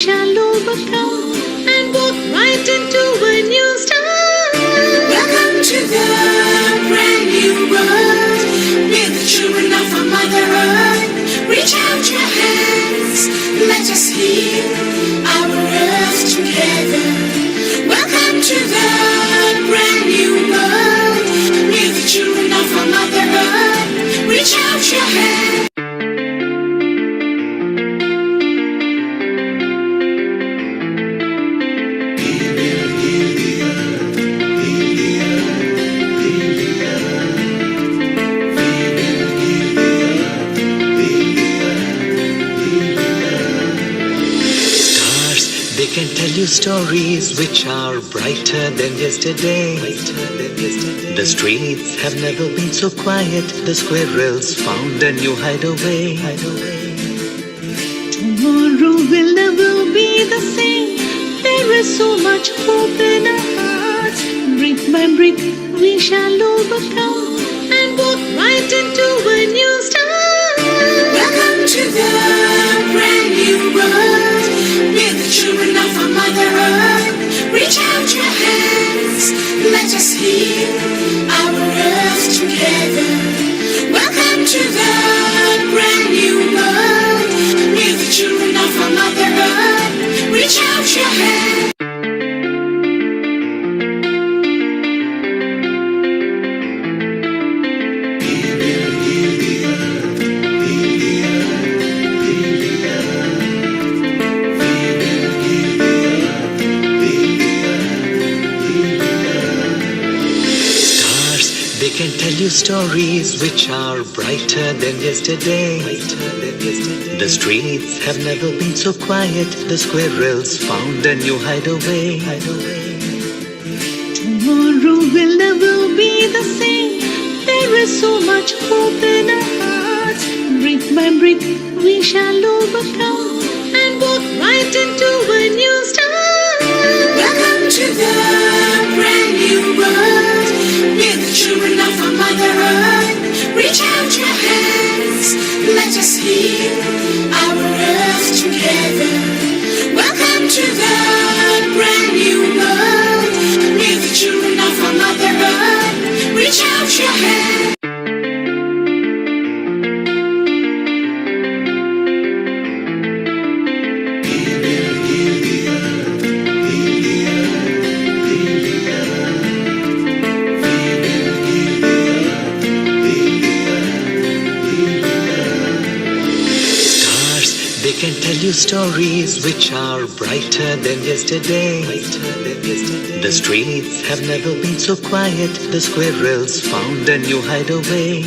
shall overcome and walk right into a new start. Welcome to the brand new world. We're the children of our Mother Earth. Reach out your hands, let us heal our earth together. Welcome to the brand new world. We're the children of our Mother Earth. Reach out your hands. They can tell you stories which are brighter than yesterday. The streets have never been so quiet. The squirrels found a new hideaway. Tomorrow will never be the same. There is so much hope in our hearts. Brick by brick we shall overcome and walk right into a new start. Welcome to the brand new world. We're the children of our Mother Earth. Reach out your hands, let us heal our earth together. Welcome to the brand new world. We're the children of our Mother Earth. Reach out your hands. They can tell you stories which are brighter than yesterday. The streets have never been so quiet. The squirrels found a new hideaway. Tomorrow will never be the same. There is so much hope in our hearts. Brick by brick we shall overcome and walk right into a new start. Welcome to the brand new world. We're the children of our Mother Earth. Reach out your hands, let us heal our earth together. Welcome to the brand new world. We're the children of our Mother Earth. Reach out your hands. They can tell you stories which are brighter than yesterday. The streets have never been so quiet. The squirrels found a new hideaway.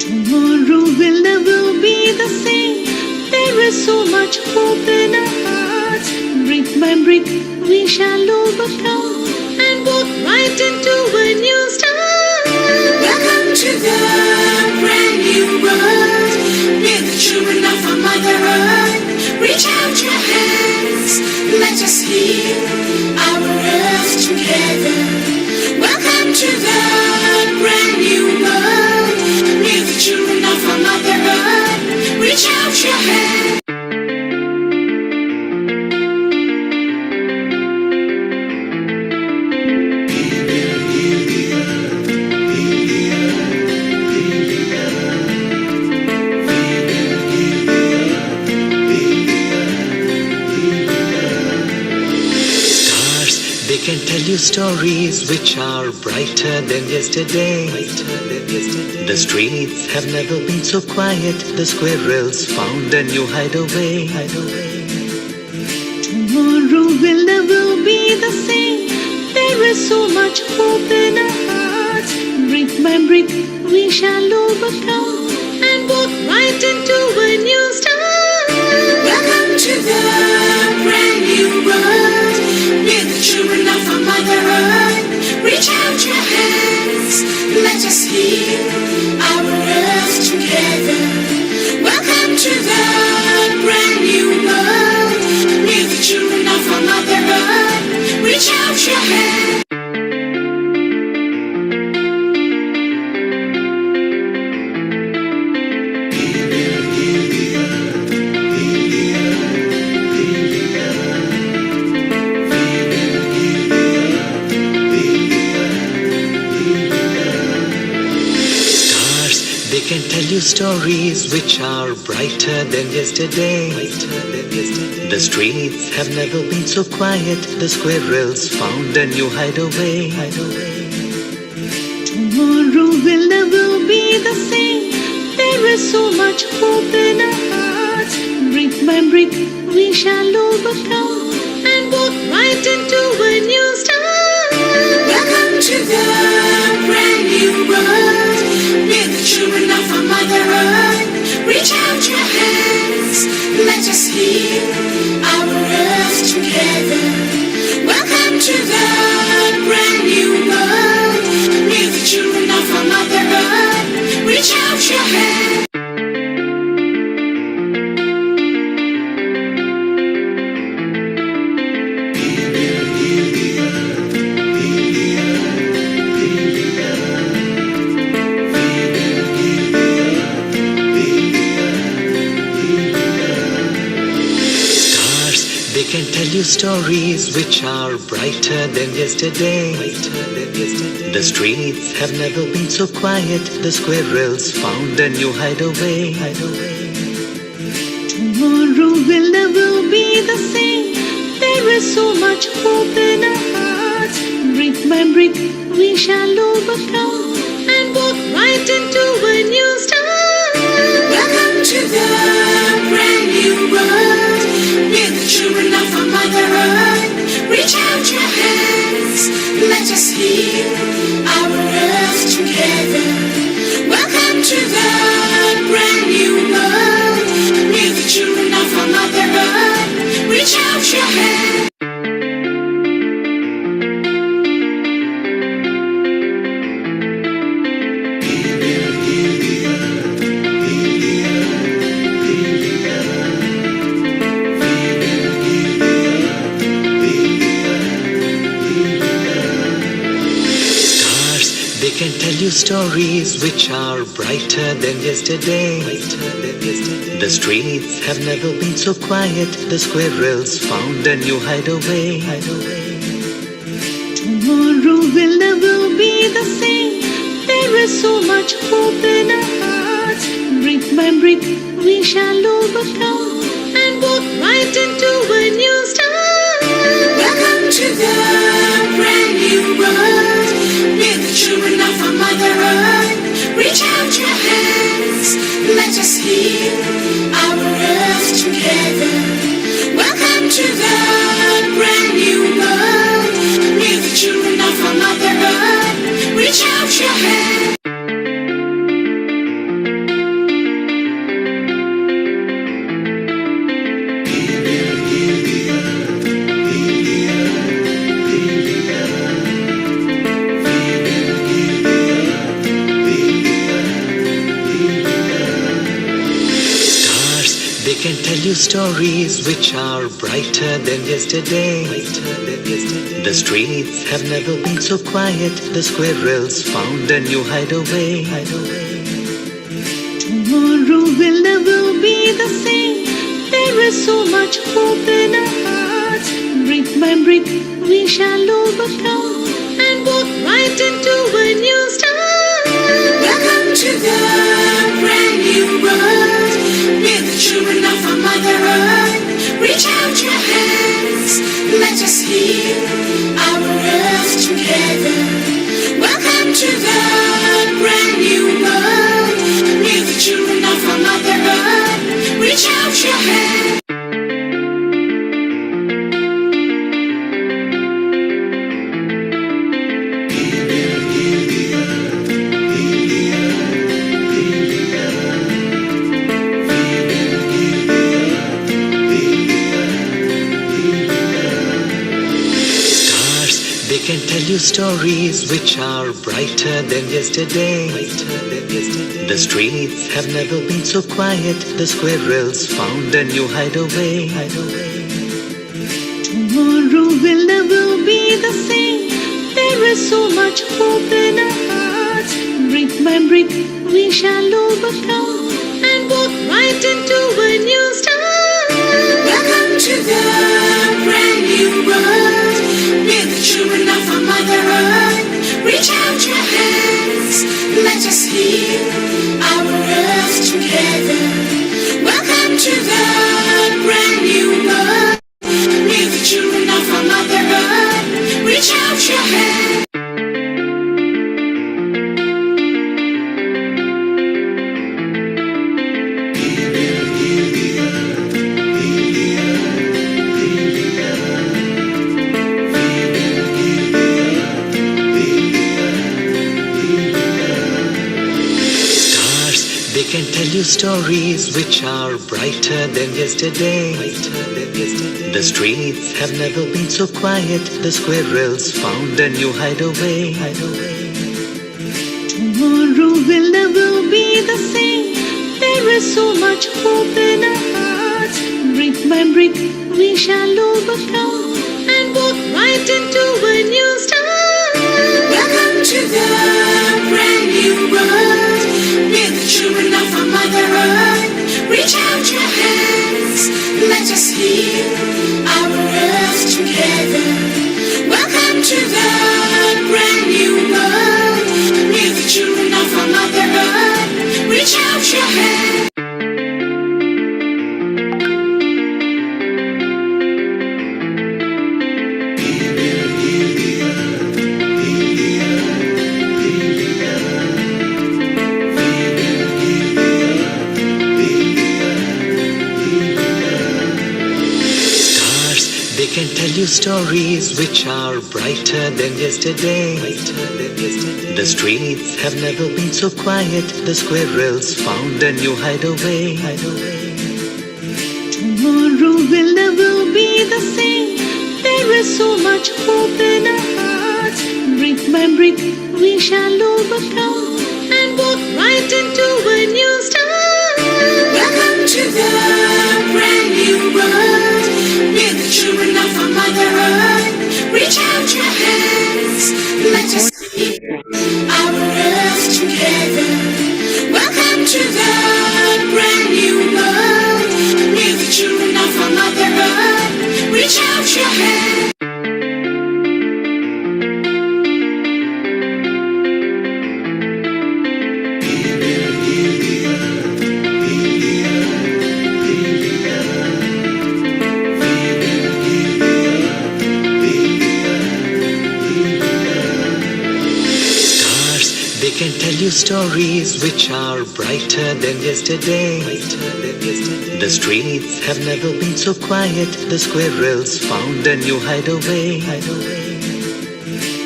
Tomorrow will never be the same. There is so much hope in our hearts. Brick by brick we shall overcome and walk right into a new start. Welcome to the brand new world. We're the children of our Mother Earth. Reach out your hands, let us heal our earth together. Welcome to the brand new world. We're the children of our Mother Earth. Reach out your hands. They can tell you stories which are brighter than yesterday. The streets have never been so quiet. The squirrels found a new hideaway. Tomorrow will never be the same. There is so much hope in our hearts. Brick by brick we shall overcome and walk right into a new start. Welcome to the brand new world. We're the children of our Mother Earth. Reach out your hands, let us heal our earth together. Welcome to the brand new world. We're the children of our Mother Earth. Reach out your hands. you stories which are brighter than yesterday. The streets have never been so quiet. The squirrels found a new hideaway. Tomorrow will never be the same. There is so much hope in our hearts. Brick by brick, we shall overcome and walk right into a new start. Welcome to the brand new world. We're the children of our Mother Earth. Reach out your hands, let us heal our earth together. Welcome to the brand new world. We're the children of our Mother Earth. Reach out your hands. They can tell you stories which are brighter than yesterday. The streets have never been so quiet. The squirrels found a new hideaway. Tomorrow will never be the same. There is so much hope in our hearts. Brick by brick, we shall overcome and walk right into a new start. Welcome to the brand new world. We're the children of our Mother Earth. Reach out your hands, let us heal our earth together. Welcome to the brand new world. We're the children of our Mother Earth. Reach out your hands. They can tell you stories which are brighter than yesterday. The streets have never been so quiet. The squirrels found a new hideaway. Tomorrow will never be the same. There is so much hope in our hearts. Brick by brick, we shall overcome and walk right into a new start. Welcome to the brand new world. We're the children of our Mother Earth. Reach out your hands, let us heal our earth together. Welcome to the brand new world. We're the children of our Mother Earth. Reach out your hands. They can tell you stories which are brighter than yesterday. The streets have never been so quiet. The squirrels found a new hideaway. Tomorrow will never be the same. There is so much hope in our hearts. Brick by brick, we shall overcome and walk right into a new start. Welcome to the brand new world. We're the children of our Mother Earth. Reach out your hands, let us heal our earth together. Welcome to the brand new world. We're the children of our Mother Earth. Reach out your hands. They can tell you stories which are brighter than yesterday. The streets have never been so quiet. The squirrels found a new hideaway. Tomorrow will never be the same. There is so much hope in our hearts. Brick by brick, we shall overcome and walk right into a new start. Welcome to the brand new world. We're the children of our Mother Earth. Reach out your hands, let us heal our earth tell you stories which are brighter than yesterday. The streets have never been so quiet. The squirrels found a new hideaway. Tomorrow will never be the same. There is so much hope in our hearts. Brick by brick, we shall overcome and walk right into a new start. Welcome to the brand new world. We're the children of our Mother Earth. Reach out your hands, let us heal our earth together. Welcome to the brand new world. We're the children of our Mother Earth. Reach out your hands. They can tell you stories which are brighter than yesterday. The streets have never been so quiet. The squirrels found a new hideaway. Tomorrow will never be the same. There is so much hope in our hearts. Brick by brick, we shall overcome and walk right into a new start. Welcome to the brand new world. We're the children of our Mother Earth. Reach out your hands, let us keep our earth together. Welcome to the brand new world. We're the children of our Mother Earth. Reach out your hands. They can tell you stories which are brighter than yesterday. The streets have never been so quiet. The squirrels found a new hideaway.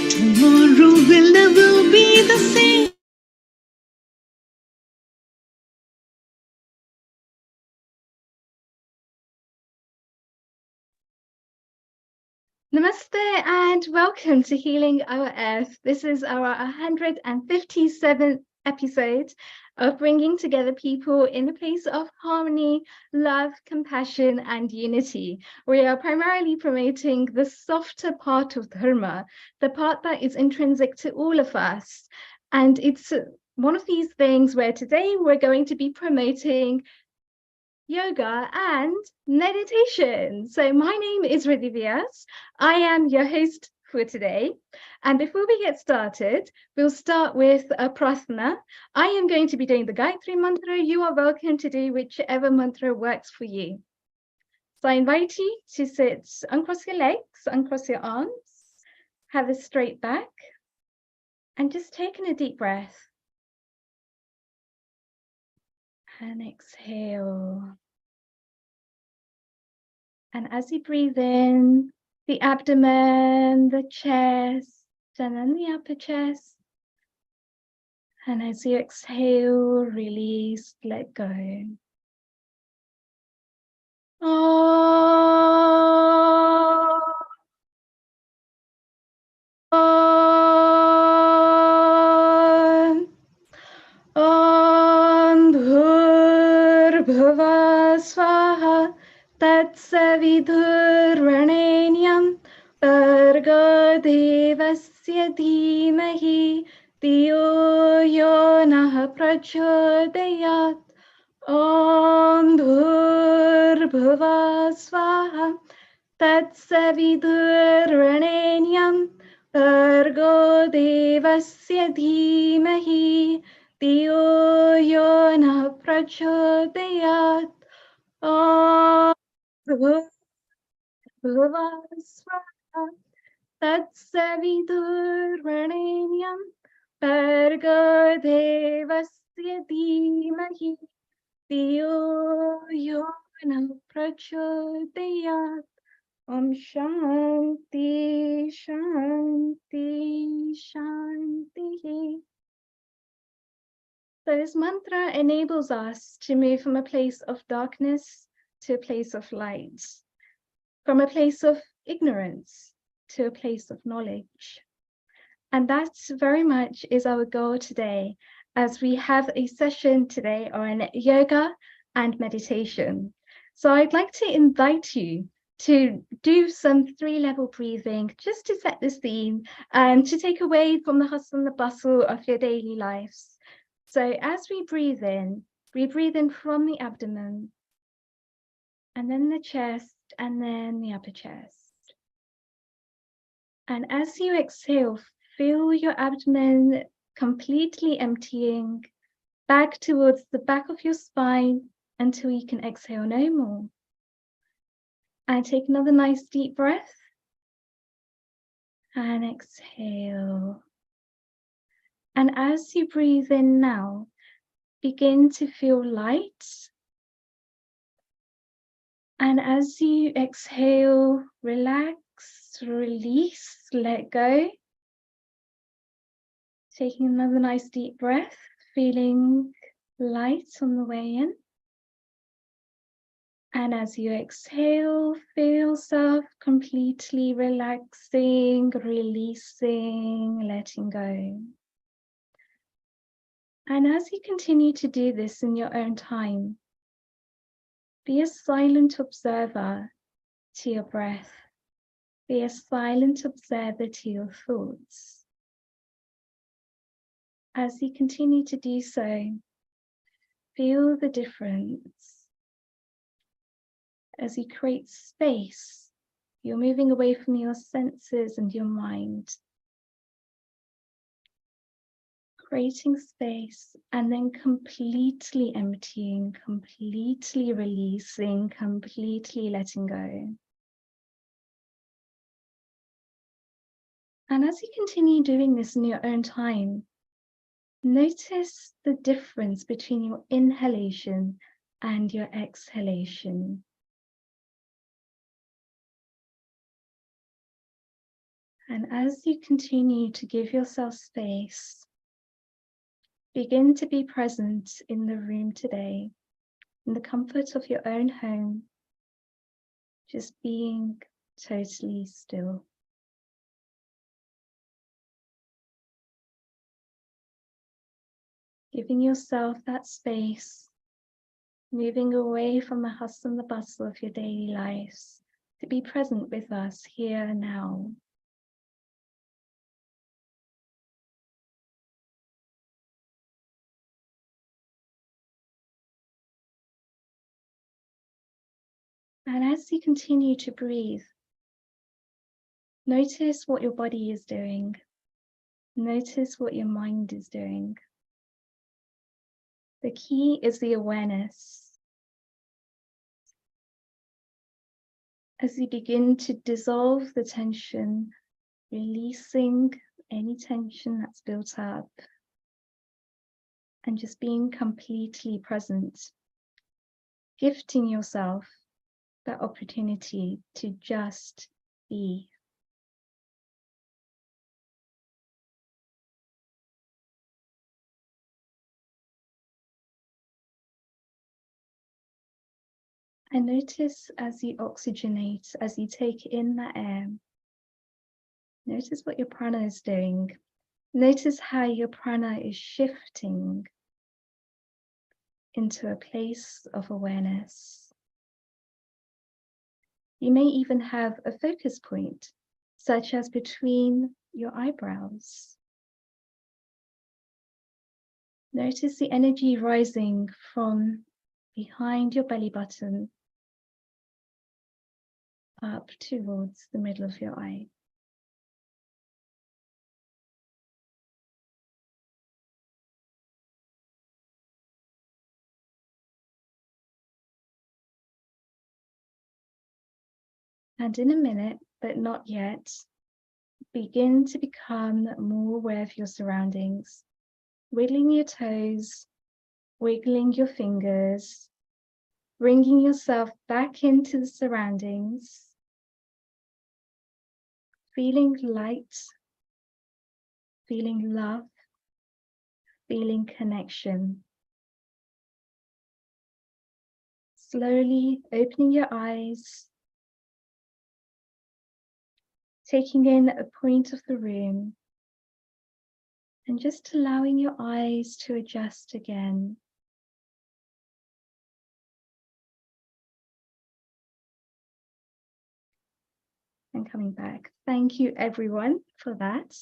Tomorrow will never be the same. Namaste and welcome to Healing Our Earth. This is our 157th episode of bringing together people in a place of harmony, love, compassion, and unity. We are primarily promoting the softer part of Dharma, the part that is intrinsic to all of us. And it's one of these things where today we're going to be promoting yoga and meditation. So my name is Riddhi Vyas. I am your host for today. And before we get started, we'll start with a prasthana. I am going to be doing the Gayatri mantra. You are welcome to do whichever mantra works for you. So I invite you to sit, uncross your legs, uncross your arms, have a straight back, and just taking a deep breath. And exhale. And as you breathe in, the abdomen, the chest, and then the upper chest. And as you exhale, release, let go. Om Bhurbhuva Swaha Tatsavithurvarenyam Bhargo Devasya Dhimahi Dhiyo Yo Nah Prachodayat. Om Bhurbhuva Swaha Tatsavithurvarenyam Bhargo Devasya Dhimahi Dhiyo Yo Nah Prachodayat. Om Bhurbhuva Swaha Tatsavithurvarenyam Bhargo Devasya Dhimahi Dhiyo Yo Nah Prachodayat. Om Shanti, Shanti, Shanti. So this mantra enables us to move from a place of darkness to a place of light, from a place of ignorance to a place of knowledge. And that very much is our goal today, as we have a session today on yoga and meditation. So I'd like to invite you to do some 3-level breathing just to set the scene and to take away from the hustle and the bustle of your daily lives. So as we breathe in from the abdomen, and then the chest, and then the upper chest. And as you exhale, feel your abdomen completely emptying back towards the back of your spine until you can exhale no more. And take another nice deep breath. And exhale. And as you breathe in now, begin to feel light. And as you exhale, relax, release, let go. Taking another nice deep breath, feeling light on the way in. And as you exhale, feel yourself completely relaxing, releasing, letting go. And as you continue to do this in your own time, be a silent observer to your breath. Be a silent observer to your thoughts. As you continue to do so, feel the difference. As you create space, you're moving away from your senses and your mind. Creating space and then completely emptying, completely releasing, completely letting go. And as you continue doing this in your own time, notice the difference between your inhalation and your exhalation. And as you continue to give yourself space, begin to be present in the room today, in the comfort of your own home, just being totally still. Giving yourself that space, moving away from the hustle and the bustle of your daily lives, to be present with us here and now. And as you continue to breathe, notice what your body is doing. Notice what your mind is doing. The key is the awareness. As you begin to dissolve the tension, releasing any tension that's built up, and just being completely present, gifting yourself that opportunity to just be. And notice as you oxygenate, as you take in that air, notice what your prana is doing. Notice how your prana is shifting into a place of awareness. You may even have a focus point, such as between your eyebrows. Notice the energy rising from behind your belly button up towards the middle of your eye. And in a minute, but not yet, begin to become more aware of your surroundings, wiggling your toes, wiggling your fingers, bringing yourself back into the surroundings, feeling light, feeling love, feeling connection. Slowly opening your eyes, taking in a point of the room, and just allowing your eyes to adjust again. And coming back. Thank you everyone for that.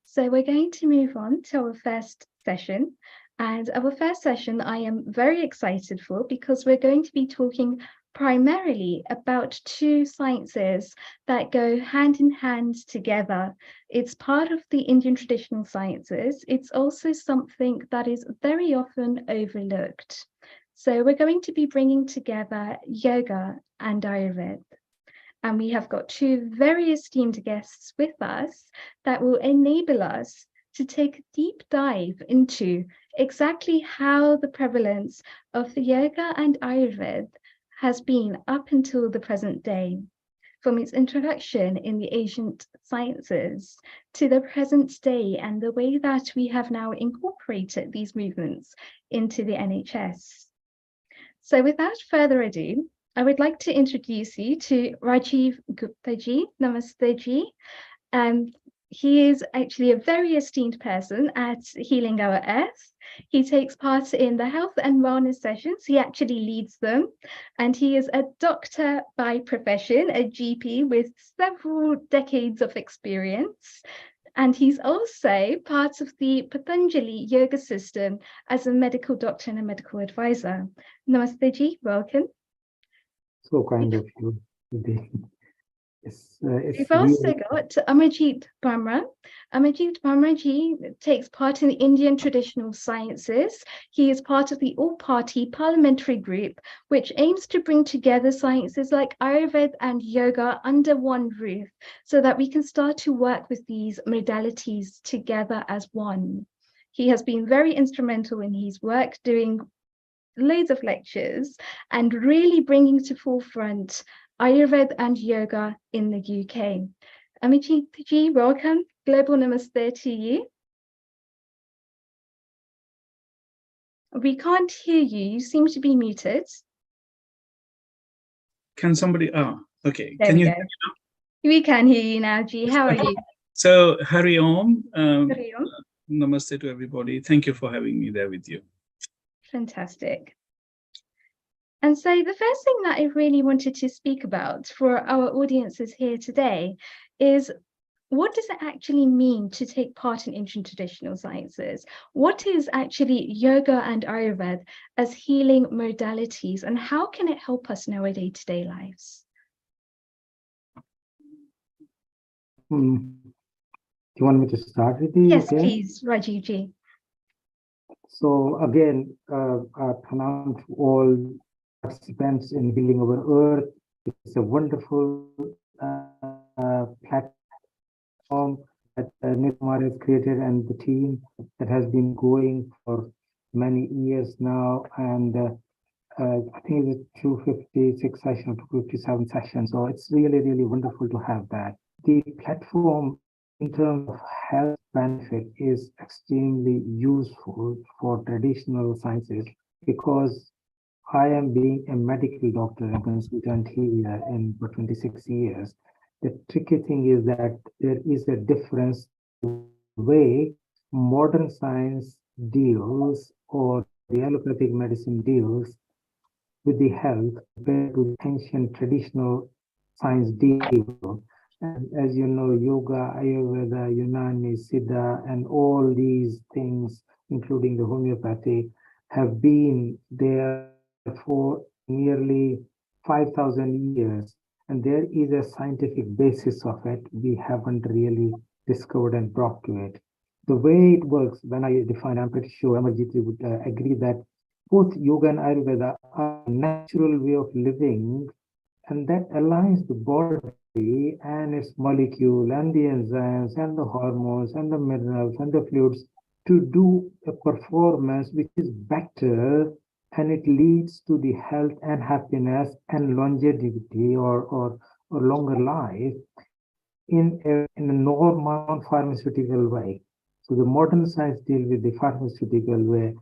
So we're going to move on to our first session. And our first session I am very excited for because we're going to be talking primarily about two sciences that go hand in hand together. It's part of the Indian traditional sciences. It's also something that is very often overlooked. So we're going to be bringing together yoga and Ayurveda. And we have got two very esteemed guests with us that will enable us to take a deep dive into exactly how the prevalence of the yoga and Ayurveda has been up until the present day, from its introduction in the ancient sciences to the present day and the way that we have now incorporated these movements into the NHS. So without further ado, I would like to introduce you to Rajiv Gupta ji. Namaste ji. He is actually a very esteemed person at Healing Our Earth. He takes part in the health and wellness sessions. He actually leads them. And he is a doctor by profession, a GP with several decades of experience. And he's also part of the Patanjali yoga system as a medical doctor and a medical advisor. Namaste ji, welcome. So kind of you. We've also got Amarjit Bhamra. Amarjit Bhamra ji takes part in the Indian traditional sciences. He is part of the all-party parliamentary group, which aims to bring together sciences like Ayurveda and yoga under one roof, so that we can start to work with these modalities together as one. He has been very instrumental in his work, doing loads of lectures and really bringing to forefront Ayurveda and yoga in the UK. Amarjit ji, welcome. Global namaste to you. We can't hear you. You seem to be muted. Can somebody? Oh, okay. There Can we you? go. We can hear you now, Ji. How are you? So, Hari Om. Hari Om. Namaste to everybody. Thank you for having me there with you. Fantastic. And so the first thing that I really wanted to speak about for our audiences here today is, what does it actually mean to take part in Indian traditional sciences? What is actually yoga and Ayurveda as healing modalities, and how can it help us in our day-to-day lives? Do you want me to start with the? Yes, please, Rajiv ji. So again, I pronounce all participants in Healing Our Earth. It's a wonderful platform that Nirmar has created, and the team that has been going for many years now. And I think it's 256 sessions, 257 sessions. So it's really, really wonderful to have that. The platform in terms of health benefit is extremely useful for traditional sciences, because I am being a medical doctor and consultant here for 26 years. The tricky thing is that there is a difference in the way modern science deals, or the allopathic medicine deals with the health, compared to ancient traditional science deal. And as you know, yoga, Ayurveda, Unani, Siddha, and all these things, including the homeopathy, have been there for nearly 5,000 years. And there is a scientific basis of it. We haven't really discovered and brought to it. The way it works, when I define, I'm pretty sure Amarjit would agree that both yoga and Ayurveda are a natural way of living, and that aligns the body and its molecule and the enzymes and the hormones and the minerals and the fluids to do a performance which is better, and it leads to the health and happiness and longevity or longer life in a normal non-pharmaceutical way. So the modern science deal with the pharmaceutical where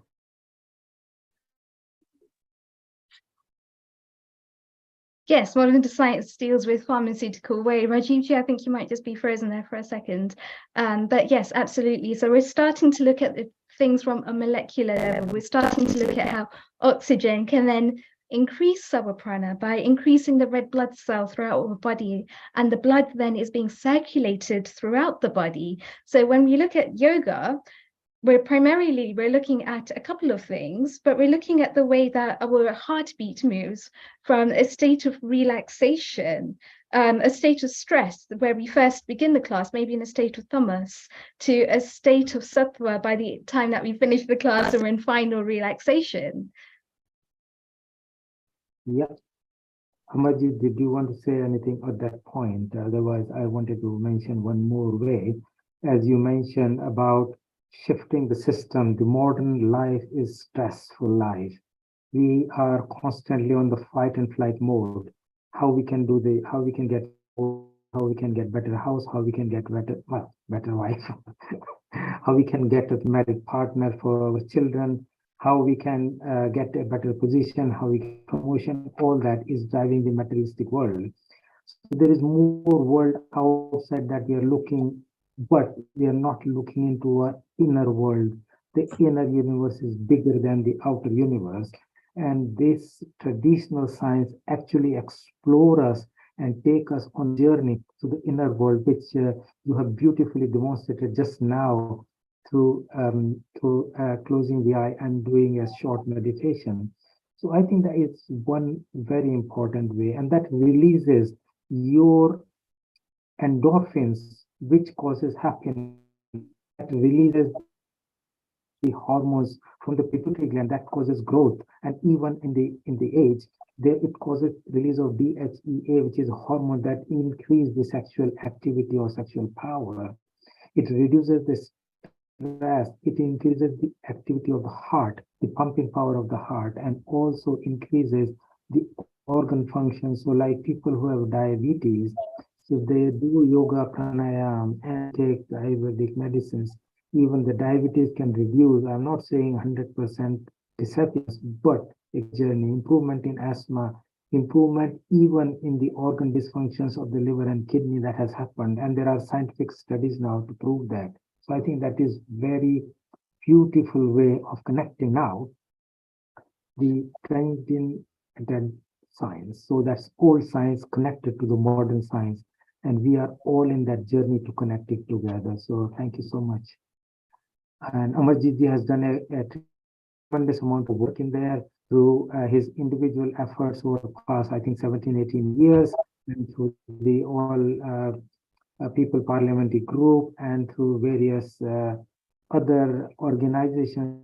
Yes, modern science deals with pharmaceutical way. Rajivji, I think you might just be frozen there for a second. But yes, absolutely. So we're starting to look at the things from a molecular level. We're starting to look at how oxygen can then increase our prana by increasing the red blood cell throughout our body, and the blood then is being circulated throughout the body. So when we look at yoga, we're looking at a couple of things, but we're looking at the way that our heartbeat moves from a state of relaxation, a state of stress where we first begin the class, maybe in a state of tamas, to a state of sattva by the time that we finish the class and we're in final relaxation. yeah. Amarjit, did you want to say anything at that point? Otherwise, I wanted to mention one more way. As you mentioned about shifting the system, the modern life is stressful life. We are constantly on the fight and flight mode. How we can get better house, how we can get better wife, how we can get a married partner for our children, how we can get a better position, how we get promotion, all that is driving the materialistic world. So there is more world outside that we are looking, but we are not looking into our inner world. The inner universe is bigger than the outer universe. And this traditional science actually explore us and take us on journey to the inner world, which you have beautifully demonstrated just now through closing the eye and doing a short meditation. So I think that is one very important way, and that releases your endorphins, which causes happiness, that releases the hormones from the pituitary gland that causes growth, and even in the age, there it causes release of DHEA, which is a hormone that increases the sexual activity or sexual power. It reduces the stress, it increases the activity of the heart, the pumping power of the heart, and also increases the organ function. So like people who have diabetes, if they do yoga, pranayam, and take the Ayurvedic medicines, even the diabetes can reduce. I'm not saying 100% disappears, but a journey, improvement in asthma, improvement even in the organ dysfunctions of the liver and kidney that has happened. And there are scientific studies now to prove that. So I think that is very beautiful way of connecting now the transcendental science. So that's old science connected to the modern science. And we are all in that journey to connect it together. So thank you so much. And Amarjit ji has done a tremendous amount of work in there through his individual efforts over the past, I think, 17, 18 years, and through the all People Parliamentary Group and through various other organizations.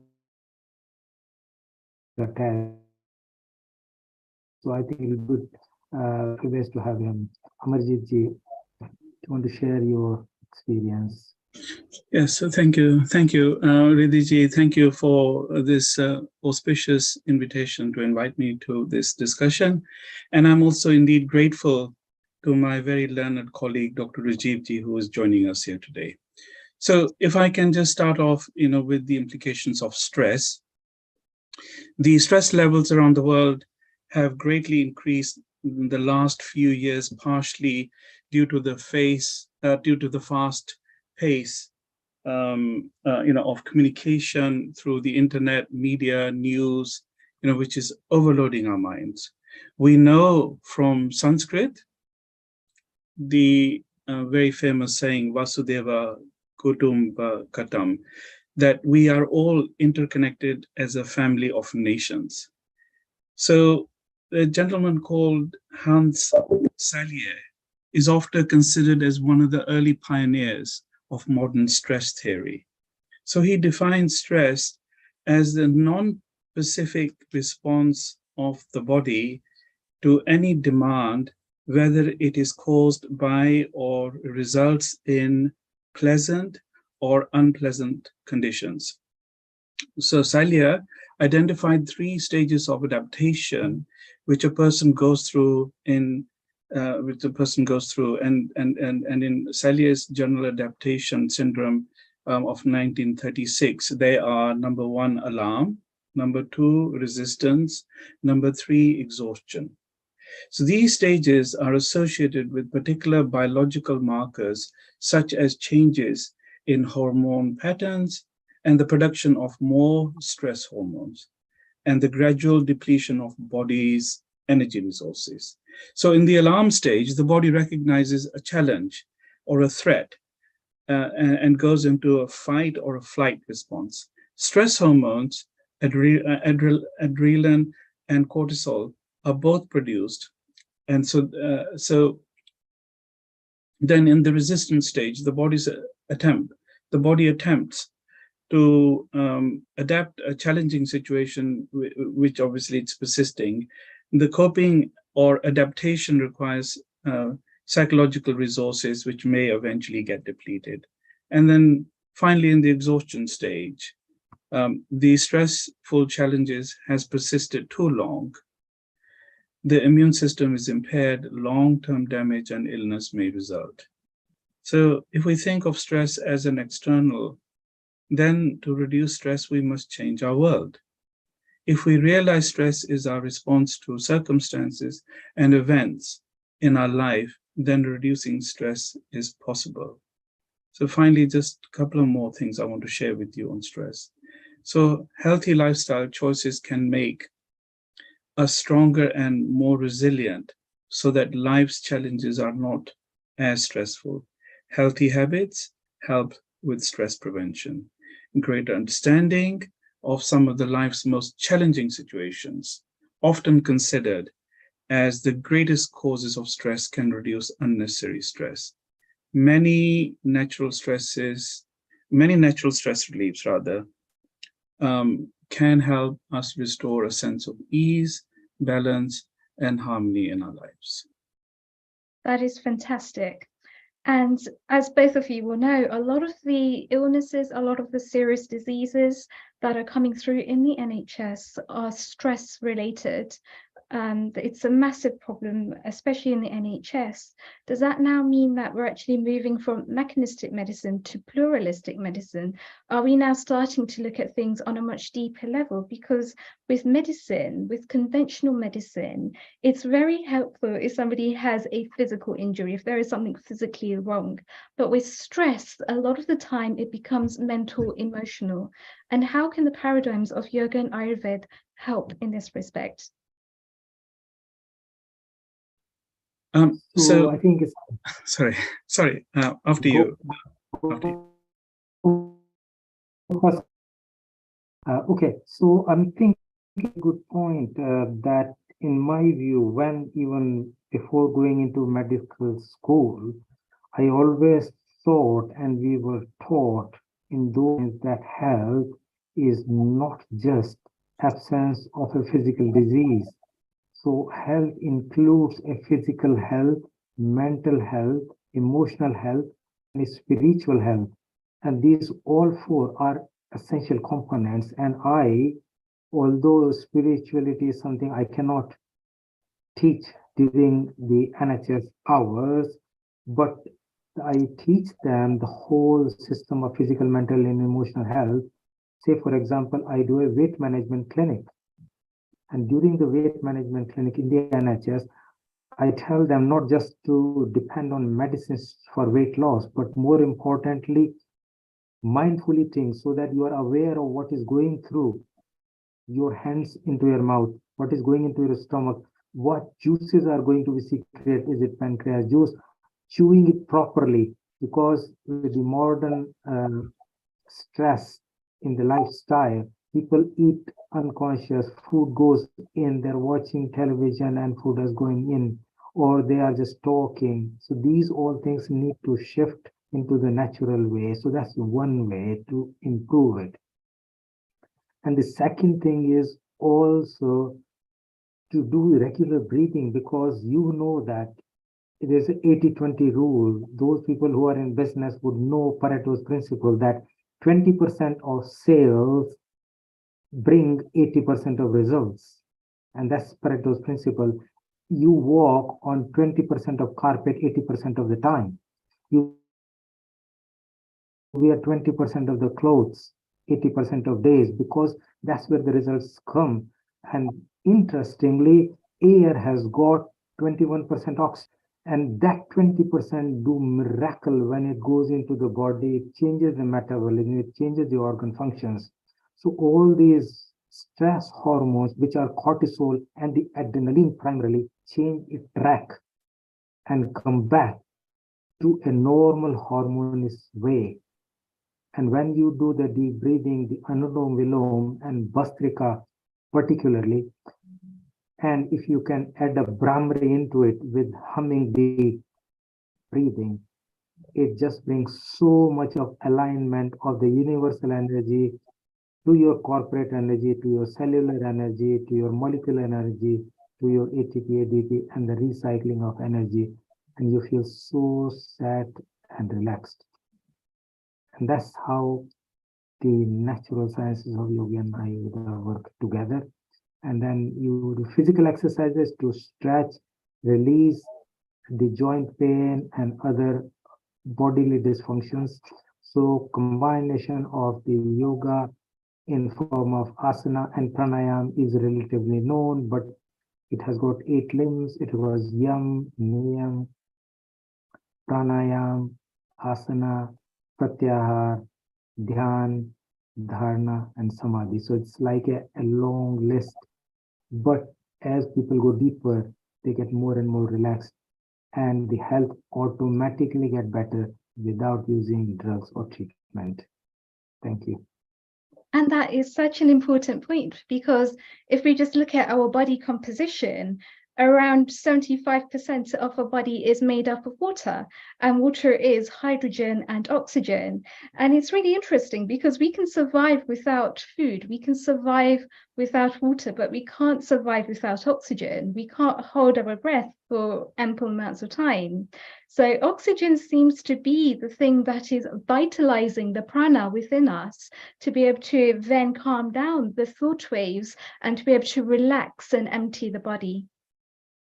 So I think it will be good privilege to have him. Amarjit ji, do you want to share your experience? Yes, so thank you, Ridhiji. Thank you for this auspicious invitation to invite me to this discussion. And I'm also indeed grateful to my very learned colleague, Dr. Rajivji, who is joining us here today. So if I can just start off, with the implications of stress. The stress levels around the world have greatly increased in the last few years, partially due to the fast pace of communication through the internet, media, news, which is overloading our minds. We know from Sanskrit, the very famous saying, Vasudeva Kutumba Katam, that we are all interconnected as a family of nations. So a gentleman called Hans Selye is often considered as one of the early pioneers of modern stress theory. So he defines stress as the non-specific response of the body to any demand, whether it is caused by or results in pleasant or unpleasant conditions. So Selye identified 3 stages of adaptation which a person goes through and in Selye's general adaptation syndrome, of 1936. They are number 1, alarm, number 2, resistance, number 3, exhaustion. So these stages are associated with particular biological markers, such as changes in hormone patterns and the production of more stress hormones, and the gradual depletion of body's energy resources. So in the alarm stage, the body recognizes a challenge or a threat and goes into a fight or a flight response. Stress hormones, adrenaline and cortisol, are both produced. And so then in the resistance stage, the body attempts to adapt a challenging situation, which obviously it's persisting. The coping or adaptation requires psychological resources, which may eventually get depleted. And then finally, in the exhaustion stage, the stressful challenges has persisted too long. The immune system is impaired, long-term damage and illness may result. So if we think of stress as an external, then to reduce stress, we must change our world. If we realize stress is our response to circumstances and events in our life, then reducing stress is possible. So finally, just a couple of more things I want to share with you on stress. So healthy lifestyle choices can make us stronger and more resilient so that life's challenges are not as stressful. Healthy habits help with stress prevention. Greater understanding of some of the life's most challenging situations, often considered as the greatest causes of stress, can reduce unnecessary stress. Many natural stress reliefs can help us restore a sense of ease, balance, and harmony in our lives. That is fantastic. And as both of you will know, a lot of the illnesses, a lot of the serious diseases that are coming through in the NHS are stress related. It's a massive problem, especially in the NHS. Does that now mean that we're actually moving from mechanistic medicine to pluralistic medicine? Are we now starting to look at things on a much deeper level? Because with medicine, with conventional medicine, it's very helpful if somebody has a physical injury, if there is something physically wrong. But with stress, a lot of the time it becomes mental, emotional. And how can the paradigms of yoga and Ayurveda help in this respect? So I think it's sorry. After you. Okay, so I'm thinking a good point that in my view, when even before going into medical school, I always thought and we were taught in those that health is not just absence of a physical disease. So health includes a physical health, mental health, emotional health, and spiritual health. And these all four are essential components. And although spirituality is something I cannot teach during the NHS hours, but I teach them the whole system of physical, mental, and emotional health. Say, for example, I do a weight management clinic. And during the weight management clinic in the NHS, I tell them not just to depend on medicines for weight loss, but more importantly, mindful eating, so that you are aware of what is going through your hands into your mouth, what is going into your stomach, what juices are going to be secreted. Is it pancreas juice? Chewing it properly, because with the modern stress in the lifestyle, people eat unconscious, food goes in, they're watching television and food is going in, or they are just talking. So these all things need to shift into the natural way. So that's one way to improve it. And the second thing is also to do regular breathing, because you know that there's an 80-20 rule. Those people who are in business would know Pareto's principle that 20% of sales bring 80% of results. And that's Pareto's principle. You walk on 20% of carpet 80% of the time. You wear 20% of the clothes 80% of days, because that's where the results come. And interestingly, air has got 21% oxygen, and that 20% do miracle when it goes into the body. It changes the metabolism, it changes the organ functions. So all these stress hormones, which are cortisol and the adrenaline primarily, change its track and come back to a normal harmonious way. And when you do the deep breathing, the Anulom Vilom and Bastrika particularly, and if you can add a Brahmari into it with humming the breathing, it just brings so much of alignment of the universal energy to your corporate energy, to your cellular energy, to your molecular energy, to your ATP, ADP, and the recycling of energy. And you feel so set and relaxed. And that's how the natural sciences of yoga and Ayurveda work together. And then you do physical exercises to stretch, release the joint pain and other bodily dysfunctions. So combination of the yoga in form of asana and pranayam is relatively known, but it has got 8 limbs. It was yam, niyam, pranayam, asana, pratyahar, dhyan, dharana, and samadhi. So it's like a long list. But as people go deeper, they get more and more relaxed, and the health automatically get better without using drugs or treatment. Thank you. And that is such an important point, because if we just look at our body composition, around 75% of our body is made up of water, and water is hydrogen and oxygen. And it's really interesting because we can survive without food, we can survive without water, but we can't survive without oxygen. We can't hold our breath for ample amounts of time. So oxygen seems to be the thing that is vitalizing the prana within us to be able to then calm down the thought waves and to be able to relax and empty the body.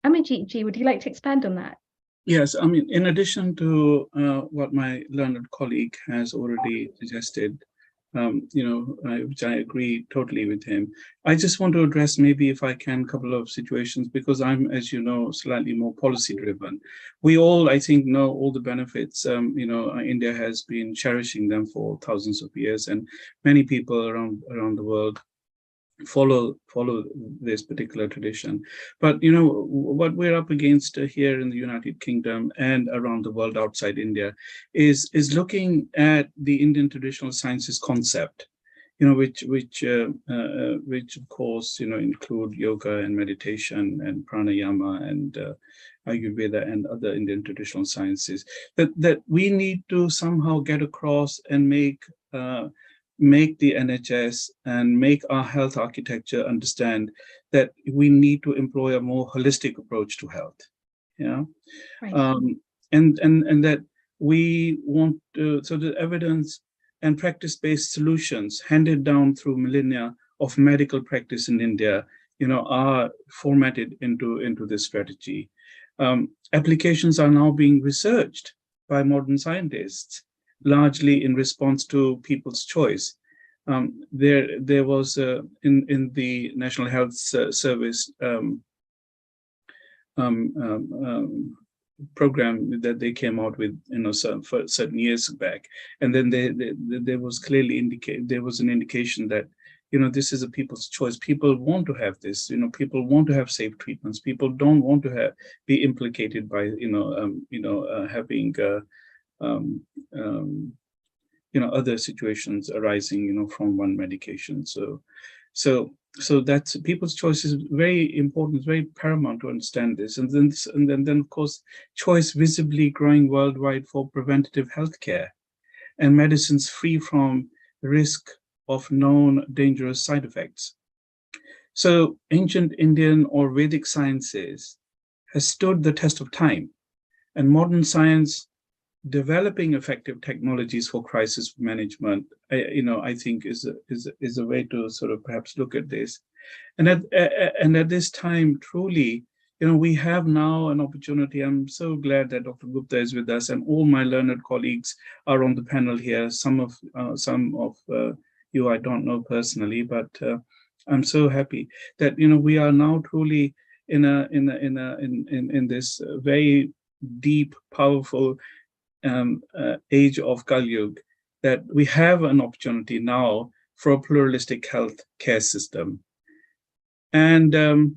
Amajit, would you like to expand on that? Yes, I mean, in addition to what my learned colleague has already suggested, which I agree totally with him. I just want to address, maybe if I can, a couple of situations, because I'm, as you know, slightly more policy driven. We all, I think, know all the benefits. India has been cherishing them for thousands of years, and many people around the world follow this particular tradition. But what we're up against here in the United Kingdom and around the world outside India is looking at the Indian traditional sciences concept, which of course include yoga and meditation and pranayama and Ayurveda and other Indian traditional sciences, that we need to somehow get across and make the NHS and make our health architecture understand that we need to employ a more holistic approach to health. Yeah, Right. And that we want to, so the evidence and practice-based solutions handed down through millennia of medical practice in India, are formatted into this strategy. Applications are now being researched by modern scientists, largely in response to people's choice. There was in the National Health Service program that they came out with, for certain years back, and then there was clearly an indication that this is a people's choice. People want to have this. People want to have safe treatments. People don't want to be implicated by having other situations arising from one medication. So that's people's choice is very important. It's very paramount to understand this. And then of course, choice visibly growing worldwide for preventative healthcare and medicines free from risk of known dangerous side effects. So ancient Indian or Vedic sciences has stood the test of time, and modern science developing effective technologies for crisis management, I think is a way to sort of perhaps look at this. And at this time, truly, we have now an opportunity. I'm so glad that Dr. Gupta is with us, and all my learned colleagues are on the panel here. Some of you I don't know personally, but I'm so happy that we are now truly in this very deep, powerful age of Kali Yuga, that we have an opportunity now for a pluralistic health care system. And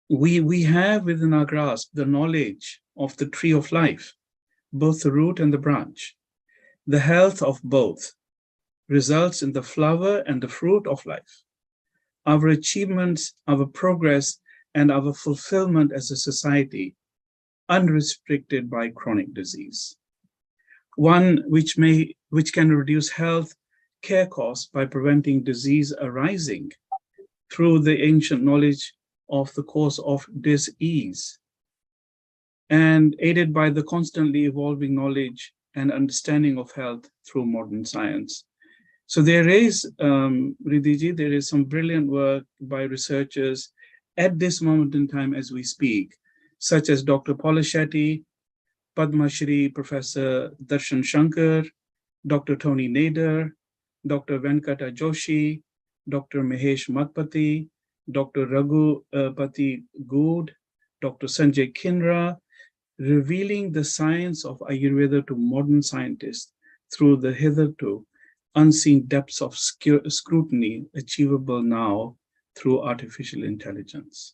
we have within our grasp the knowledge of the tree of life, both the root and the branch. The health of both results in the flower and the fruit of life. Our achievements, our progress, and our fulfillment as a society, unrestricted by chronic disease. One which can reduce health care costs by preventing disease arising through the ancient knowledge of the cause of dis-ease, and aided by the constantly evolving knowledge and understanding of health through modern science. So there is, Ridhiji, there is some brilliant work by researchers at this moment in time as we speak, such as Dr. Paula Shetty, Padma Shri Professor Darshan Shankar, Dr. Tony Nader, Dr. Venkata Joshi, Dr. Mahesh Madpati, Dr. Raghu Pati Good, Dr. Sanjay Kinra, revealing the science of Ayurveda to modern scientists through the hitherto unseen depths of scrutiny achievable now through artificial intelligence.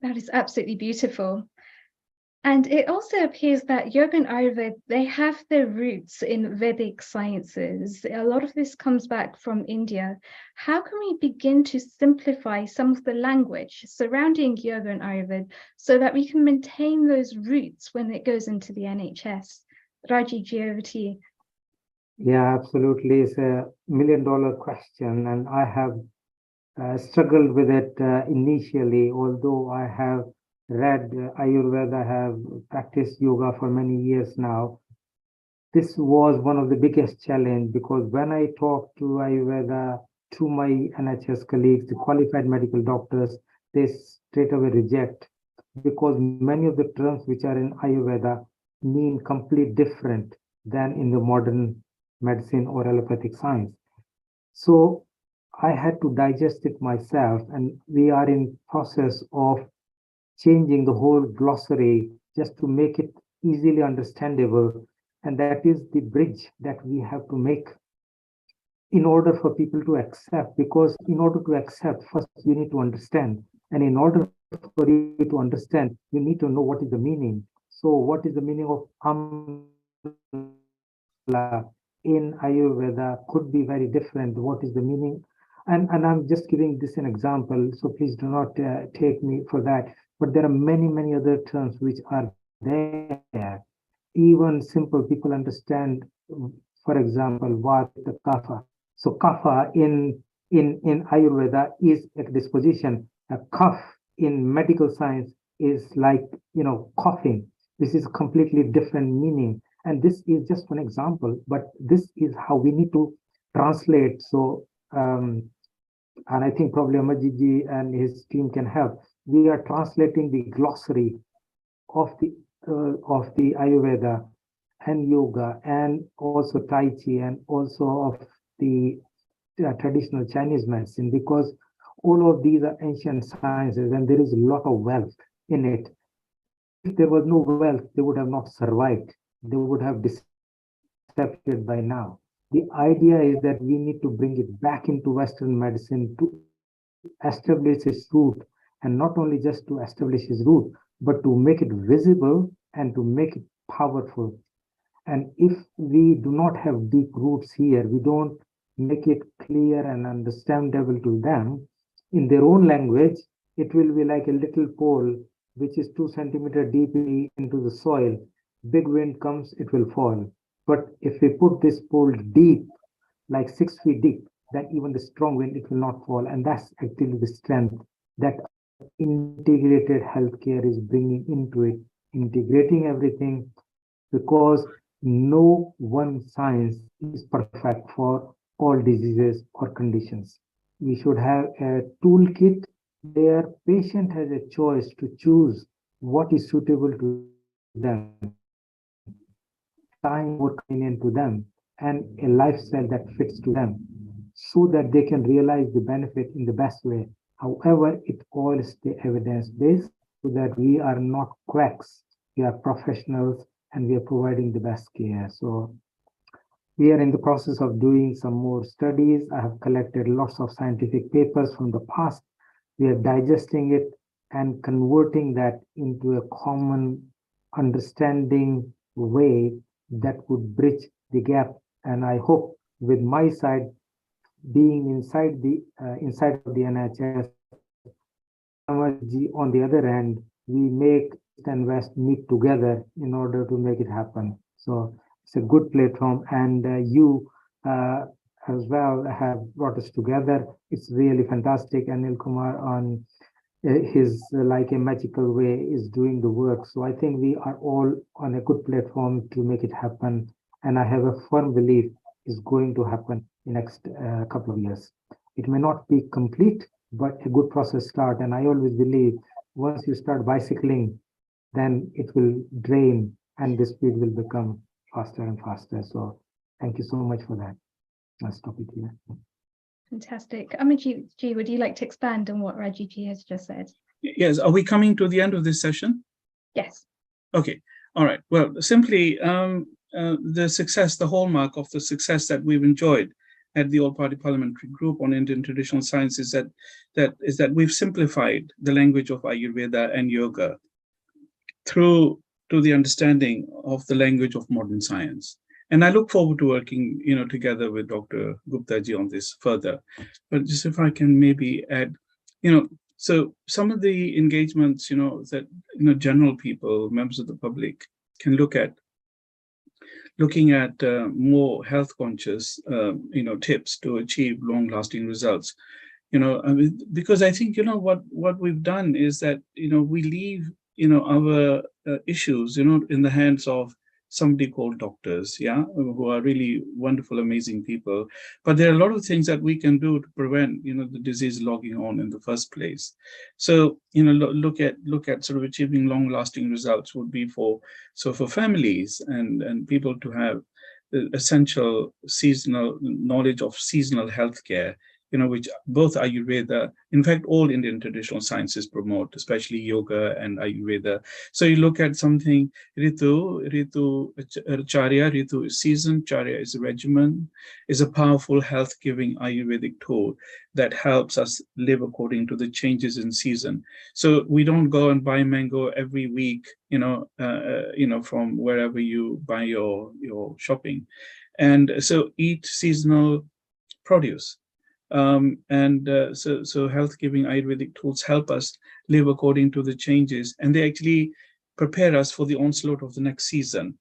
That is absolutely beautiful. And it also appears that yoga and Ayurveda, they have their roots in Vedic sciences. A lot of this comes back from India. How can we begin to simplify some of the language surrounding yoga and Ayurveda so that we can maintain those roots when it goes into the NHS? Raji, over to you. Yeah, absolutely. It's a million-dollar question, and I have struggled with it initially, although I have read Ayurveda, have practiced yoga for many years now. This was one of the biggest challenge, because when I talk to Ayurveda, to my NHS colleagues, the qualified medical doctors, they straight away reject, because many of the terms which are in Ayurveda mean completely different than in the modern medicine or allopathic science. So I had to digest it myself, and we are in process of changing the whole glossary just to make it easily understandable. And that is the bridge that we have to make in order for people to accept, because in order to accept, first you need to understand. And in order for you to understand, you need to know what is the meaning. So what is the meaning of in Ayurveda could be very different. What is the meaning? And I'm just giving this an example, so please do not take me for that. But there are many other terms which are there. Even simple people understand, for example, Vata, Kapha. So Kapha in Ayurveda is a disposition. A cough in medical science is like, coughing. This is a completely different meaning. And this is just one example, but this is how we need to translate. So, and I think probably Amajiji and his team can help. We are translating the glossary of the Ayurveda and yoga, and also Tai Chi, and also of the traditional Chinese medicine, because all of these are ancient sciences, and there is a lot of wealth in it. If there was no wealth, they would have not survived. They would have disappeared by now. The idea is that we need to bring it back into Western medicine to establish its root, and not only just to establish its root, but to make it visible and to make it powerful. And if we do not have deep roots here, we don't make it clear and understandable to them in their own language, it will be like a little pole which is 2 centimeters deep into the soil. Big wind comes, it will fall. But if we put this pole deep, like 6 feet deep, then even the strong wind, it will not fall. And that's actually the strength that integrated healthcare is bringing into it, integrating everything, because no one science is perfect for all diseases or conditions. We should have a toolkit where patient has a choice to choose what is suitable to them, time more convenient to them, and a lifestyle that fits to them, so that they can realize the benefit in the best way. However, it all stay evidence-based so that we are not quacks, we are professionals and we are providing the best care. So we are in the process of doing some more studies. I have collected lots of scientific papers from the past. We are digesting it and converting that into a common understanding way that would bridge the gap. And I hope with my side being inside of the NHS, Ramarji, on the other hand, we make East and West meet together in order to make it happen. So it's a good platform, and you as well have brought us together. It's really fantastic, and Anil Kumar on his like a magical way is doing the work. So I think we are all on a good platform to make it happen, and I have a firm belief is going to happen in next couple of years. It may not be complete, but a good process start. And I always believe once you start bicycling, then it will drain and the speed will become faster and faster. So thank you so much for that. I'll stop it here. Fantastic. Amarji, would you like to expand on what Rajiji has just said? Yes, are we coming to the end of this session? Yes. Okay, all right. Well, simply the success, the hallmark of the success that we've enjoyed at the All-Party Parliamentary Group on Indian Traditional Science is that we've simplified the language of Ayurveda and yoga through to the understanding of the language of modern science. And I look forward to working, together with Dr. Gupta ji on this further. But just if I can maybe add, so some of the engagements, that general people, members of the public, can look at, looking at more health conscious, tips to achieve long-lasting results. Because I think what we've done is that we leave our issues in the hands of somebody called doctors, who are really wonderful, amazing people. But there are a lot of things that we can do to prevent the disease logging on in the first place. So look at sort of achieving long-lasting results would be for families and people to have the essential seasonal knowledge of seasonal healthcare, which both Ayurveda, in fact, all Indian traditional sciences promote, especially yoga and Ayurveda. So you look at something, Ritu Charya, Ritu is season, Charya is a regimen, is a powerful health-giving Ayurvedic tool that helps us live according to the changes in season. So we don't go and buy mango every week, from wherever you buy your shopping. And so eat seasonal produce. So health-giving Ayurvedic tools help us live according to the changes, and they actually prepare us for the onslaught of the next season.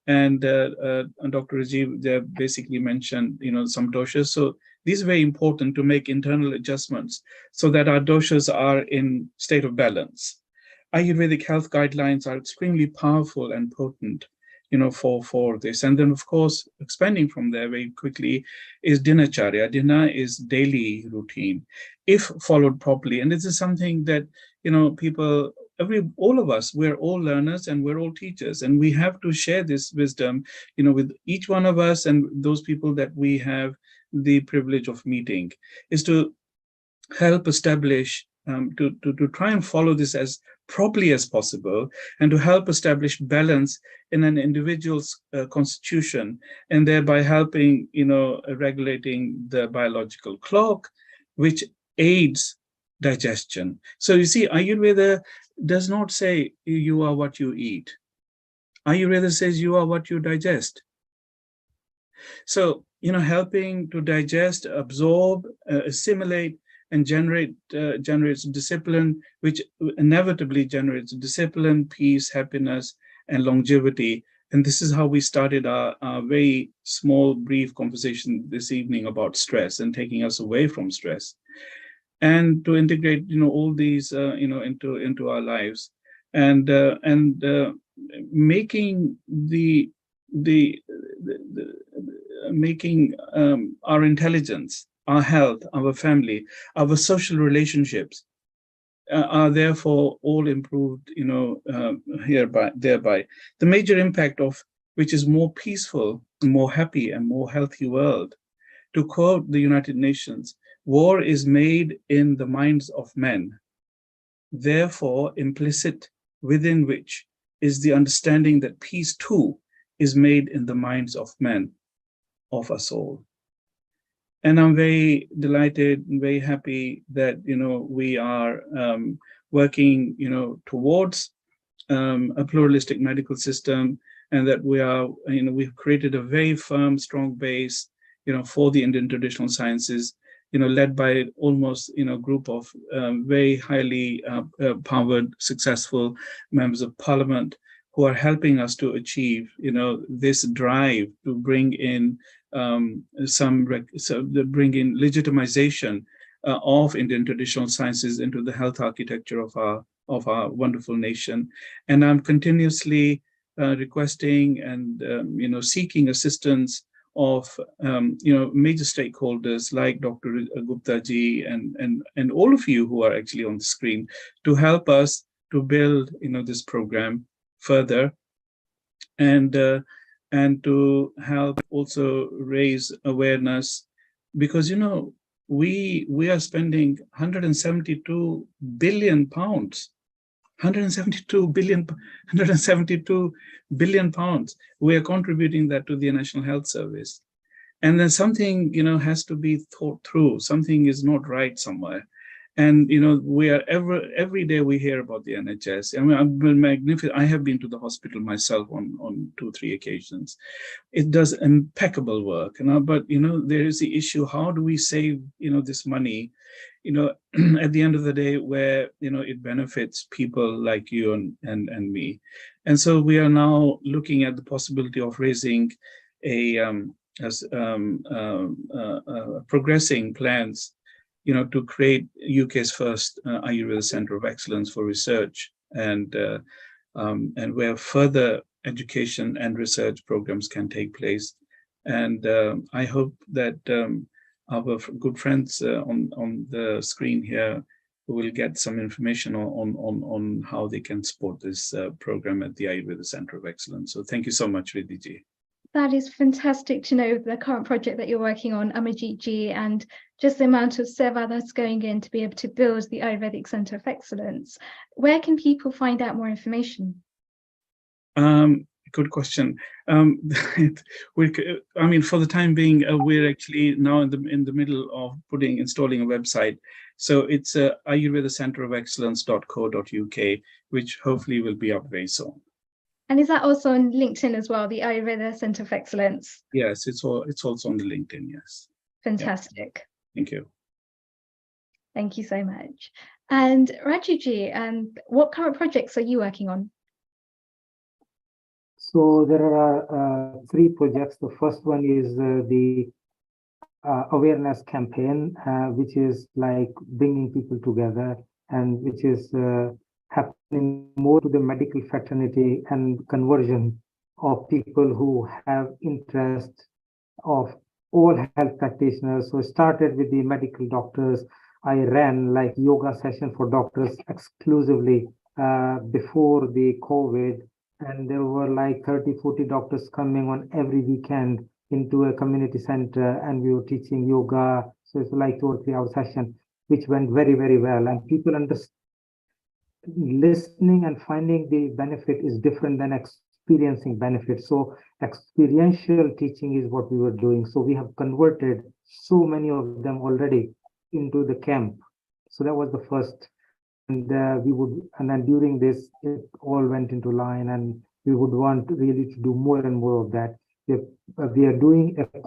And Dr. Rajiv basically mentioned, some doshas. So these are very important to make internal adjustments so that our doshas are in state of balance. Ayurvedic health guidelines are extremely powerful and potent, for this. And then, of course, expanding from there very quickly is dinacharya. Dina is daily routine, if followed properly. And this is something that, people, all of us, we're all learners and we're all teachers, and we have to share this wisdom, with each one of us and those people that we have the privilege of meeting, is to help establish, to try and follow this as properly as possible, and to help establish balance in an individual's constitution, and thereby helping, regulating the biological clock, which aids digestion. So you see, Ayurveda does not say you are what you eat. Ayurveda says you are what you digest. So, helping to digest, absorb, assimilate, and generates discipline, which inevitably generates discipline, peace, happiness, and longevity. And this is how we started our very small, brief conversation this evening about stress and taking us away from stress, and to integrate, all these, into our lives, and making making our intelligence, our health, our family, our social relationships are therefore all improved, thereby. The major impact of which is more peaceful, more happy, and more healthy world. To quote the United Nations, war is made in the minds of men, therefore implicit within which is the understanding that peace too is made in the minds of men, of us all. And I'm very delighted and very happy that we are working towards a pluralistic medical system, and that we've created a very firm, strong base for the Indian traditional sciences, led by almost group of very highly powered, successful members of parliament who are helping us to achieve this drive to bring in bring in legitimization of Indian traditional sciences into the health architecture of our wonderful nation. And I'm continuously requesting and seeking assistance of major stakeholders like Dr. Gupta ji and all of you who are actually on the screen to help us to build this program further, and to help also raise awareness, because we are spending 172 billion pounds, 172 billion pounds. We are contributing that to the National Health Service, and then something has to be thought through. Something is not right somewhere. And we are every day we hear about the NHS. I mean, I've been magnificent. I have been to the hospital myself on 2-3 occasions. It does impeccable work, but there is the issue: how do we save this money at the end of the day, where it benefits people like you and me? And so we are now looking at the possibility of raising progressing plans to create UK's first Ayurveda Center of Excellence for research, and where further education and research programs can take place. And I hope that our good friends on the screen here will get some information on how they can support this program at the Ayurveda Center of Excellence. So thank you so much, Riddhi ji. That is fantastic to know, the current project that you're working on, Amarjit ji, and just the amount of seva that's going in to be able to build the Ayurvedic Centre of Excellence. Where can people find out more information? Good question. I mean, for the time being, we're actually now in the middle of installing a website. So it's ayurvedacenterofexcellence.co.uk, which hopefully will be up very soon. And is that also on LinkedIn as well, the Ayurveda Centre of Excellence? Yes, it's also on the LinkedIn, yes. Fantastic. Yeah. Thank you. Thank you so much. And Rajuji, what current projects are you working on? So there are 3 projects. The first one is the awareness campaign, which is like bringing people together, and which is happening more to the medical fraternity and conversion of people who have interest of all health practitioners. So it started with the medical doctors. I ran like yoga session for doctors exclusively before the COVID, and there were like 30-40 doctors coming on every weekend into a community center, and we were teaching yoga. So it's like 2 or 3 hour session, which went very, very well, and people understood. Listening and finding the benefit is different than experiencing benefit. So experiential teaching is what we were doing. So we have converted so many of them already into the camp. So that was the first. And then during this, it all went into line, and we would want really to do more and more of that. We are doing a big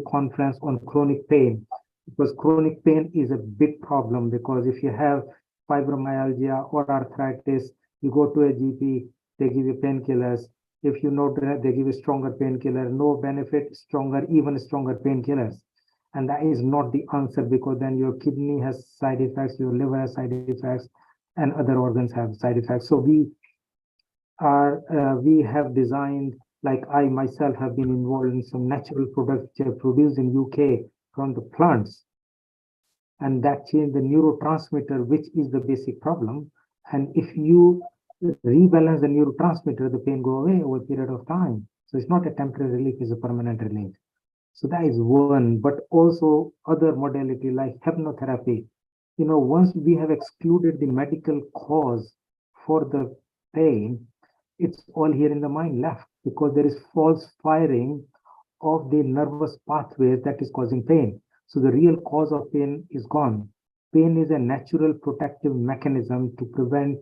conference on chronic pain, because chronic pain is a big problem. Because if you have fibromyalgia or arthritis, you go to a GP, they give you painkillers. If you know that, they give you stronger painkiller, no benefit, even stronger painkillers. And that is not the answer, because then your kidney has side effects, your liver has side effects, and other organs have side effects. So we have designed, like I myself have been involved in some natural products which are produced in UK from the plants. and that changed the neurotransmitter, which is the basic problem. And if you rebalance the neurotransmitter, the pain go away over a period of time. So it's not a temporary relief, it's a permanent relief. So that is one, but also other modality like hypnotherapy. Once we have excluded the medical cause for the pain, it's all here in the mind left, because there is false firing of the nervous pathways that is causing pain. So the real cause of pain is gone. Pain is a natural protective mechanism to prevent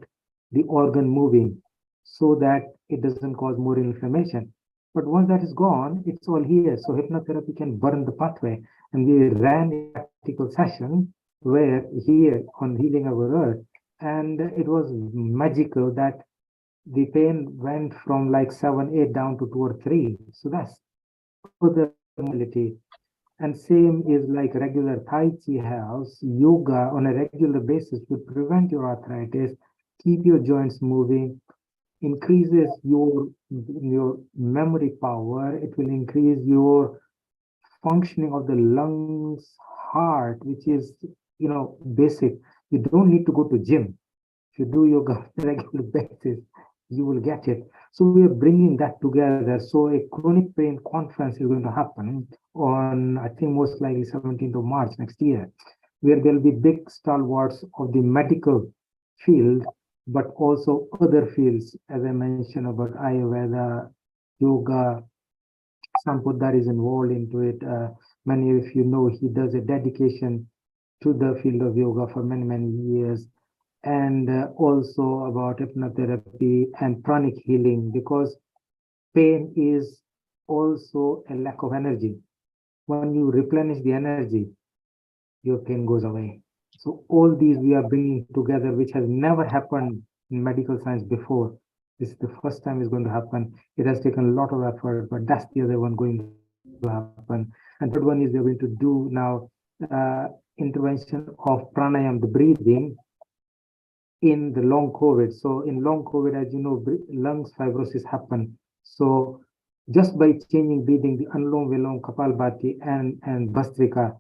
the organ moving so that it doesn't cause more inflammation. But once that is gone, it's all here. So hypnotherapy can burn the pathway. And we ran a practical session where here on Healing Our Earth, and it was magical that the pain went from like 7, 8 down to 2 or 3. So that's other modality. And same is like regular Tai Chi house, yoga on a regular basis would prevent your arthritis, keep your joints moving, increases your memory power. It will increase your functioning of the lungs, heart, which is basic. You don't need to go to gym. If you do yoga on a regular basis, you will get it. So we are bringing that together. So a chronic pain conference is going to happen on, I think, most likely 17th of March next year, where there'll be big stalwarts of the medical field, but also other fields, as I mentioned about Ayurveda, yoga. Sampodar is involved into it. Many of you know he does a dedication to the field of yoga for many, many years. And also about hypnotherapy and pranic healing, because pain is also a lack of energy. When you replenish the energy, your pain goes away. So all these we are bringing together, which has never happened in medical science before. This is the first time it's going to happen. It has taken a lot of effort, but that's the other one going to happen. And third one is they're going to do now intervention of pranayam, the breathing, in the long COVID. So in long COVID, as you know, lungs fibrosis happen. So just by changing breathing, the Anulom Vilom, Kapalbhati, and Bhastrika,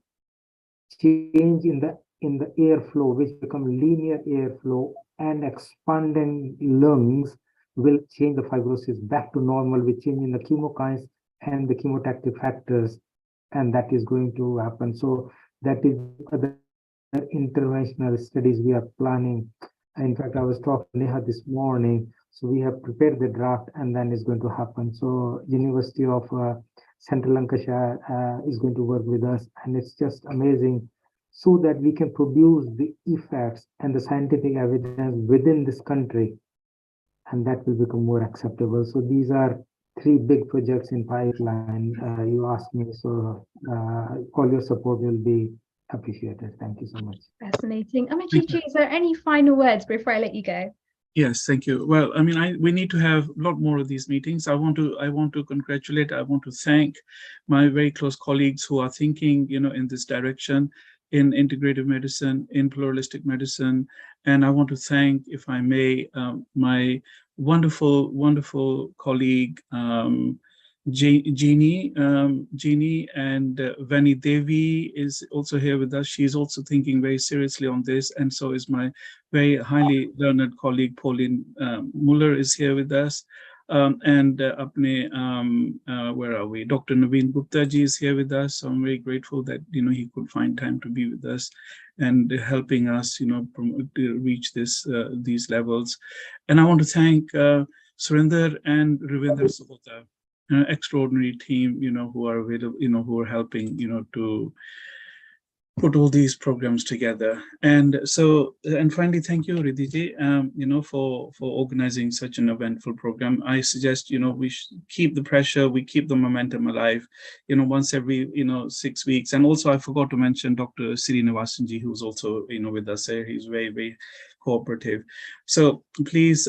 change in the airflow, which become linear airflow, and expanding lungs will change the fibrosis back to normal with changing the chemokines and the chemotactic factors, and that is going to happen. So that is other interventional studies we are planning. In fact, I was talking to Neha this morning. So we have prepared the draft, and then it's going to happen. So University of Central Lancashire is going to work with us, and it's just amazing, so that we can produce the effects and the scientific evidence within this country, and that will become more acceptable. So these are 3 big projects in pipeline. You asked me, so all your support will be appreciated. Thank you so much. Fascinating. Amichichi, is there any final words before I let you go? Yes, thank you. Well, I mean, we need to have a lot more of these meetings. I want to congratulate, I want to thank my very close colleagues who are thinking, in this direction, in integrative medicine, in pluralistic medicine. And I want to thank, if I may, my wonderful, wonderful colleague, Jeannie, and Vani Devi is also here with us. She's also thinking very seriously on this, and so is my very highly learned colleague Pauline Muller is here with us, and where are we? Dr. Naveen Gupta ji is here with us. So I'm very grateful that he could find time to be with us and helping us, to reach these levels. And I want to thank Surinder and Ravinder Subota. Extraordinary team, who are available, who are helping, to put all these programs together. And so, and finally, thank you, Ridhiji, for organizing such an eventful program. I suggest, we keep the pressure, we keep the momentum alive, once every, 6 weeks. And also, I forgot to mention Dr. Srinivasanji, who's also, with us here. He's very, very cooperative. So please,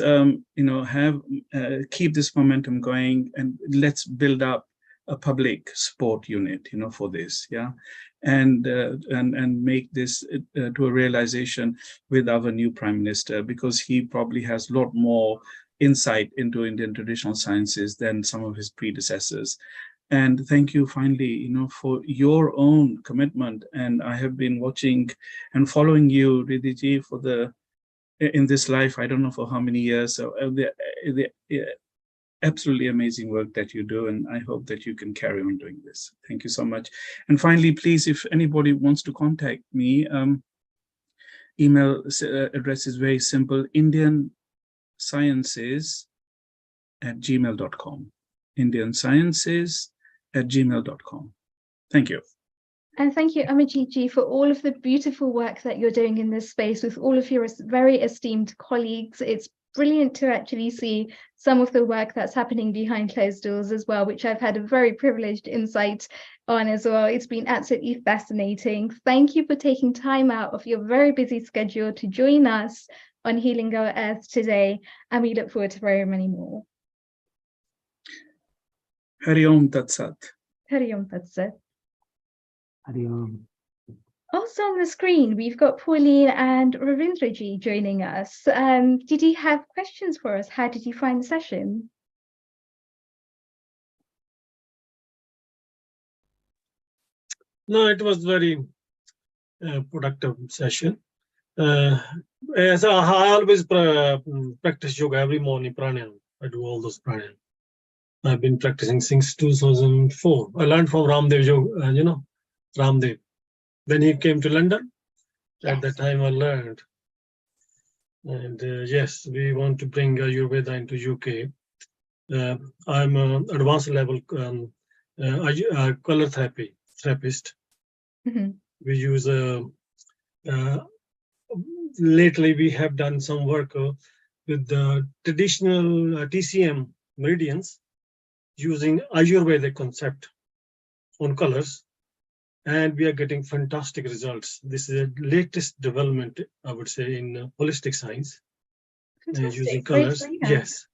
keep this momentum going, and let's build up a public support unit, for this, and make this to a realization with our new Prime Minister, because he probably has a lot more insight into Indian traditional sciences than some of his predecessors. And thank you finally, for your own commitment. And I have been watching and following you, Ridhiji, in this life, I don't know for how many years. So the absolutely amazing work that you do, and I hope that you can carry on doing this. Thank you so much. And finally, please, if anybody wants to contact me, email address is very simple: indiansciences@gmail.com. indiansciences@gmail.com. Thank you. And thank you, Amajiji, for all of the beautiful work that you're doing in this space with all of your very esteemed colleagues. It's brilliant to actually see some of the work that's happening behind closed doors as well, which I've had a very privileged insight on as well. It's been absolutely fascinating. Thank you for taking time out of your very busy schedule to join us on Healing Our Earth today, and we look forward to very many more. Hari Om Tat Sat. Hari Om Tat Sat. Hari Om. Also on the screen, we've got Pauline and Ravindraji joining us. Did you have questions for us? How did you find the session? No, it was very productive session. As I always practice yoga every morning, pranayama. I do all those pranayama. I've been practicing since 2004. I learned from Ramdev yoga, Ramdev. When he came to London, at that time I learned. And yes, we want to bring Ayurveda into UK. I'm an advanced level color therapist. Mm-hmm. We use, lately we have done some work with the traditional TCM meridians using Ayurvedic concept on colors. And we are getting fantastic results. This is the latest development, I would say, in holistic science, using colors. Yes,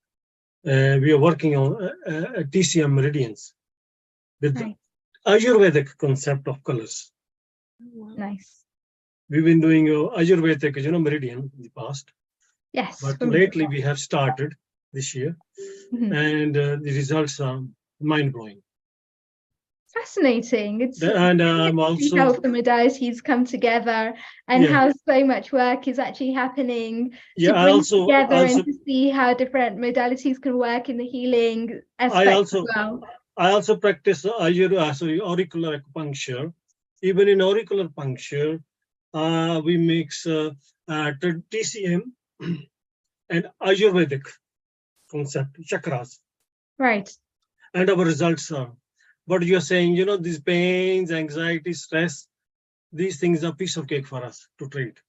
we are working on TCM meridians with the Ayurvedic concept of colors. Nice. We've been doing Ayurvedic, meridian in the past. Yes. But lately we have started this year, and the results are mind-blowing. Fascinating. It's I'm also how the modalities come together and how so much work is actually happening to bring together and to see how different modalities can work in the healing aspect as well. I also practice auricular acupuncture. Even in auricular puncture, we mix TCM and Ayurvedic concept, chakras. Right. And our results are what you're saying, these pains, anxiety, stress, these things are piece of cake for us to treat.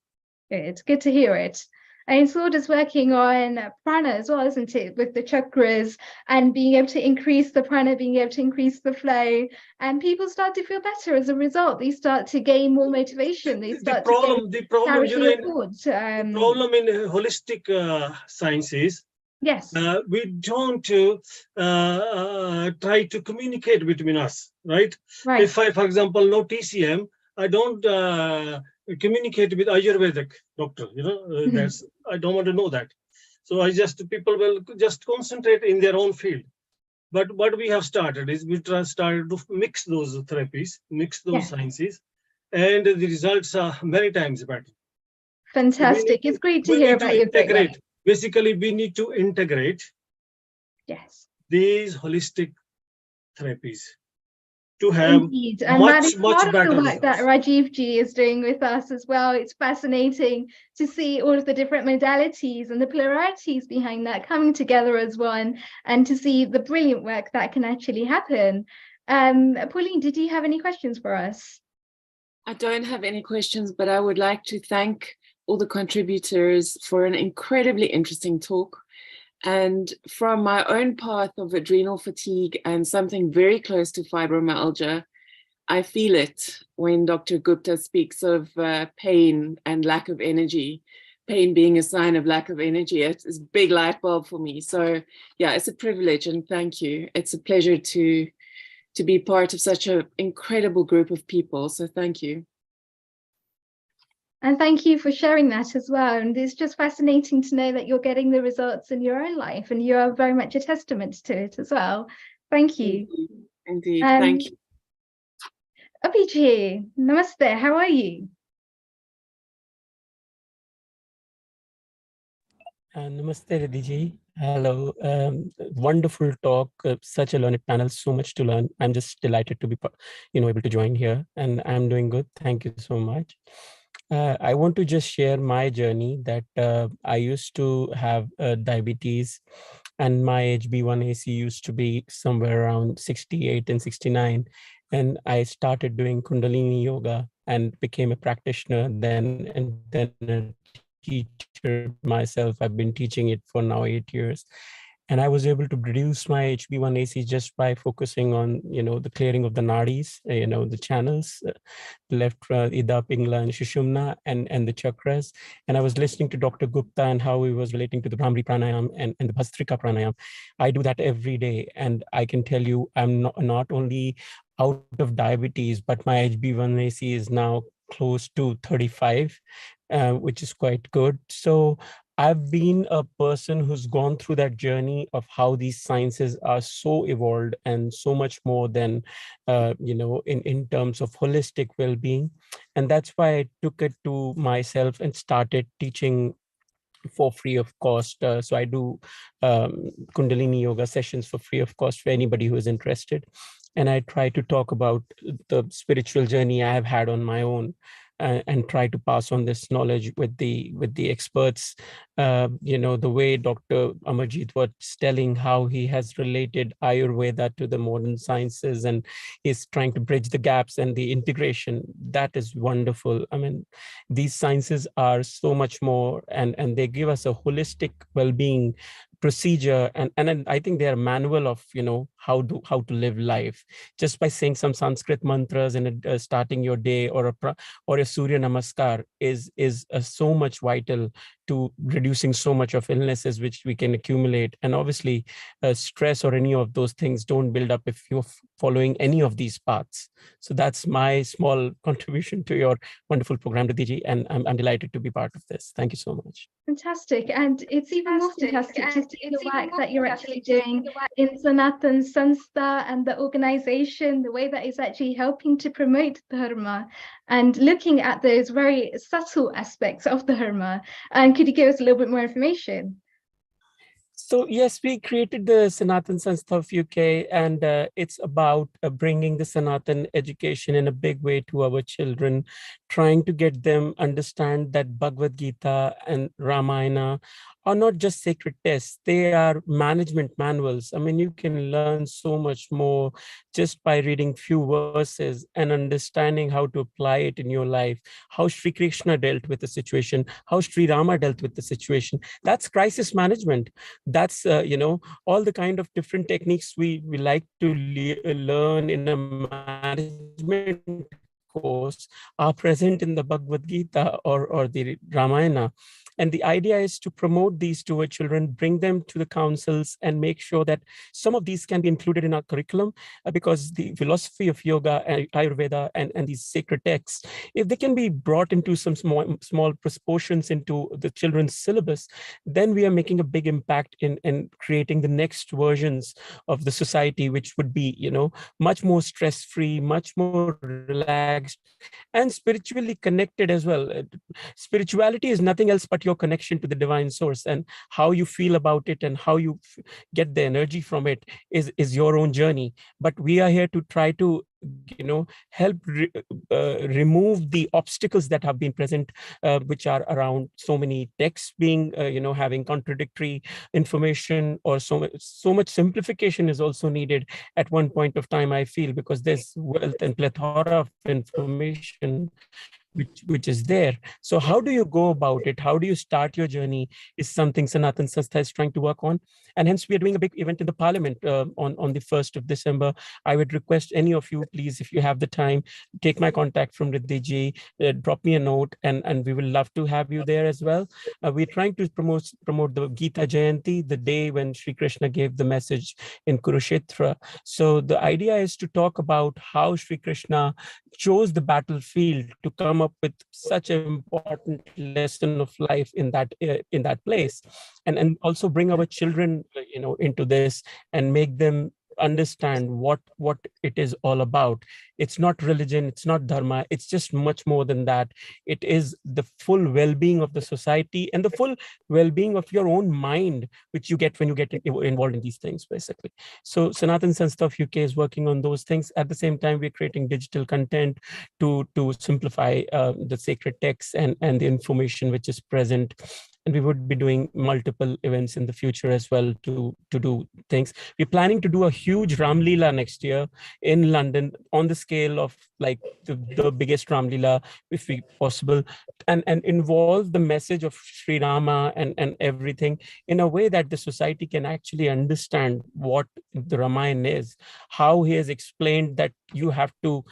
It's good to hear it. And it's all just working on prana as well, isn't it? With the chakras and being able to increase the prana, being able to increase the flow, and people start to feel better as a result. They start to gain more motivation. They start the problem in holistic sciences. Yes. We don't try to communicate between us, right? If I, for example, know TCM, I don't communicate with Ayurvedic doctor, that's, I don't want to know that. So people will just concentrate in their own field. But what we have started is we started to mix those therapies, mix those sciences, and the results are many times better. Fantastic. It's great to hear about your great work. Basically, we need to integrate these holistic therapies to have much better the work results. that Rajiv Ji is doing with us as well. It's fascinating to see all of the different modalities and the pluralities behind that coming together as one, and to see the brilliant work that can actually happen. Pauline, did you have any questions for us? I don't have any questions, but I would like to thank all the contributors for an incredibly interesting talk. And from my own path of adrenal fatigue and something very close to fibromyalgia, I feel it when Dr. Gupta speaks of pain and lack of energy, pain being a sign of lack of energy. It's a big light bulb for me. So yeah, it's a privilege, and thank you. It's a pleasure to be part of such an incredible group of people. So thank you. And thank you for sharing that as well. And it's just fascinating to know that you're getting the results in your own life, and you are very much a testament to it as well. Thank you. Indeed. Thank you. Abhijit, namaste. How are you? Namaste, Rediji. Hello. Wonderful talk. Such a learned panel. So much to learn. I'm just delighted to be, able to join here, and I'm doing good. Thank you so much. I want to just share my journey that I used to have diabetes, and my HB1AC used to be somewhere around 68 and 69. And I started doing Kundalini yoga and became a practitioner then, and then a teacher myself. I've been teaching it for now 8 years. And I was able to reduce my HB1AC just by focusing on, the clearing of the nadis, the channels, left, Ida, Pingla, and Shushumna, and the chakras. And I was listening to Dr. Gupta and how he was relating to the Brahmari Pranayam and the Bhastrika Pranayam. I do that every day. And I can tell you, I'm not only out of diabetes, but my HB1AC is now close to 35, which is quite good. So I've been a person who's gone through that journey of how these sciences are so evolved and so much more than, in terms of holistic well-being. And that's why I took it to myself and started teaching for free of cost. So I do Kundalini yoga sessions for free of cost for anybody who is interested. And I try to talk about the spiritual journey I have had on my own, and try to pass on this knowledge with the experts. The way Dr. Amarjit was telling how he has related Ayurveda to the modern sciences, and is trying to bridge the gaps and the integration. That is wonderful. I mean, these sciences are so much more, and they give us a holistic well-being procedure, and I think they are a manual of how to live life, just by saying some Sanskrit mantras and starting your day, or a Surya Namaskar is so much vital to reducing so much of illnesses which we can accumulate. And obviously stress or any of those things don't build up if you're following any of these paths. So that's my small contribution to your wonderful program, Radhiji, and I'm delighted to be part of this. Thank you so much. Fantastic. And it's even more fantastic to see the work that you're actually doing in Sanatan Sanstha and the organization, the way that it's actually helping to promote Dharma and looking at those very subtle aspects of Dharma. And could you give us a little bit more information? So yes, we created the Sanatan Sanstha of UK, and it's about bringing the Sanatan education in a big way to our children, trying to get them understand that Bhagavad Gita and Ramayana are not just sacred texts, they are management manuals. I mean, you can learn so much more just by reading few verses and understanding how to apply it in your life, how Sri Krishna dealt with the situation, how Sri Rama dealt with the situation. That's crisis management. That's, all the kind of different techniques we like to learn in a management course are present in the Bhagavad Gita or the Ramayana. And the idea is to promote these to our children, bring them to the councils, and make sure that some of these can be included in our curriculum, because the philosophy of yoga and Ayurveda and these sacred texts, if they can be brought into some small proportions into the children's syllabus, then we are making a big impact in creating the next versions of the society, which would be, much more stress-free, much more relaxed, and spiritually connected as well. Spirituality is nothing else but your connection to the divine source, and how you feel about it and how you get the energy from it is your own journey. But we are here to try to help remove the obstacles that have been present, which are around so many texts being having contradictory information, or so much simplification is also needed at one point of time, I feel, because there's wealth and plethora of information which is there. So how do you go about it? How do you start your journey is something Sanatan Sanstha is trying to work on. And hence we are doing a big event in the Parliament on the 1st of December. I would request any of you, please, if you have the time, take my contact from Riddhi ji, drop me a note, and we will love to have you there as well. We're trying to promote the Gita Jayanti, the day when Sri Krishna gave the message in Kurukshetra. So the idea is to talk about how Sri Krishna chose the battlefield to come up with such an important lesson of life in that place, and also bring our children into this and make them understand what it is all about. It's not religion, it's not dharma, it's just much more than that. It is the full well-being of the society and the full well-being of your own mind, which you get when you get involved in these things, basically. So Sanatan Sanstha of UK is working on those things. At the same time, we're creating digital content to simplify the sacred texts and the information which is present. And we would be doing multiple events in the future as well to do things. We're planning to do a huge Ram Leela next year in London on the scale of like the biggest Ram Leela, if we possible, and involve the message of Sri Rama and everything in a way that the society can actually understand what the Ramayana is, how he has explained that you have to,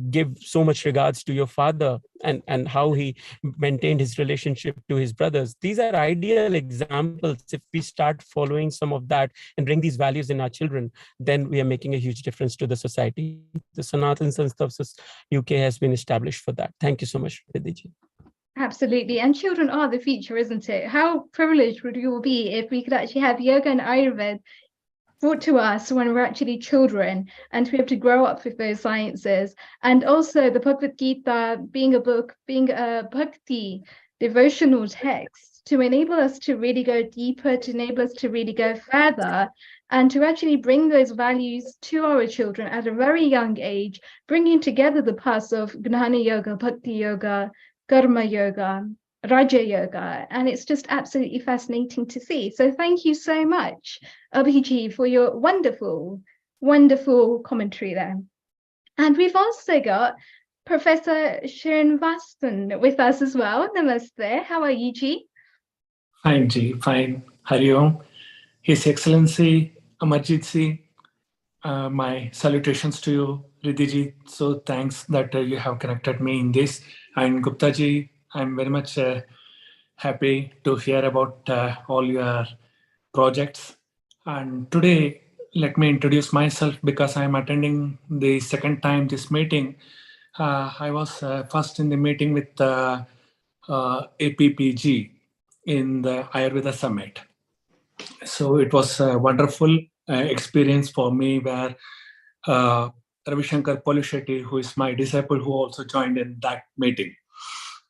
give so much regards to your father, and how he maintained his relationship to his brothers. These are ideal examples. If we start following some of that and bring these values in our children, then we are making a huge difference to the society. The Sanatan Sanstha of UK has been established for that. Thank you so much, Vidiji. Absolutely. And children are the future, isn't it? How privileged would we all be if we could actually have yoga and Ayurveda brought to us when we're actually children, and to be able to grow up with those sciences. And also the Bhagavad Gita being a book, being a bhakti devotional text, to enable us to really go deeper, to enable us to really go further, and to actually bring those values to our children at a very young age, bringing together the paths of Gnana Yoga, Bhakti Yoga, Karma Yoga, Raja Yoga, and it's just absolutely fascinating to see. So thank you so much, Abhijit, for your wonderful, wonderful commentary there. And we've also got Professor Srinivasan with us as well. Namaste. How are you, Ji? Fine, Ji. Fine. Hari Om. His Excellency Amarjit Ji, my salutations to you, Ridhiji. So thanks that you have connected me in this. And Gupta Ji, I'm very much happy to hear about all your projects. And today, let me introduce myself because I'm attending the second time this meeting. I was first in the meeting with APPG in the Ayurveda Summit. So it was a wonderful experience for me where Ravi Shankar Polishetty, who is my disciple, who also joined in that meeting.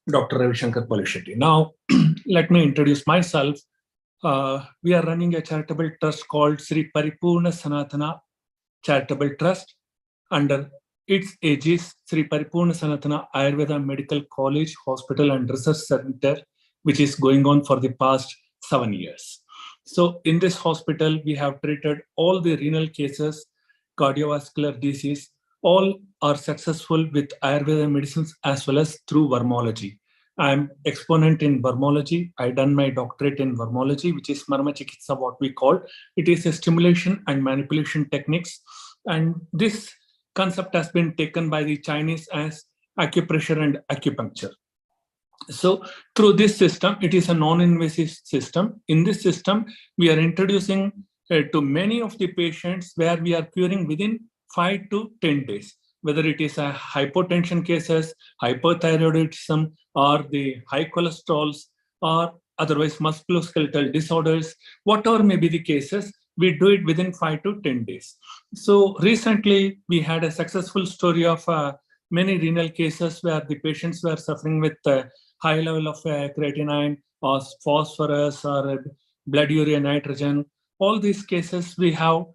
Dr. Ravi Shankar Polishetty. Now, let me introduce myself. We are running a charitable trust called Sri Paripurna Sanatana Charitable Trust. Under its aegis, Sri Paripurna Sanatana Ayurveda Medical College, Hospital and Research Center, which is going on for the past 7 years. So in this hospital, we have treated all the renal cases, cardiovascular disease. All are successful with Ayurveda medicines as well as through vermology. I'm exponent in vermology. I done my doctorate in vermology, which is Marma Chikitsa, what we call. It is a stimulation and manipulation techniques. And this concept has been taken by the Chinese as acupressure and acupuncture. So through this system, it is a non-invasive system. In this system, we are introducing to many of the patients where we are curing within 5 to 10 days, whether it is a hypotension cases, hyperthyroidism, or the high cholesterols, or otherwise musculoskeletal disorders, whatever may be the cases, we do it within 5 to 10 days. So recently, we had a successful story of many renal cases where the patients were suffering with high level of creatinine or phosphorus or blood urea nitrogen. All these cases we have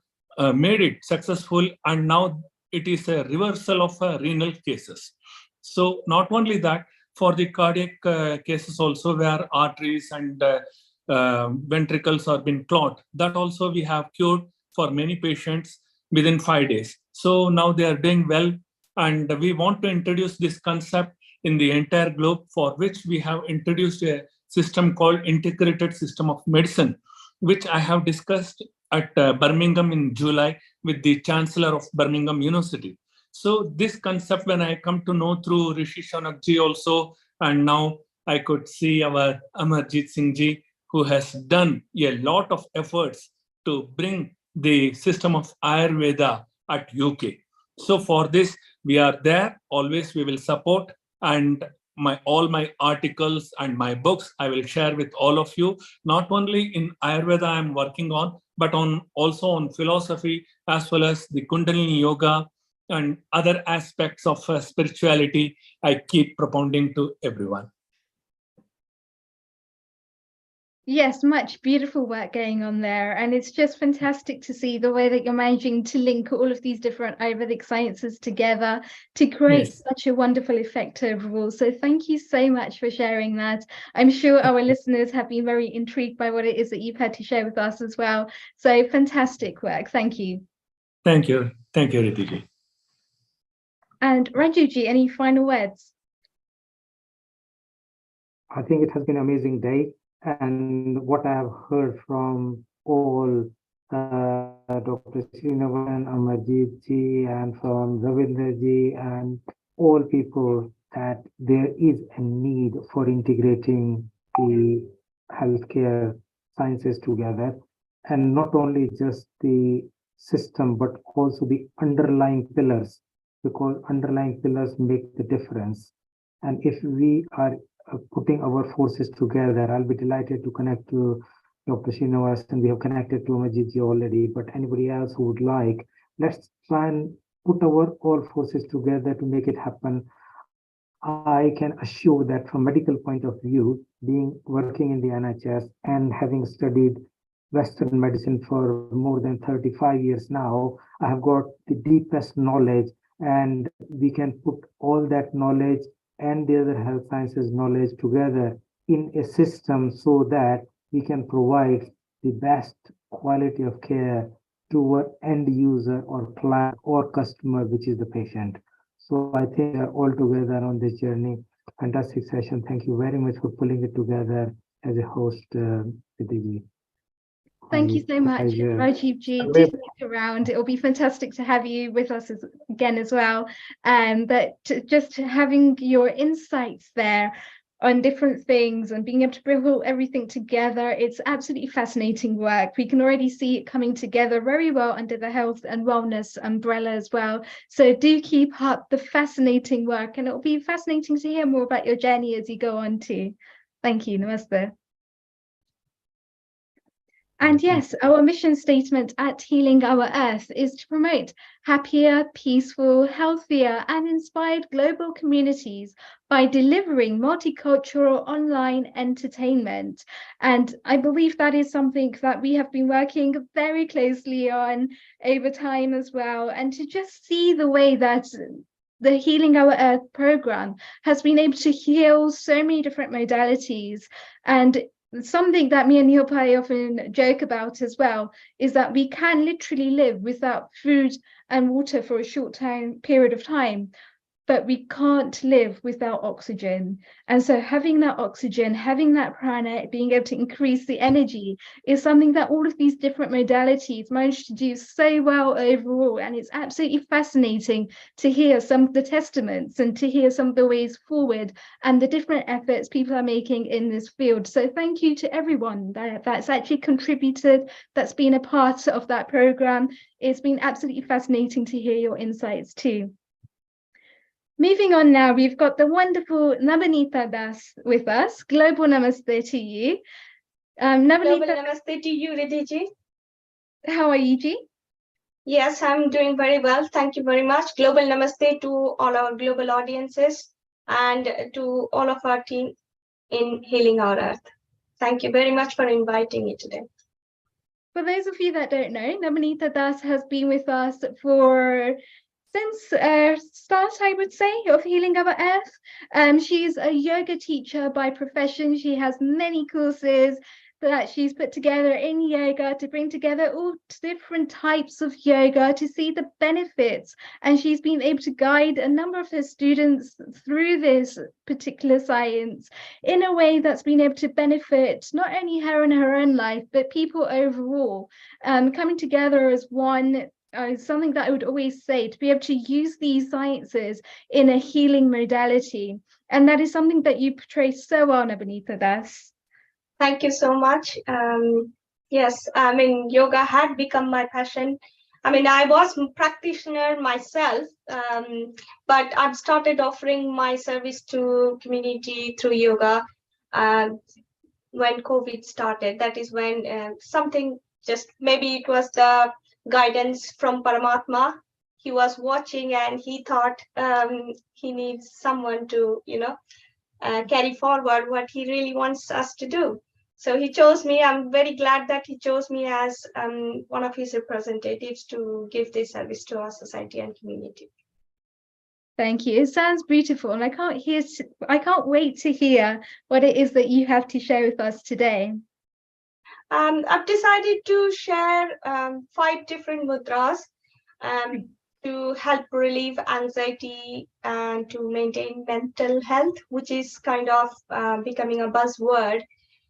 made it successful, and now it is a reversal of renal cases. So not only that, for the cardiac cases also where arteries and ventricles are being clogged, that also we have cured for many patients within 5 days. So now they are doing well, and we want to introduce this concept in the entire globe, for which we have introduced a system called Integrated System of Medicine, which I have discussed at Birmingham in July with the Chancellor of Birmingham University. So this concept, when I come to know through Rishi Shaunak ji also, and now I could see our Amarjit Singh ji, who has done a lot of efforts to bring the system of Ayurveda at UK. So for this, we are there, always we will support. And all my articles and my books I will share with all of you. Not only in Ayurveda I'm working on, but also on philosophy, as well as the Kundalini yoga and other aspects of spirituality I keep propounding to everyone. Yes, much beautiful work going on there. And it's just fantastic to see the way that you're managing to link all of these different Ayurvedic sciences together to create such a wonderful effect overall. So thank you so much for sharing that. I'm sure our listeners have been very intrigued by what it is that you've had to share with us as well. So fantastic work. Thank you. Thank you. Thank you, Ritiji. And Rajuji, any final words? I think it has been an amazing day. And what I have heard from all Dr. Srinavan, Amarjeet ji, and from Ravindra ji, and all people, that there is a need for integrating the healthcare sciences together, and not only just the system, but also the underlying pillars, because underlying pillars make the difference. And if we are putting our forces together, I'll be delighted to connect to Dr. Srinivas, and we have connected to Majidji already, but anybody else who would like, let's try and put our all forces together to make it happen. I can assure that from medical point of view, being working in the NHS and having studied Western medicine for more than 35 years now, I have got the deepest knowledge, and we can put all that knowledge and the other health sciences knowledge together in a system so that we can provide the best quality of care to our end user or client or customer, which is the patient. So I think we are all together on this journey. Fantastic session. Thank you very much for pulling it together as a host, Vidiji. Thank you so much, Rajiv ji. Do stick around. It'll be fantastic to have you with us again as well. But just having your insights there on different things and being able to bring everything together, it's absolutely fascinating work. We can already see it coming together very well under the health and wellness umbrella as well. So do keep up the fascinating work, and it'll be fascinating to hear more about your journey as you go on too. Thank you. Namaste. And yes, our mission statement at Healing Our Earth is to promote happier, peaceful, healthier, and inspired global communities by delivering multicultural online entertainment. And I believe that is something that we have been working very closely on over time as well. And to just see the way that the Healing Our Earth program has been able to heal so many different modalities. And something that me and Neopai often joke about as well is that we can literally live without food and water for a short period of time, but we can't live without oxygen. And so having that oxygen, having that prana, being able to increase the energy is something that all of these different modalities manage to do so well overall. And it's absolutely fascinating to hear some of the testaments and to hear some of the ways forward and the different efforts people are making in this field. So thank you to everyone that's actually contributed, that's been a part of that program. It's been absolutely fascinating to hear your insights too. Moving on now, we've got the wonderful Nabanita Das with us. Global Namaste to you. Global Namaste to you, Ridhiji. How are you, Ji? Yes, I'm doing very well. Thank you very much. Global Namaste to all our global audiences and to all of our team in Healing Our Earth. Thank you very much for inviting me today. For those of you that don't know, Nabanita Das has been with us since start, I would say, of Healing Our Earth. She's a yoga teacher by profession. She has many courses that she's put together in yoga to bring together all different types of yoga to see the benefits. And she's been able to guide a number of her students through this particular science in a way that's been able to benefit not only her in her own life, but people overall, coming together as one. Something that I would always say, to be able to use these sciences in a healing modality. And that is something that you portray so well, Nabanita Das. Thank you so much. Yes, I mean, yoga had become my passion I mean, I was a practitioner myself, but I've started offering my service to community through yoga when COVID started. That is when something, just maybe it was the guidance from Paramatma. He was watching and he thought he needs someone to, carry forward what he really wants us to do. So he chose me. I'm very glad that he chose me as one of his representatives to give this service to our society and community. Thank you. It sounds beautiful, and I can't wait to hear what it is that you have to share with us today. I've decided to share 5 different mudras to help relieve anxiety and to maintain mental health, which is kind of becoming a buzzword.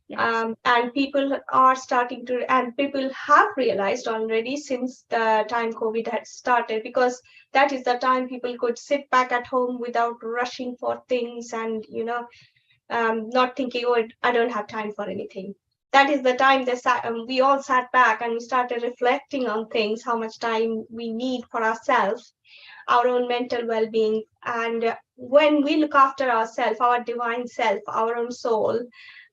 Yes. And people are starting to, and people have realized already since the time COVID had started, because that is the time people could sit back at home without rushing for things and, not thinking, oh, I don't have time for anything. That is the time we all sat back and we started reflecting on things, how much time we need for ourselves, our own mental well-being. And when we look after ourselves, our divine self, our own soul,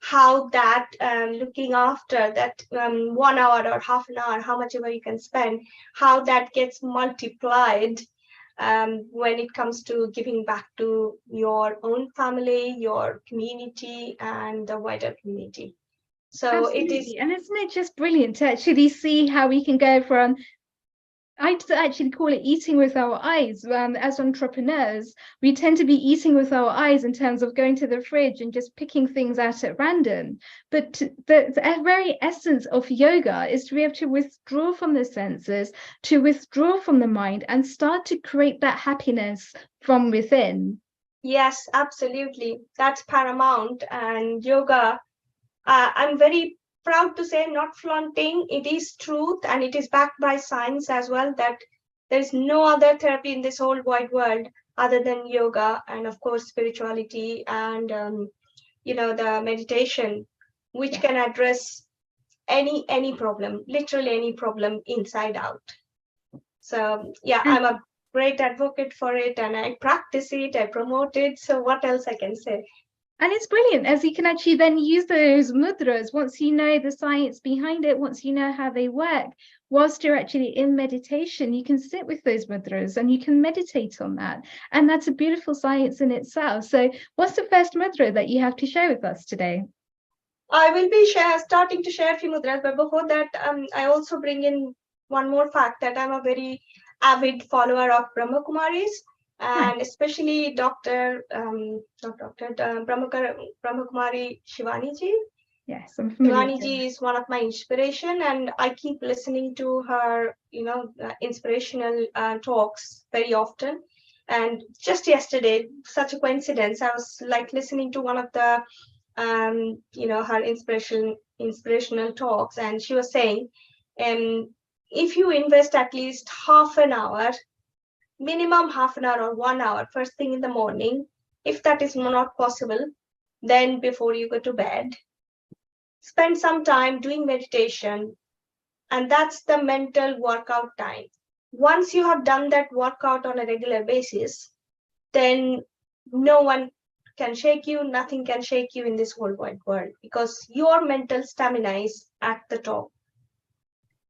how that looking after that 1 hour or half an hour, how much ever you can spend, how that gets multiplied when it comes to giving back to your own family, your community, and the wider community. So Absolutely. it is. And isn't it just brilliant to actually see how we can go from, I actually call it eating with our eyes. As entrepreneurs, we tend to be eating with our eyes in terms of going to the fridge and just picking things out at random. But the very essence of yoga is to be able to withdraw from the senses, to withdraw from the mind, and start to create that happiness from within. Yes, absolutely. That's paramount. And yoga, I'm very proud to say, not flaunting, it is truth, and it is backed by science as well, that there's no other therapy in this whole wide world other than yoga, and of course spirituality and the meditation, which can address any problem, literally any problem inside out. So yeah, I'm a great advocate for it, and I practice it, I promote it. So what else I can say? And it's brilliant, as you can actually then use those mudras once you know the science behind it, once you know how they work. Whilst you're actually in meditation, you can sit with those mudras and you can meditate on that. And that's a beautiful science in itself. So what's the first mudra that you have to share with us today? I will be starting to share a few mudras, but before that, I also bring in one more fact, that I'm a very avid follower of Brahma Kumaris. And especially Brahma Kumari Shivani ji. Yes, I'm familiar. Shivani ji is one of my inspiration, and I keep listening to her, inspirational talks very often. And just yesterday, such a coincidence, I was like listening to one of the, her inspirational talks, and she was saying, if you invest at least half an hour, minimum half an hour or 1 hour first thing in the morning, if that is not possible, then before you go to bed, spend some time doing meditation, and that's the mental workout time. Once you have done that workout on a regular basis, then no one can shake you, nothing can shake you in this whole wide world, because your mental stamina is at the top.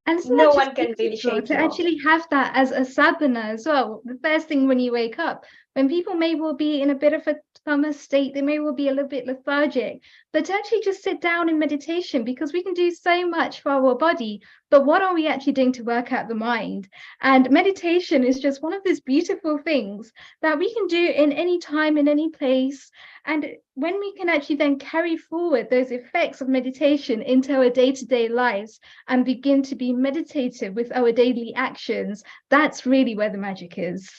And no one can really shake to you off. actually have that as a sadhana as well. The first thing when you wake up, when people may well be in a bit of a summer state, they may well be a little bit lethargic, but to actually just sit down in meditation, because we can do so much for our body, but what are we actually doing to work out the mind? And meditation is just one of these beautiful things that we can do in any time, in any place. And when we can actually then carry forward those effects of meditation into our day-to-day lives and begin to be meditative with our daily actions, that's really where the magic is.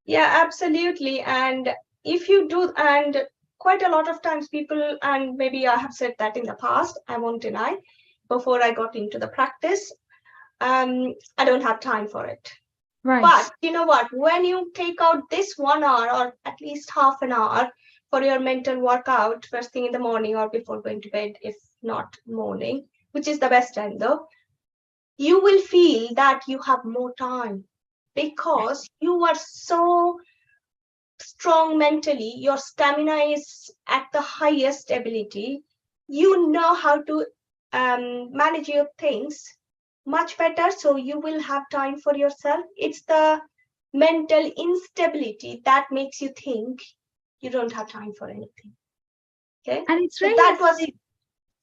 Yeah, absolutely. And if you do, and quite a lot of times people, and maybe I have said that in the past, I won't deny, before I got into the practice, I don't have time for it. Right. But you know what, when you take out this 1 hour or at least half an hour for your mental workout first thing in the morning or before going to bed, if not morning, which is the best time though, you will feel that you have more time because you are so strong mentally, your stamina is at the highest ability, you know how to manage your things much better, so you will have time for yourself. It's the mental instability that makes you think you don't have time for anything. Okay, And it's so really that was,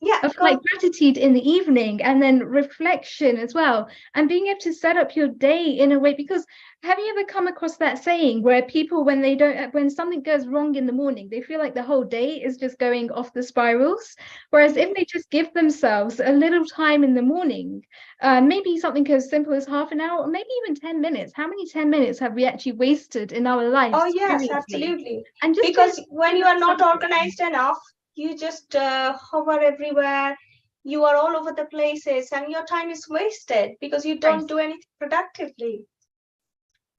yeah, of like gratitude in the evening and then reflection as well, and being able to set up your day in a way, because have you ever come across that saying where people, when something goes wrong in the morning, they feel like the whole day is just going off the spirals, whereas if they just give themselves a little time in the morning, maybe something as simple as half an hour or maybe even 10 minutes, how many 10 minutes have we actually wasted in our lives? oh yes, seriously? absolutely. And just Because when you are not something. organized enough, you just hover everywhere, you are all over the places, and your time is wasted because you don't do anything productively.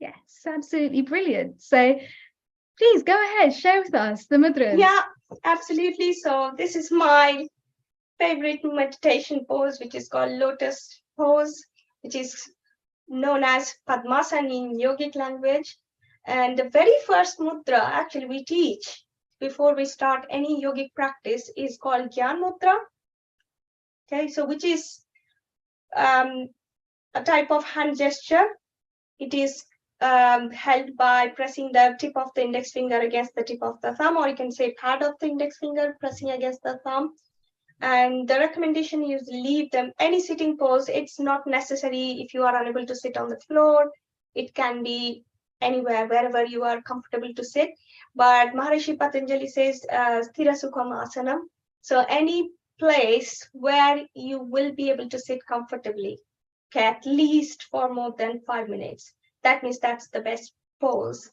Yes, absolutely brilliant. So please go ahead, share with us the mudras. Yeah, absolutely. So this is my favorite meditation pose, which is called lotus pose, which is known as Padmasana in yogic language. And the very first mudra actually we teach before we start any yogic practice is called Gyan Mudra. Okay, so which is a type of hand gesture. It is held by pressing the tip of the index finger against the tip of the thumb, or you can say pad of the index finger pressing against the thumb. And the recommendation is leave them any sitting pose. It's not necessary if you are unable to sit on the floor. It can be anywhere, wherever you are comfortable to sit. But Maharishi Patanjali says Sthira Sukham Asanam. So any place where you will be able to sit comfortably, okay, at least for more than 5 minutes. That means that's the best pose,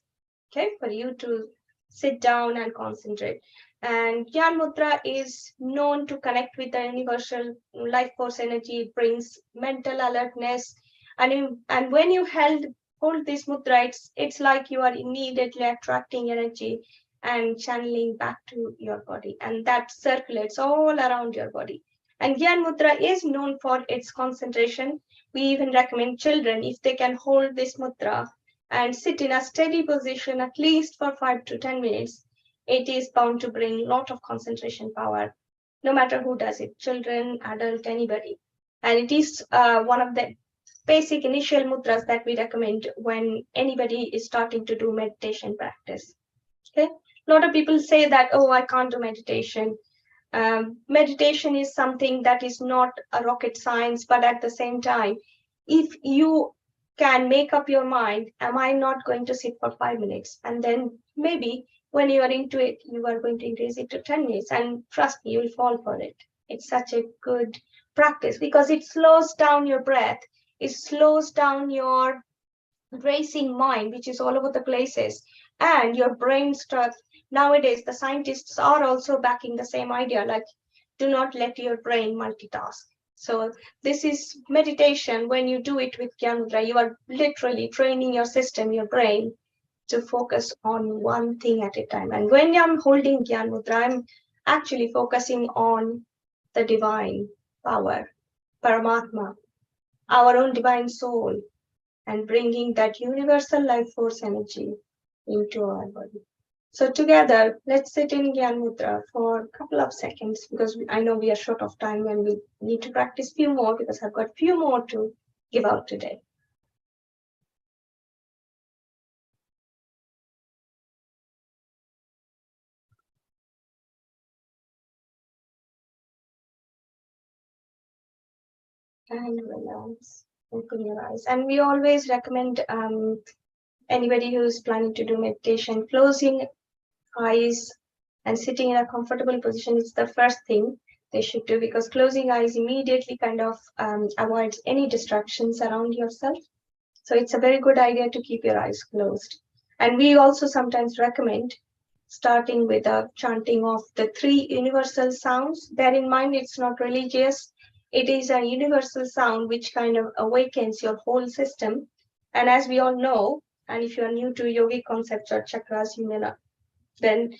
okay, for you to sit down and concentrate. And Gyan Mudra is known to connect with the universal life force energy. It brings mental alertness. And when you hold this mudra, it's like you are immediately attracting energy and channeling back to your body. And that circulates all around your body. And Gyan Mudra is known for its concentration. We even recommend children, if they can hold this mudra and sit in a steady position at least for 5 to 10 minutes, it is bound to bring a lot of concentration power, no matter who does it, children, adult, anybody. And it is one of the basic initial mudras that we recommend when anybody is starting to do meditation practice. Okay, a lot of people say that, oh, I can't do meditation. Meditation is something that is not a rocket science, but at the same time, if you can make up your mind, am I not going to sit for 5 minutes? And then maybe when you are into it, you are going to increase it to 10 minutes. And trust me, you will fall for it. It's such a good practice because it slows down your breath. It slows down your racing mind, which is all over the places. And your brain starts, nowadays, the scientists are also backing the same idea, like do not let your brain multitask. So this is meditation. When you do it with Gyan Mudra, you are literally training your system, your brain, to focus on one thing at a time. And when I'm holding Gyan Mudra, I'm actually focusing on the divine power, Paramatma, our own divine soul, and bringing that universal life force energy into our body. So together, let's sit in Gyan Mudra for a couple of seconds, because I know we are short of time and we need to practice few more, because I've got few more to give out today. And relax, open your eyes. And we always recommend anybody who's planning to do meditation, closing eyes and sitting in a comfortable position is the first thing they should do, because closing eyes immediately kind of avoids any distractions around yourself. So it's a very good idea to keep your eyes closed. And we also sometimes recommend starting with a chanting of the 3 universal sounds. Bear in mind, it's not religious. It is a universal sound which kind of awakens your whole system. And as we all know, and if you're new to yogic concepts or chakras, you may not, then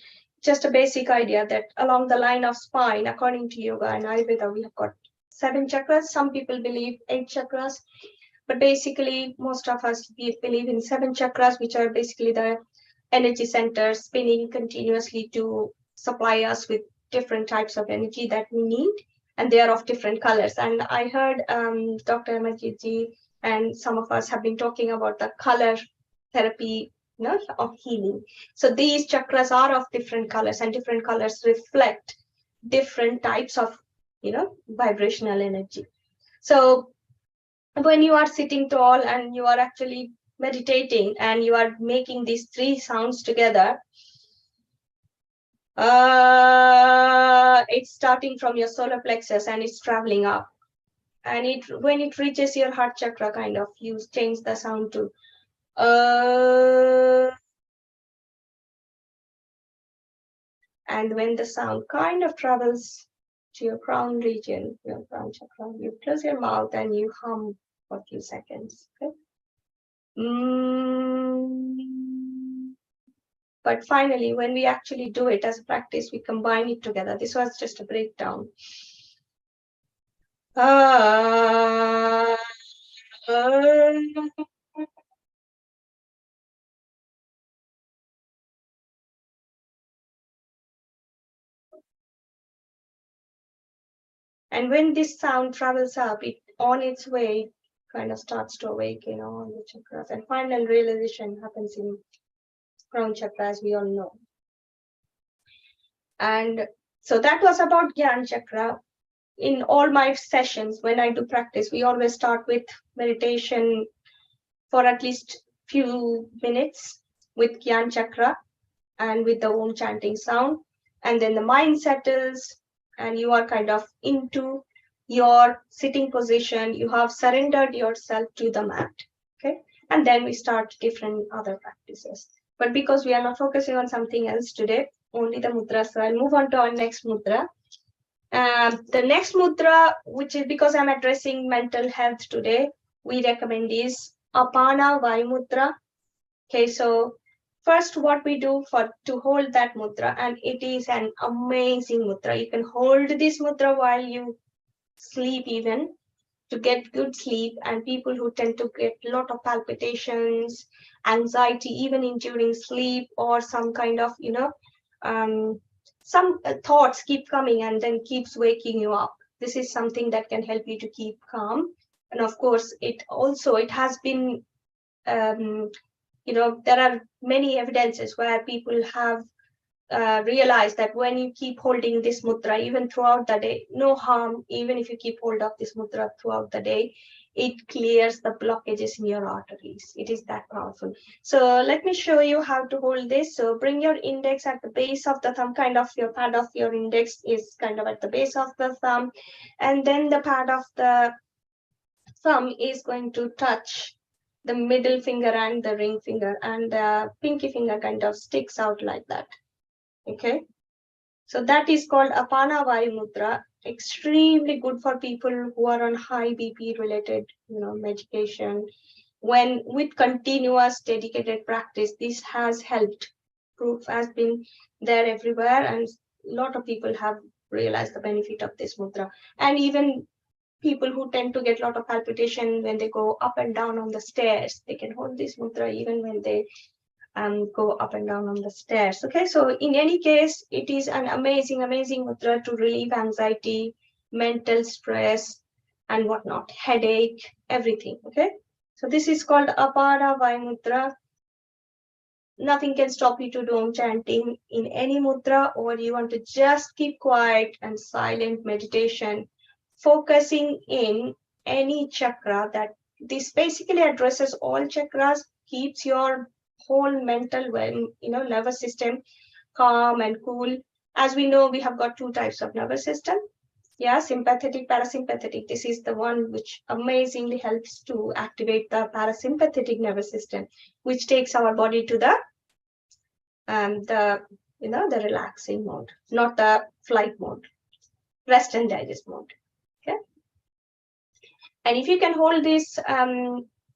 just a basic idea that along the line of spine, according to yoga and Ayurveda, we have got 7 chakras. Some people believe 8 chakras, but basically most of us believe in 7 chakras, which are basically the energy centers spinning continuously to supply us with different types of energy that we need, and they are of different colors. And I heard Dr. Majidji and some of us have been talking about the color therapy, you know, of healing. So these chakras are of different colors, and different colors reflect different types of, you know, vibrational energy. So when you are sitting tall and you are actually meditating and you are making these 3 sounds together, it's starting from your solar plexus and it's traveling up, and when it reaches your heart chakra, kind of, you change the sound to and when the sound kind of travels to your crown region, your crown chakra, you close your mouth and you hum for a few seconds. Okay. But finally, when we actually do it as a practice, we combine it together. This was just a breakdown. And when this sound travels up, it on its way kind of starts to awaken all the chakras. And final realization happens in crown chakra, as we all know. And so that was about Gyan chakra. In all my sessions, when I do practice, we always start with meditation for at least few minutes with Gyan chakra and with the Om chanting sound. And then the mind settles and you are kind of into your sitting position. You have surrendered yourself to the mat. Okay. And then we start different other practices. But because we are not focusing on something else today, only the mudra, so I'll move on to our next mudra. The next mudra, which is because I'm addressing mental health today, we recommend is Apana Vayu Mudra. Okay, so first what we do to hold that mudra, and it is an amazing mudra. You can hold this mudra while you sleep even, to get good sleep. And people who tend to get a lot of palpitations, anxiety, even during sleep, or some kind of, you know, some thoughts keep coming and then keeps waking you up. This is something that can help you to keep calm. And of course, it has been, you know, there are many evidences where people have realized that when you keep holding this mudra even throughout the day, no harm, even if you keep hold of this mudra throughout the day, it clears the blockages in your arteries. It is that powerful. So let me show you how to hold this. So bring your index at the base of the thumb, kind of your pad of your index is kind of at the base of the thumb, and then the pad of the thumb is going to touch the middle finger and the ring finger, and the pinky finger kind of sticks out like that. Okay, so that is called Apana Vayu Mudra. Extremely good for people who are on high BP related, you know, medication. When with continuous dedicated practice, this has helped. Proof has been there everywhere, and a lot of people have realized the benefit of this mudra. And even people who tend to get a lot of palpitation when they go up and down on the stairs, they can hold this mudra even when they go up and down on the stairs. Okay, so in any case, it is an amazing mudra to relieve anxiety, mental stress, and whatnot, headache, everything. Okay, so this is called Apara Vayu Mudra. Nothing can stop you to do Om chanting in any mudra, or you want to just keep quiet and silent meditation, focusing in any chakra. That this basically addresses all chakras, keeps your whole mental, you know, nervous system calm and cool. As we know, we have got 2 types of nervous system. Yeah, sympathetic, parasympathetic. This is the one which amazingly helps to activate the parasympathetic nervous system, which takes our body to the you know, the relaxing mode, not the flight mode, rest and digest mode. Okay, and if you can hold this,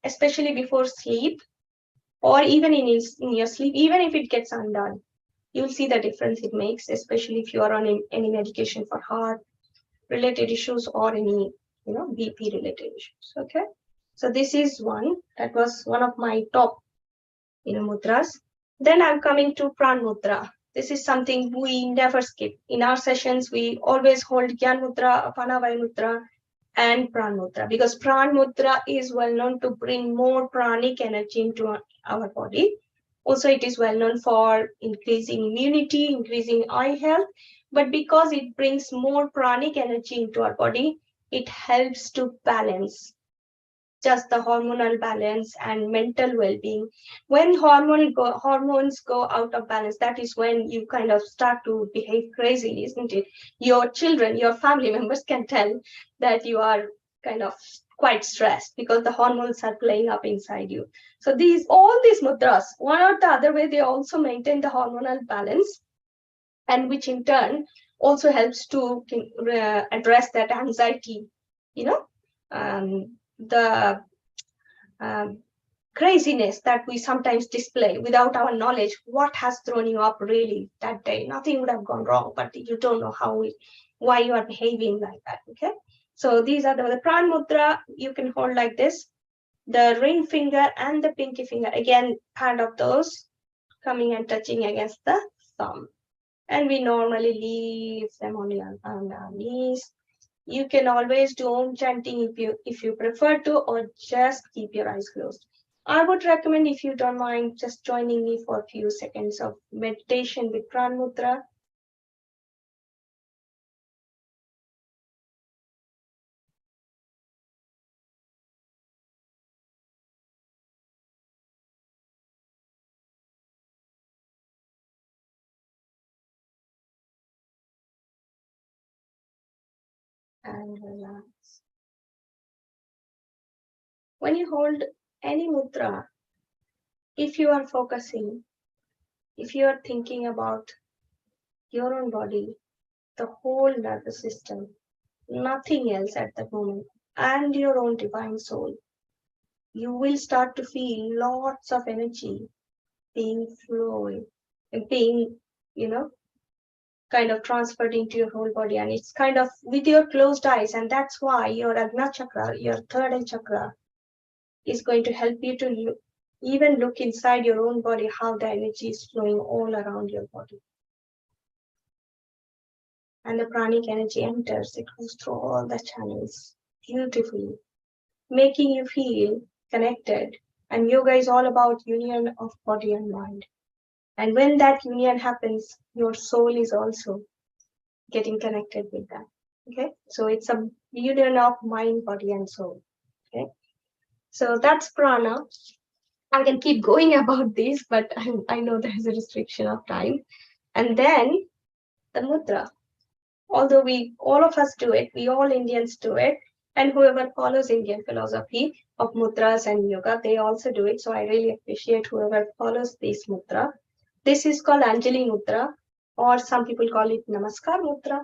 especially before sleep, or even in your sleep, even if it gets undone, you'll see the difference it makes, especially if you are on any medication for heart related issues or any, BP related issues. Okay. So this is one that was one of my top, mudras. Then I'm coming to Pran Mudra. This is something we never skip. In our sessions, we always hold Gyan Mudra, Apanavaya Mudra, and Pran Mudra, because Pran Mudra is well known to bring more pranic energy into our body. Also, it is well known for increasing immunity, increasing eye health, but because it brings more pranic energy into our body, it helps to balance just the hormonal balance and mental well-being. When hormones go out of balance, that is when you kind of start to behave crazily, isn't it? Your children, your family members can tell that you are kind of quite stressed because the hormones are playing up inside you. So all these mudras, one or the other way, they also maintain the hormonal balance, and which in turn also helps to address that anxiety, the craziness that we sometimes display without our knowledge. What has thrown you up really that day? Nothing would have gone wrong, but you don't know why you are behaving like that. Okay. So these are the Pran Mudra. You can hold like this. The ring finger and the pinky finger, again, hand of those coming and touching against the thumb. And we normally leave them on our knees. You can always do Om chanting if you prefer to, or just keep your eyes closed. I would recommend, if you don't mind, just joining me for a few seconds of meditation with Pran Mudra. And relax. When you hold any mudra, if you are focusing, if you are thinking about your own body, the whole nervous system, nothing else at that moment, and your own divine soul, you will start to feel lots of energy being flowing and being, kind of transferred into your whole body. And it's kind of with your closed eyes. And that's why your Agna chakra, your third eye chakra, is going to help you to even look inside your own body, how the energy is flowing all around your body. And the pranic energy enters, it goes through all the channels beautifully, making you feel connected. And yoga is all about union of body and mind. And when that union happens, your soul is also getting connected with that. Okay, so it's a union of mind, body, and soul. Okay, so that's prana. I can keep going about this, but I know there's a restriction of time. And then the mudra. Although all of us do it, we all Indians do it, and whoever follows Indian philosophy of mudras and yoga, they also do it. So I really appreciate whoever follows this mudra. This is called Anjali Mudra, or some people call it Namaskar Mudra.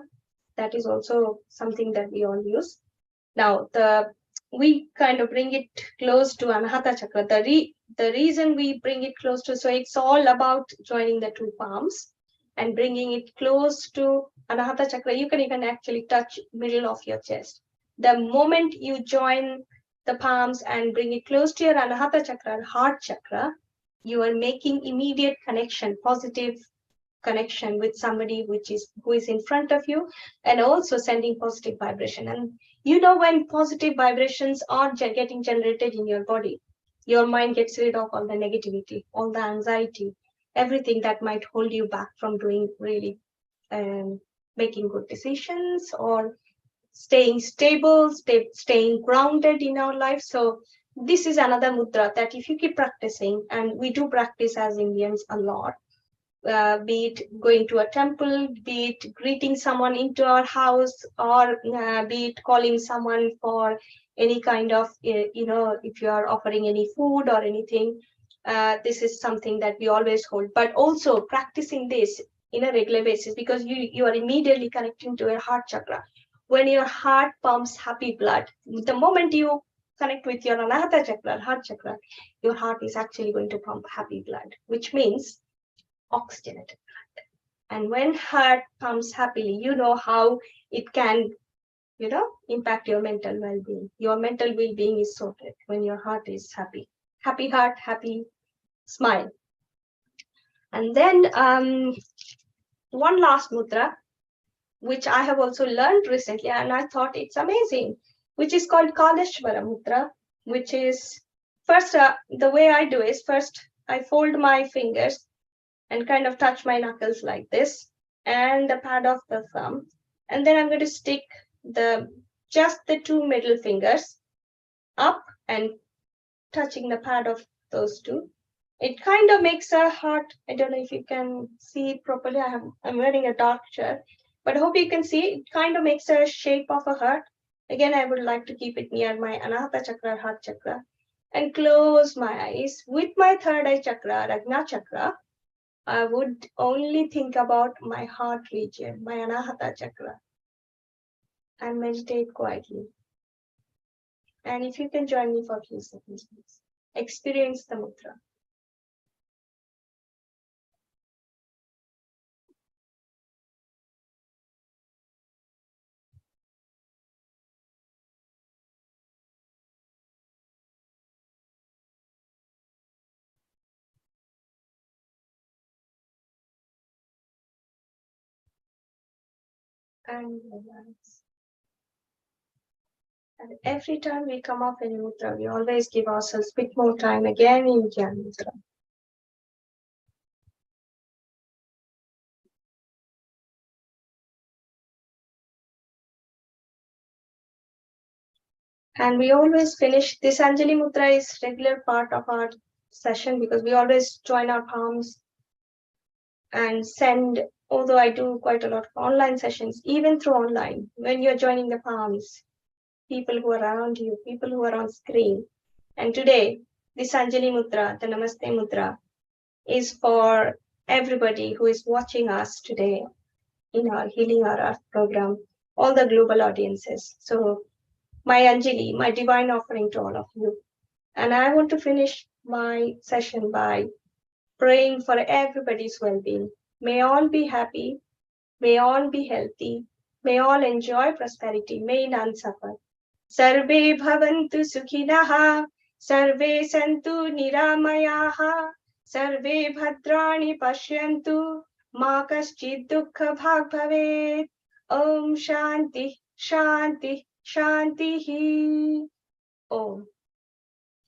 That is also something that we all use. Now, we kind of bring it close to Anahata Chakra. The reason we bring it close to, so it's all about joining the two palms and bringing it close to Anahata Chakra. You can even actually touch middle of your chest. The moment you join the palms and bring it close to your Anahata Chakra, heart chakra, you are making immediate connection, positive connection with somebody who is in front of you, and also sending positive vibration. And when positive vibrations are getting generated in your body, your mind gets rid of all the negativity, all the anxiety, everything that might hold you back from doing really making good decisions or staying stable, staying grounded in our life. So this is another mudra that if you keep practicing, and we do practice as Indians a lot, be it going to a temple, be it greeting someone into our house, or be it calling someone for any kind of, if you are offering any food or anything, this is something that we always hold. But also practicing this in a regular basis, because you are immediately connecting to your heart chakra. When your heart pumps happy blood, the moment you connect with your Anahata chakra, heart chakra, your heart is actually going to pump happy blood, which means oxygenated blood. And when heart pumps happily, you know how it can impact your mental well-being. Your mental well-being is sorted when your heart is happy. Happy heart, happy smile. And then one last mudra, which I have also learned recently, and I thought it's amazing, which is called Kaleshwara mudra, which is first, the way I do is first I fold my fingers and kind of touch my knuckles like this and the pad of the thumb. And then I'm going to stick just the two middle fingers up and touching the pad of those two. It kind of makes a heart. I don't know if you can see it properly. I'm wearing a dark shirt, but I hope you can see it kind of makes a shape of a heart. Again, I would like to keep it near my Anahata chakra, heart chakra, and close my eyes. With my third eye chakra, Ragna chakra, I would only think about my heart region, my Anahata chakra, and meditate quietly. And if you can join me for a few seconds, please. Experience the mudra. And relax. And every time we come up in mudra, we always give ourselves a bit more time again in Jnana mudra. And we always finish this Anjali mudra is regular part of our session because we always join our palms and send, although I do quite a lot of online sessions, even through online, when you're joining the palms, people who are around you, people who are on screen. And today, this Anjali mudra, the Namaste mudra, is for everybody who is watching us today in our Healing Our Earth program, all the global audiences. So my Anjali, my divine offering to all of you. And I want to finish my session by praying for everybody's well-being. May all be happy, may all be healthy, may all enjoy prosperity, may none suffer. Sarve bhavantu sukhinaha, sarve santu niramayaha, sarve bhadrani pashyantu, ma kaschid dukkha bhag bhavet. Om Shanti, Shanti, Shanti. Om.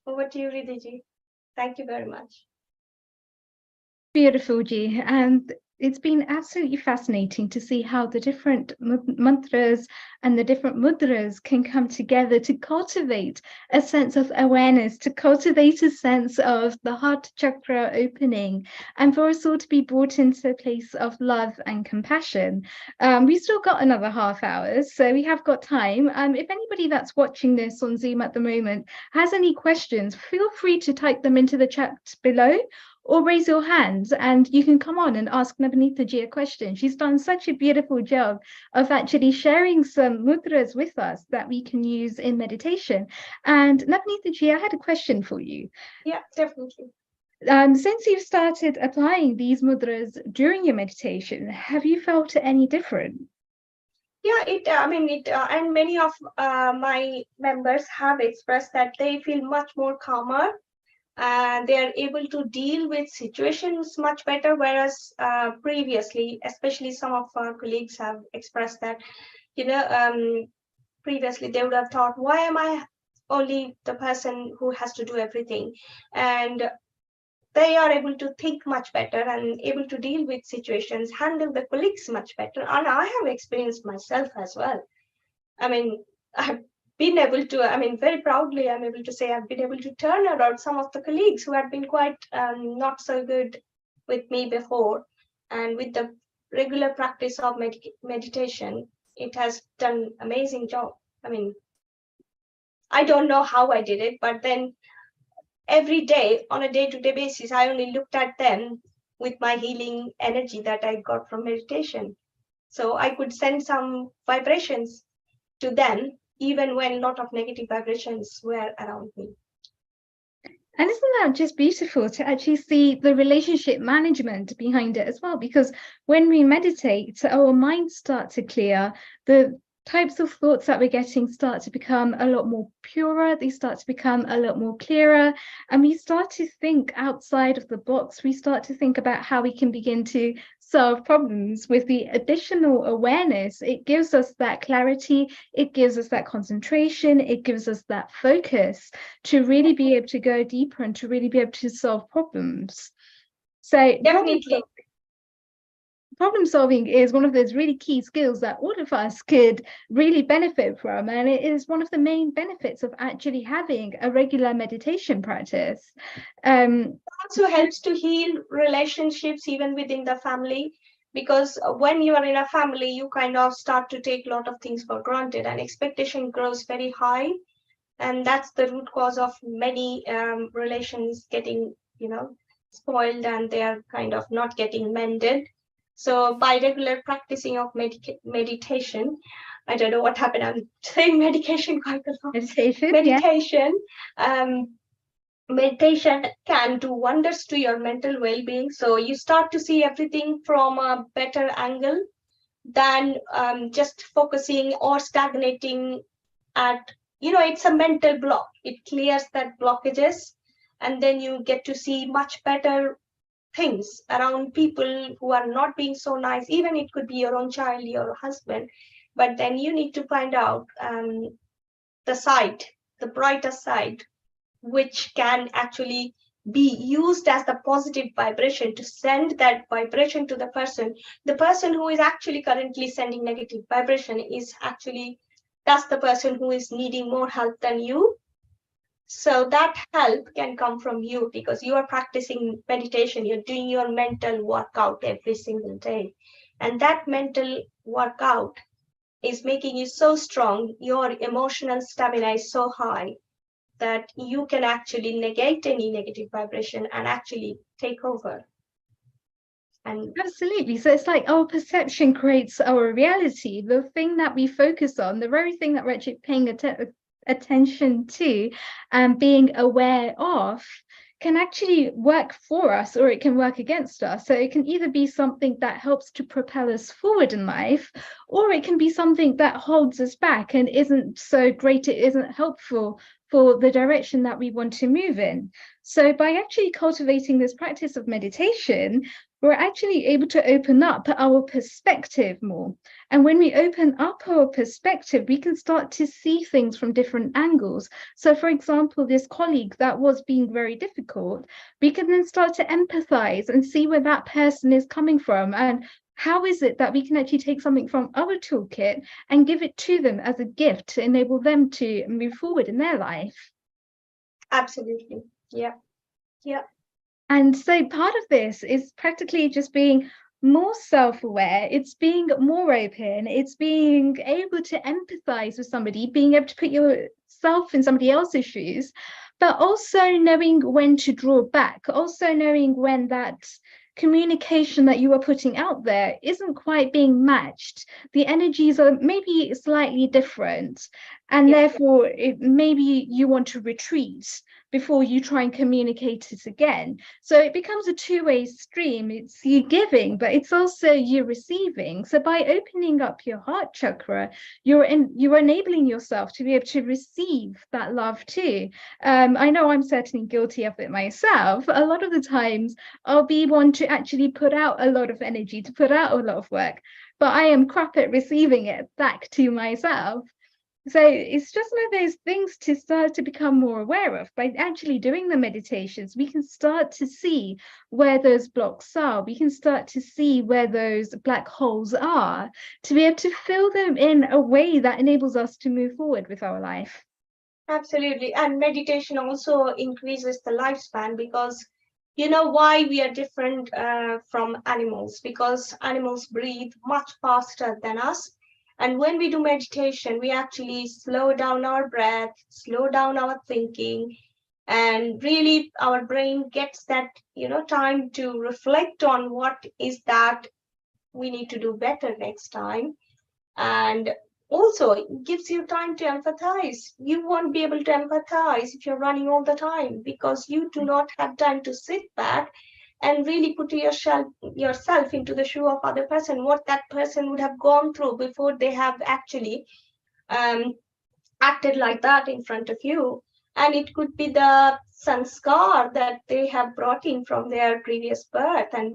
Over to you, Ridhiji. Thank you very much. Beautiful, Ji. And it's been absolutely fascinating to see how the different mantras and the different mudras can come together to cultivate a sense of awareness, to cultivate a sense of the heart chakra opening, and for us all to be brought into a place of love and compassion. We've still got another half hour, so we have got time. If anybody that's watching this on Zoom at the moment has any questions, feel free to type them into the chat below, or raise your hands and you can come on and ask Navneeta Ji a question. She's done such a beautiful job of actually sharing some mudras with us that we can use in meditation. And Navneeta Ji, I had a question for you. Yeah, definitely. Since you've started applying these mudras during your meditation, have you felt any different? Yeah, and many of my members have expressed that they feel much more calmer. They are able to deal with situations much better, whereas previously, especially some of our colleagues have expressed that, previously they would have thought, why am I only the person who has to do everything? And they are able to think much better and able to deal with situations, handle the colleagues much better. And I have experienced myself as well. I've been able to, very proudly, I'm able to say I've been able to turn around some of the colleagues who had been quite not so good with me before. And with the regular practice of meditation, it has done amazing job. I don't know how I did it, but then every day on a day-to-day basis, I only looked at them with my healing energy that I got from meditation. So I could send some vibrations to them, even when a lot of negative vibrations were around me. And isn't that just beautiful to actually see the relationship management behind it as well? Because when we meditate, our minds start to clear, the types of thoughts that we're getting start to become a lot more purer, they start to become a lot more clearer, and we start to think outside of the box. We start to think about how we can begin to solve problems with the additional awareness. It gives us that clarity, it gives us that concentration, it gives us that focus to really be able to go deeper and to really be able to solve problems. So Definitely. problem solving is one of those really key skills that all of us could really benefit from, and it is one of the main benefits of actually having a regular meditation practice. It also helps to heal relationships even within the family, because when you are in a family, you kind of start to take a lot of things for granted and expectation grows very high, and that's the root cause of many relations getting, spoiled, and they are kind of not getting mended. So by regular practicing of meditation, I don't know what happened, I'm saying medication quite a lot. Meditation, meditation can do wonders to your mental well-being. So you start to see everything from a better angle than just focusing or stagnating at, it's a mental block. It clears that blockages, and then you get to see much better things around people who are not being so nice. Even it could be your own child, your husband, but then you need to find out the side, the brighter side, which can actually be used as the positive vibration to send that vibration to the person. The person who is actually currently sending negative vibration is actually, that's the person who is needing more help than you. So that help can come from you because you are practicing meditation, you're doing your mental workout every single day. And that mental workout is making you so strong, your emotional stamina is so high that you can actually negate any negative vibration and actually take over. And absolutely. So it's like our perception creates our reality. The thing that we focus on, the very thing that we're actually paying attention to and being aware of, can actually work for us or it can work against us. So it can either be something that helps to propel us forward in life, or it can be something that holds us back and isn't so great, it isn't helpful for the direction that we want to move in. So by actually cultivating this practice of meditation, we're actually able to open up our perspective more. And when we open up our perspective, we can start to see things from different angles. So for example, this colleague that was being very difficult, we can then start to empathize and see where that person is coming from, and how is it that we can actually take something from our toolkit and give it to them as a gift to enable them to move forward in their life. Absolutely. Yeah. And so part of this is practically just being more self-aware, it's being more open, it's being able to empathize with somebody, being able to put yourself in somebody else's shoes, but also knowing when to draw back, also knowing when that communication that you are putting out there isn't quite being matched. The energies are maybe slightly different, and therefore maybe you want to retreat before you try and communicate it again. So it becomes a two-way stream. It's you giving, but it's also you receiving. So by opening up your heart chakra, you're enabling yourself to be able to receive that love too. I know I'm certainly guilty of it myself. A lot of the times I'll be one to actually put out a lot of energy, to put out a lot of work, but I am crap at receiving it back to myself. So it's just one of those things to start to become more aware of. By actually doing the meditations, we can start to see where those blocks are. We can start to see where those black holes are, to be able to fill them in a way that enables us to move forward with our life. Absolutely. And meditation also increases the lifespan, because you know why we are different from animals? Because animals breathe much faster than us. And when we do meditation, we actually slow down our breath, slow down our thinking, and really our brain gets that, time to reflect on what is that we need to do better next time. And also it gives you time to empathize. You won't be able to empathize if you're running all the time, because you do not have time to sit back and really put yourself into the shoe of other person, what that person would have gone through before they have actually acted like that in front of you. And it could be the sanskar that they have brought in from their previous birth. And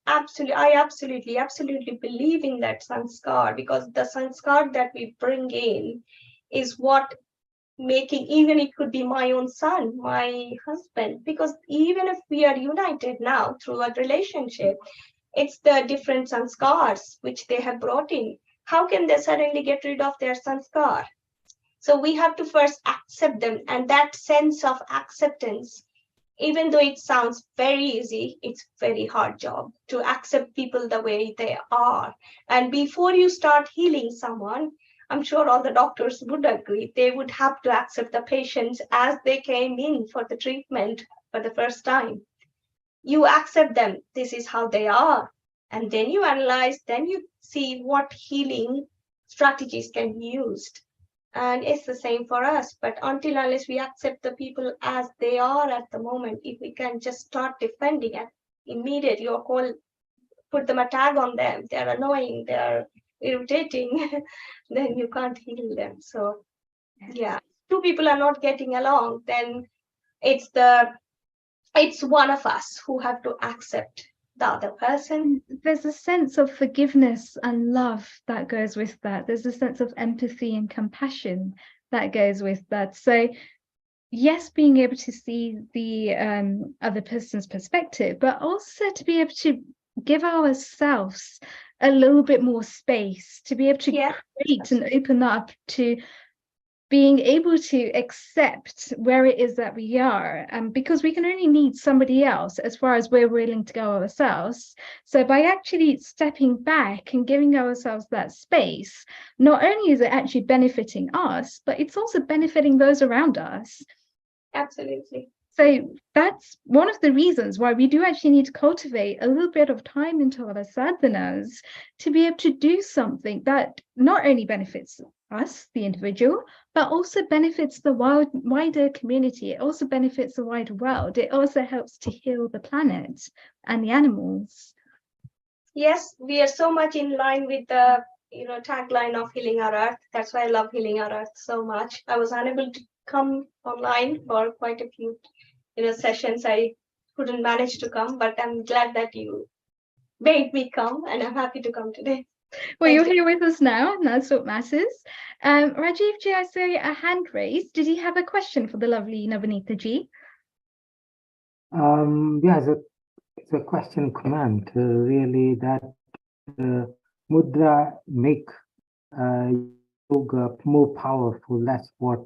I absolutely believe in that sanskar, because the sanskar that we bring in is what making, even it could be my own son, my husband, because even if we are united now through a relationship, it's the different sanskars which they have brought in. How can they suddenly get rid of their sanskar? So we have to first accept them, and that sense of acceptance, even though it sounds very easy, it's very hard job to accept people the way they are. And before you start healing someone, I'm sure all the doctors would agree, they would have to accept the patients as they came in for the treatment for the first time. You accept them, this is how they are. And then you analyze, then you see what healing strategies can be used. And it's the same for us. But until unless we accept the people as they are at the moment, if we can just start defending it immediately, or put them a tag on them, they're annoying, they're irritating, then you can't heal them. So yeah, two people are not getting along, then it's one of us who have to accept the other person. There's a sense of forgiveness and love that goes with that. There's a sense of empathy and compassion that goes with that. So yes, being able to see the other person's perspective, but also to be able to give ourselves a little bit more space to be able to create and open up to being able to accept where it is that we are, because we can only need somebody else as far as we're willing to go ourselves. So by actually stepping back and giving ourselves that space, not only is it actually benefiting us, but it's also benefiting those around us. Absolutely. So that's one of the reasons why we do actually need to cultivate a little bit of time into our sadhanas to be able to do something that not only benefits us, the individual, but also benefits the wider community. It also benefits the wider world. It also helps to heal the planet and the animals. Yes, we are so much in line with the tagline of Healing Our Earth. That's why I love Healing Our Earth so much. I was unable to come online for quite a few sessions. I couldn't manage to come, but I'm glad that you made me come, and I'm happy to come today. Well, you're here with us now, and that's what matters. Rajiv ji, I see a hand raised. Did you have a question for the lovely Navanita ji? Yeah, it's a question comment, really, that mudra make yoga more powerful. That's what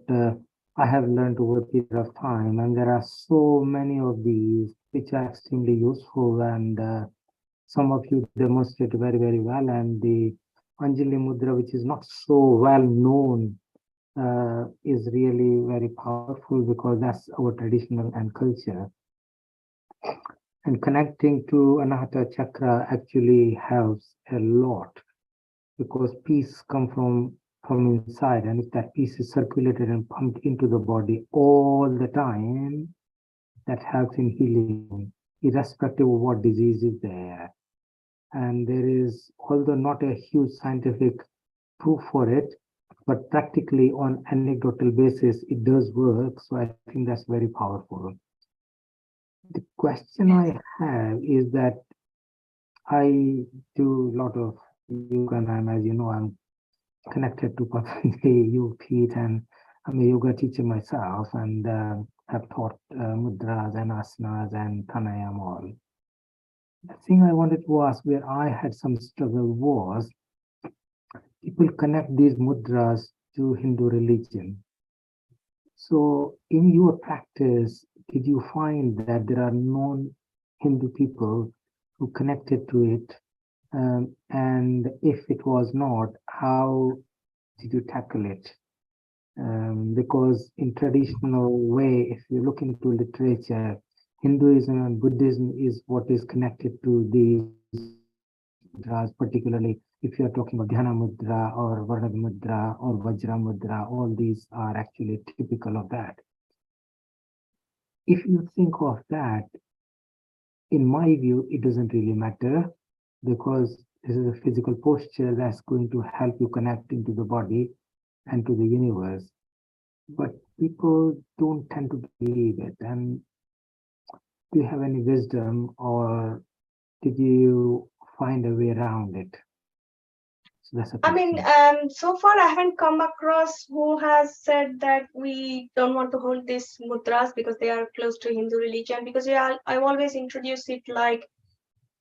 I have learned over a period of time, and there are so many of these which are extremely useful, and some of you demonstrate very, very well. And the Anjali Mudra, which is not so well known, is really very powerful because that's our traditional and culture. And connecting to Anahata Chakra actually helps a lot, because peace comes from inside, and if that peace is circulated and pumped into the body all the time, that helps in healing, irrespective of what disease is there. And there is, although not a huge scientific proof for it, but practically on anecdotal basis, it does work. So I think that's very powerful. The question I have is that I do a lot of yoga, and as you know, I'm connected to Patanjali Yoga Peeth, and I'm a yoga teacher myself, and have taught mudras and asanas and pranayama all. The thing I wanted to ask, where I had some struggle, was people connect these mudras to Hindu religion. So in your practice, did you find that there are non-Hindu people who connected to it? And if it was not, how did you tackle it? Because in traditional way, if you look into literature, Hinduism and Buddhism is what is connected to these mudras, particularly if you are talking about Dhyana Mudra or Varna Mudra or Vajra Mudra, all these are actually typical of that. If you think of that, in my view, it doesn't really matter because this is a physical posture that's going to help you connect into the body and to the universe. But people don't tend to believe it. And do you have any wisdom, or did you find a way around it? So that's a I mean, question. so far I haven't come across who has said that we don't want to hold these mudras because they are close to Hindu religion. Because yeah, I've always introduced it like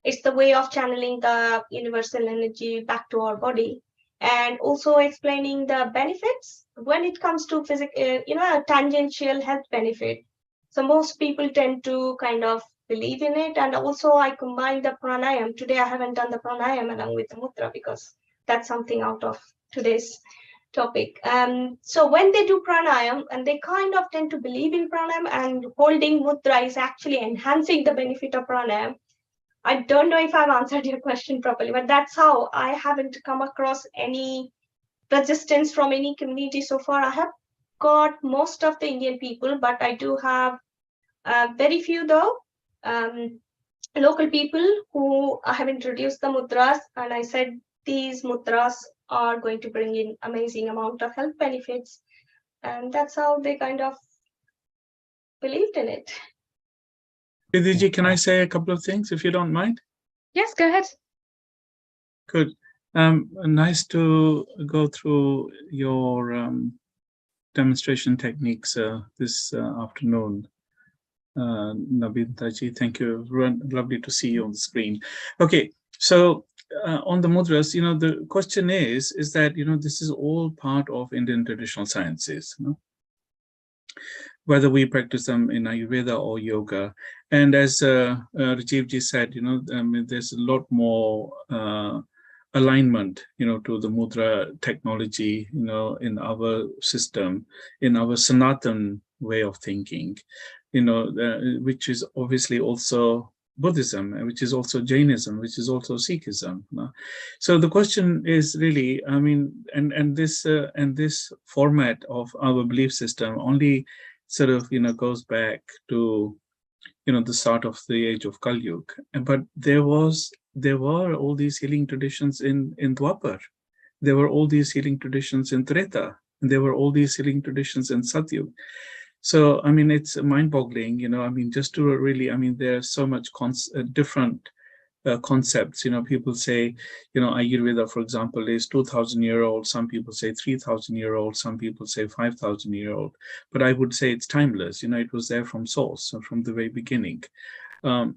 it's the way of channeling the universal energy back to our body, and also explaining the benefits when it comes to physical, a tangential health benefit. So most people tend to kind of believe in it, and also I combine the pranayam. Today I haven't done the pranayam along with the mudra because that's something out of today's topic. So when they do pranayam, and they kind of tend to believe in pranayam, and holding mudra is actually enhancing the benefit of pranayam. I don't know if I've answered your question properly, but that's how. I haven't come across any resistance from any community so far. I have got most of the Indian people, but I do have very few though. Local people who I have introduced the mudras, and I said these mudras are going to bring in amazing amount of health benefits, and that's how they kind of believed in it. Vidiji, can I say a couple of things if you don't mind? Yes, go ahead. Good. Nice to go through your demonstration techniques this afternoon. Nabintaji, thank you. Lovely to see you on the screen. Okay, so on the mudras, the question is that, this is all part of Indian traditional sciences, whether we practice them in Ayurveda or yoga. And as Rajivji said, there's a lot more alignment, to the mudra technology, in our system, in our Sanatan way of thinking, which is obviously also Buddhism, which is also Jainism, which is also Sikhism. So the question is really, I mean, and this format of our belief system only sort of goes back to the start of the age of Kali Yuga. But there were all these healing traditions in Dwapar. There were all these healing traditions in Treta. And there were all these healing traditions in Satyug. So I mean, it's mind-boggling. I mean, just to really, I mean, there's so much different concepts. People say, Ayurveda, for example, is 2,000-year-old. Some people say 3,000-year-old. Some people say 5,000-year-old. But I would say it's timeless. It was there from source, from the very beginning. And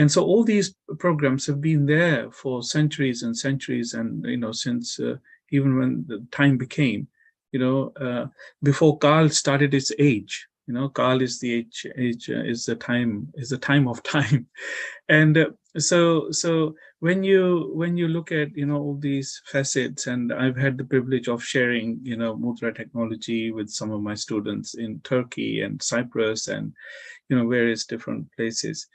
so all these programs have been there for centuries and centuries, and since even when the time became, before Kal started its age. Kal is the age is the time of time. And so when you look at all these facets, and I've had the privilege of sharing mudra technology with some of my students in Turkey and Cyprus and various different places,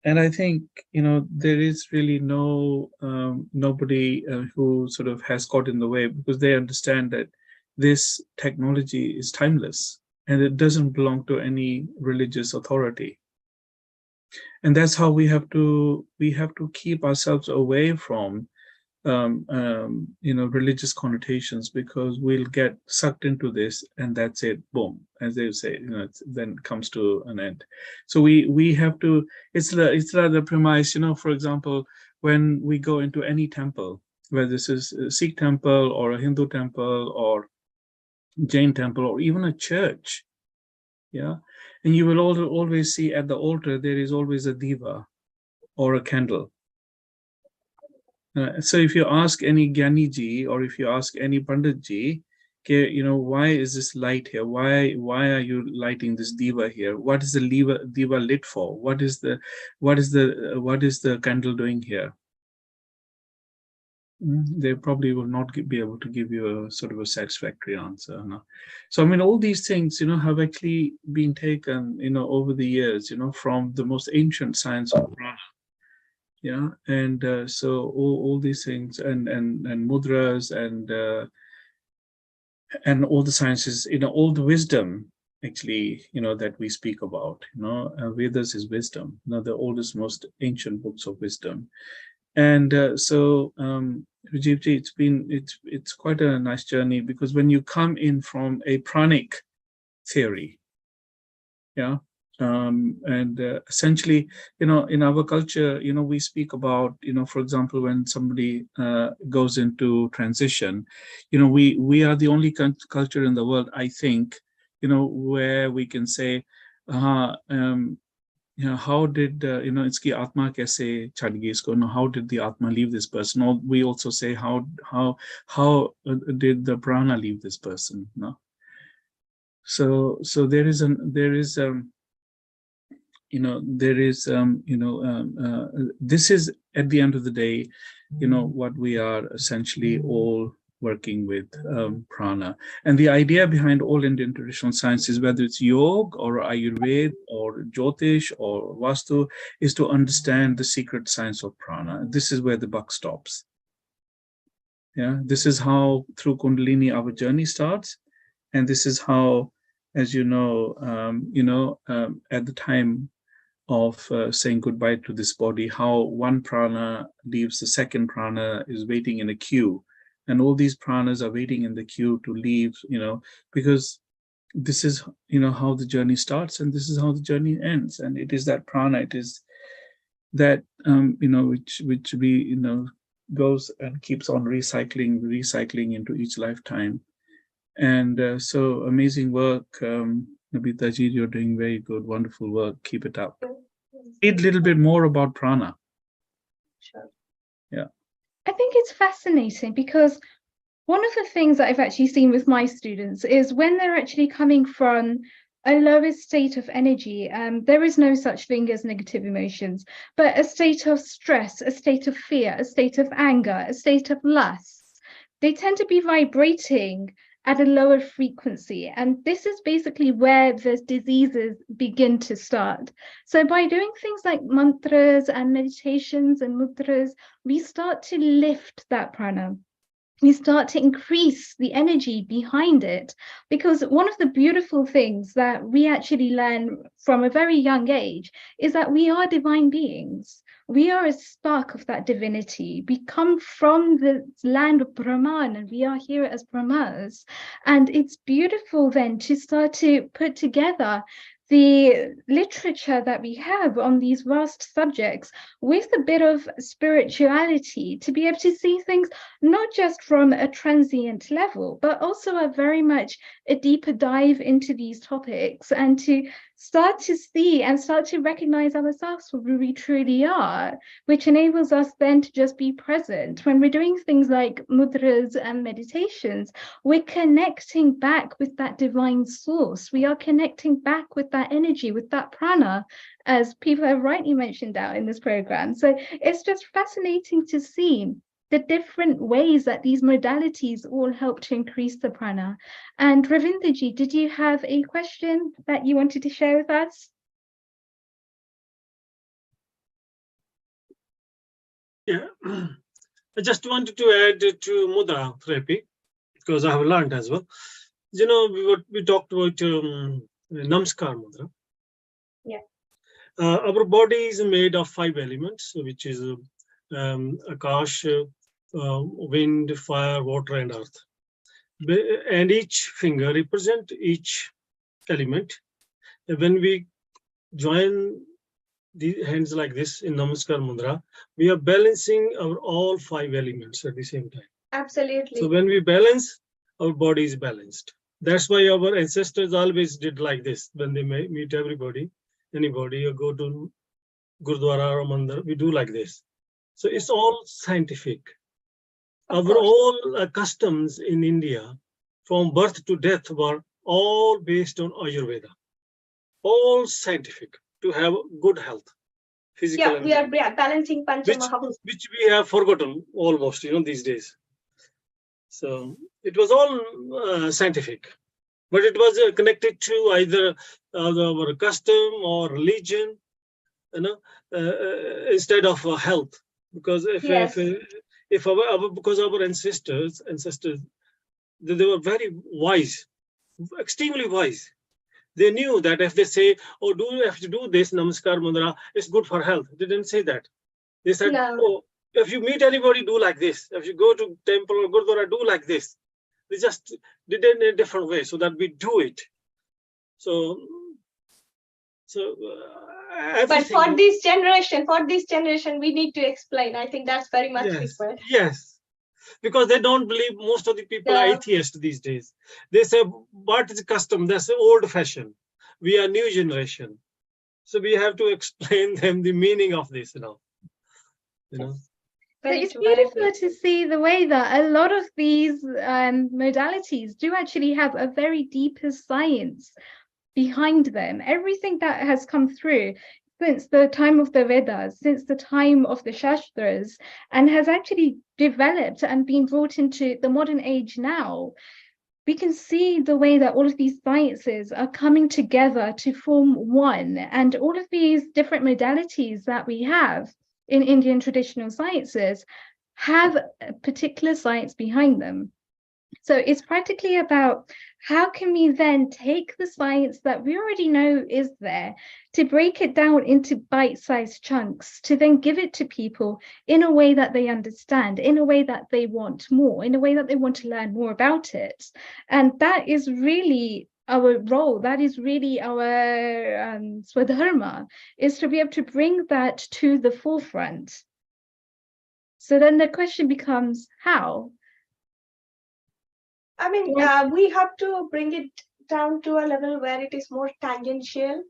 and I think there is really nobody who sort of has got in the way, because they understand that this technology is timeless and it doesn't belong to any religious authority. And that's how we have to keep ourselves away from religious connotations, because we'll get sucked into this, and that's it, boom, as they say, then it comes to an end. So we have to, it's the premise, for example, when we go into any temple, whether this is a Sikh temple or a Hindu temple or Jain temple or even a church, yeah, and you will always see at the altar there is always a diva or a candle. So if you ask any Gyaniji or if you ask any Panditji, why is this light here? Why are you lighting this diva here? What is the diva lit for? What is the candle doing here? They probably will not be able to give you a sort of a satisfactory answer. So I mean, all these things, have actually been taken, over the years, from the most ancient science of Brahma. Yeah, and so all these things and mudras and all the sciences, all the wisdom actually, that we speak about. Vedas is wisdom, the oldest, most ancient books of wisdom. And so, Rajivji, it's quite a nice journey, because when you come in from a pranic theory, and essentially, in our culture, we speak about, for example, when somebody goes into transition, we are the only culture in the world, I think, where we can say, how did iski atma kaise chad gayi isko? How did the atma leave this person? Or we also say, how did the prana leave this person? So there is this is, at the end of the day, what we are essentially all working with, prana. And the idea behind all Indian traditional sciences, whether it's yoga or Ayurveda or Jyotish or Vastu, is to understand the secret science of prana. This is where the buck stops. This is how, through Kundalini, our journey starts. And this is how, as you know, at the time of saying goodbye to this body, how one prana leaves, the second prana is waiting in a queue, and all these pranas are waiting in the queue to leave, because this is, how the journey starts, and this is how the journey ends. And it is that prana, it is that, which we, goes and keeps on recycling into each lifetime. And so amazing work, Nabita ji, you're doing very good, wonderful work. Keep it up. Read a little bit more about prana. Sure. Yeah. I think it's fascinating, because one of the things that I've actually seen with my students is when they're actually coming from a lower state of energy, there is no such thing as negative emotions, but a state of stress, a state of fear, a state of anger, a state of lust. They tend to be vibrating at a lower frequency. And this is basically where the diseases begin to start. So by doing things like mantras and meditations and mudras, we start to lift that prana. We start to increase the energy behind it, because one of the beautiful things that we actually learn from a very young age is that we are divine beings. We are a spark of that divinity. We come from the land of Brahman, and we are here as Brahmas. And it's beautiful then to start to put together the literature that we have on these vast subjects with a bit of spirituality, to be able to see things not just from a transient level, but also a very much a deeper dive into these topics, and to start to see and start to recognize ourselves for who we truly are, which enables us then to just be present. When we're doing things like mudras and meditations, we're connecting back with that divine source. We are connecting back with that energy, with that prana, as people have rightly mentioned out in this program. So it's just fascinating to see the different ways that these modalities all help to increase the prana. And Ravinderji, did you have a question that you wanted to share with us? Yeah, I just wanted to add to mudra therapy, because I have learned as well. We talked about Namaskar mudra. Yeah. Our body is made of 5 elements, which is Akash, wind, fire, water, and earth. And each finger represents each element. When we join the hands like this in Namaskar mudra, we are balancing our all 5 elements at the same time. Absolutely. So when we balance, our body is balanced. That's why our ancestors always did like this. When they meet anybody, or go to Gurdwara or Mandir, we do like this. So it's all scientific. Our all customs in India, from birth to death, were all based on Ayurveda. All scientific, to have good health, physical. Yeah, we are balancing Panchamahabhuta, which we have forgotten almost, these days. So it was all scientific, but it was connected to either our custom or religion, instead of health. Because because our ancestors, they were very wise, extremely wise. They knew that if they say, oh, do you have to do this, Namaskar Mudra, it's good for health. They didn't say that. They said, No. oh, if you meet anybody, do like this. If you go to temple or Gurdwara, do like this. They just did it in a different way so that we do it. So but for this generation, we need to explain. I think that's very much required. Yes, because they don't believe, most of the people are atheists these days. They say, what is custom? That's old fashion. We are new generation. So we have to explain them the meaning of this now. So it's beautiful to see the way that a lot of these modalities do actually have a very deeper science behind them. Everything that has come through since the time of the Vedas, since the time of the Shastras, and has actually developed and been brought into the modern age now. We can see the way that all of these sciences are coming together to form one, and all of these different modalities that we have in Indian traditional sciences have a particular science behind them. So it's practically about how can we then take the science that we already know is there to break it down into bite-sized chunks, to then give it to people in a way that they understand, in a way that they want more, in a way that they want to learn more about it. And that is really our role. That is really our swadharma, is to be able to bring that to the forefront. So then the question becomes, how? I mean, we have to bring it down to a level where it is more tangential,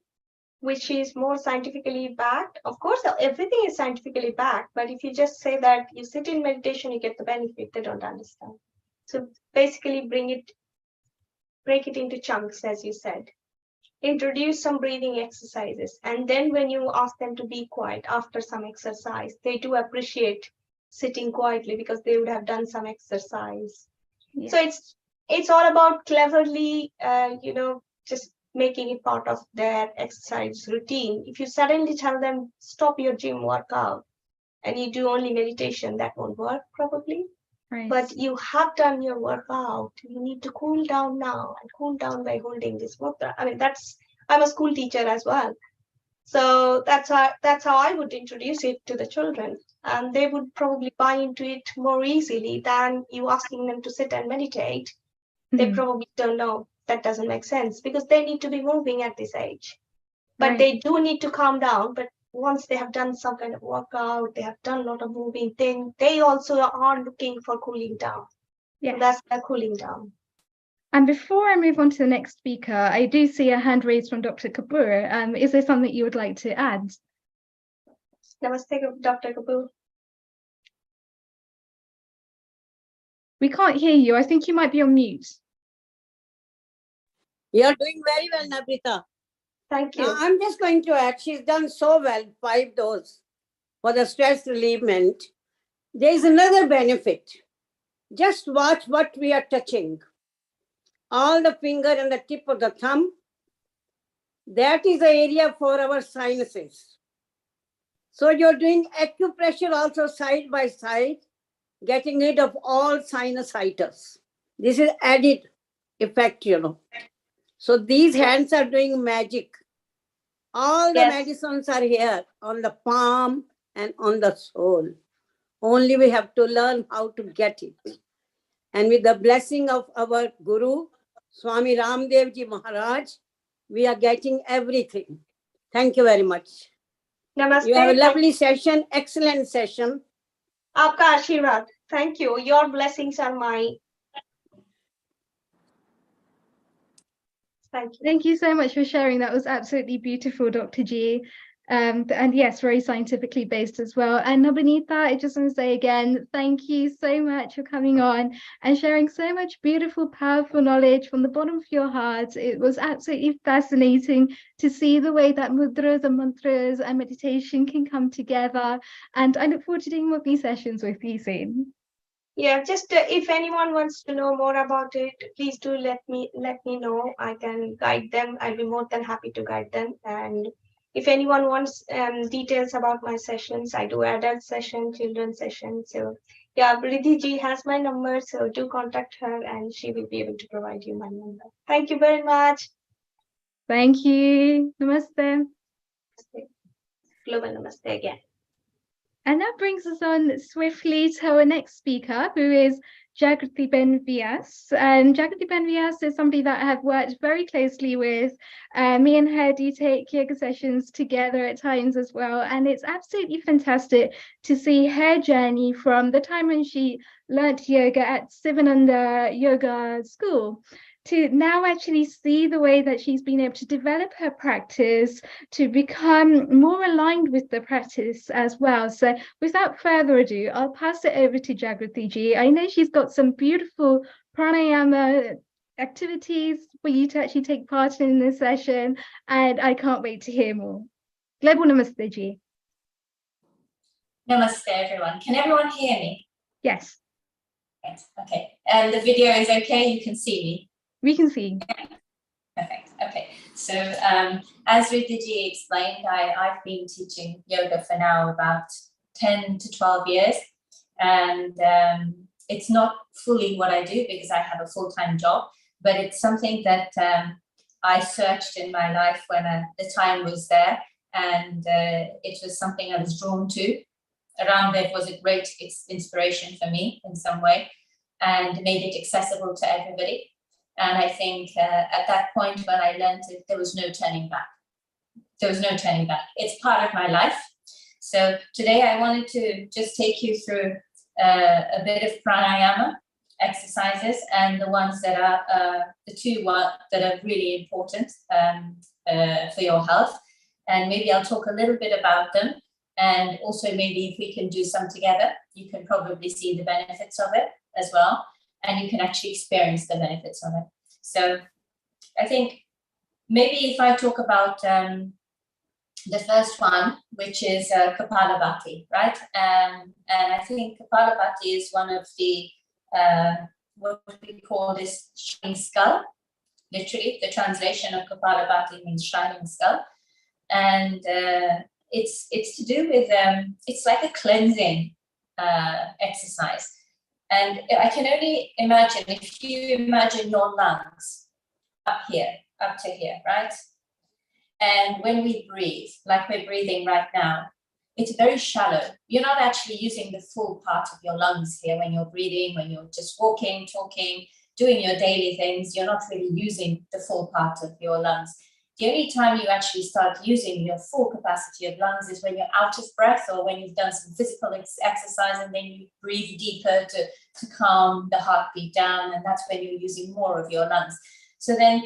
which is more scientifically backed. Of course, everything is scientifically backed, but if you just say that you sit in meditation, you get the benefit, they don't understand. So basically break it into chunks, as you said. Introduce some breathing exercises. And then when you ask them to be quiet after some exercise, they do appreciate sitting quietly because they would have done some exercise. Yeah. So it's all about cleverly, just making it part of their exercise routine. If you suddenly tell them, stop your gym workout and you do only meditation, that won't work probably. Right. But you have done your workout. You need to cool down now and cool down by holding this mudra. I mean, I'm a school teacher as well. So that's how I would introduce it to the children. And they would probably buy into it more easily than you asking them to sit and meditate. They probably don't know. That doesn't make sense because they need to be moving at this age. But they do need to calm down. But once they have done some kind of workout, they have done a lot of moving, then they also are looking for cooling down. Yeah, so that's their cooling down. And before I move on to the next speaker, I do see a hand raised from Dr. Kapoor. Is there something you would like to add? Namaste, Dr. Kapoor. We can't hear you. I think you might be on mute. You're doing very well, Nabrita. Thank you. Now, I'm just going to add, she's done so well, 5 doses for the stress relievement. There is another benefit. Just watch what we are touching. All the finger and the tip of the thumb, that is the area for our sinuses. So you're doing acupressure also side by side, getting rid of all sinusitis. This is added effect, So these hands are doing magic. All the medicines are here on the palm and on the soul. Only we have to learn how to get it. And with the blessing of our Guru, Swami Ramdev Ji Maharaj, we are getting everything. Thank you very much. Namaste. You have a lovely session, excellent session. Aapka Ashirwad. Thank you. Your blessings are mine. Thank you. Thank you so much for sharing. That was absolutely beautiful, Dr. G. And yes, very scientifically based as well. And Nabhanita, I just want to say again, thank you so much for coming on and sharing so much beautiful, powerful knowledge from the bottom of your heart. It was absolutely fascinating to see the way that mudras and mantras and meditation can come together. And I look forward to doing more of these sessions with you soon. Yeah, just if anyone wants to know more about it, please do let me know. I can guide them. I'll be more than happy to guide them. And if anyone wants details about my sessions, I do adult session, children's session. So yeah, Riddhi ji has my number, so do contact her and she will be able to provide you my number. Thank you very much. Thank you. Namaste. Global namaste again. And that brings us on swiftly to our next speaker, who is Jagrati Ben Vyas. And Jagrati Ben Vyas is somebody that I have worked very closely with. Me and her do take yoga sessions together at times as well. And it's absolutely fantastic to see her journey from the time when she learnt yoga at Sivananda Yoga School to now actually see the way that she's been able to develop her practice to become more aligned with the practice as well. So without further ado, I'll pass it over to Jagrati ji. I know she's got some beautiful pranayama activities for you to actually take part in this session, and I can't wait to hear more. Global Namaste ji. Namaste, everyone. Can everyone hear me? Yes. Right. Okay. And the video is okay? You can see me? We can see. Perfect. Okay. So as Riddhiji explained, I've been teaching yoga for now about 10 to 12 years. And it's not fully what I do because I have a full-time job, but it's something that I searched in my life when the time was there. And it was something I was drawn to. Ramdev was a great inspiration for me in some way and made it accessible to everybody. And I think at that point when I learned it, there was no turning back. There was no turning back. It's part of my life. So today I wanted to just take you through a bit of pranayama exercises and the ones that are the two that are really important for your health. And maybe I'll talk a little bit about them. And also maybe if we can do some together, you can probably see the benefits of it as well. And you can actually experience the benefits of it. So I think maybe if I talk about the first one, which is Kapalabhati, right? And I think Kapalabhati is one of the, what we call this shining skull. Literally, the translation of Kapalabhati means shining skull. And it's to do with, it's like a cleansing exercise. And I can only imagine, if you imagine your lungs up to here, right? And when we breathe, like we're breathing right now, it's very shallow. You're not actually using the full part of your lungs here when you're breathing, when you're just walking, talking, doing your daily things, you're not really using the full part of your lungs. The only time you actually start using your full capacity of lungs is when you're out of breath or when you've done some physical exercise and then you breathe deeper to calm the heartbeat down, and that's when you're using more of your lungs. So then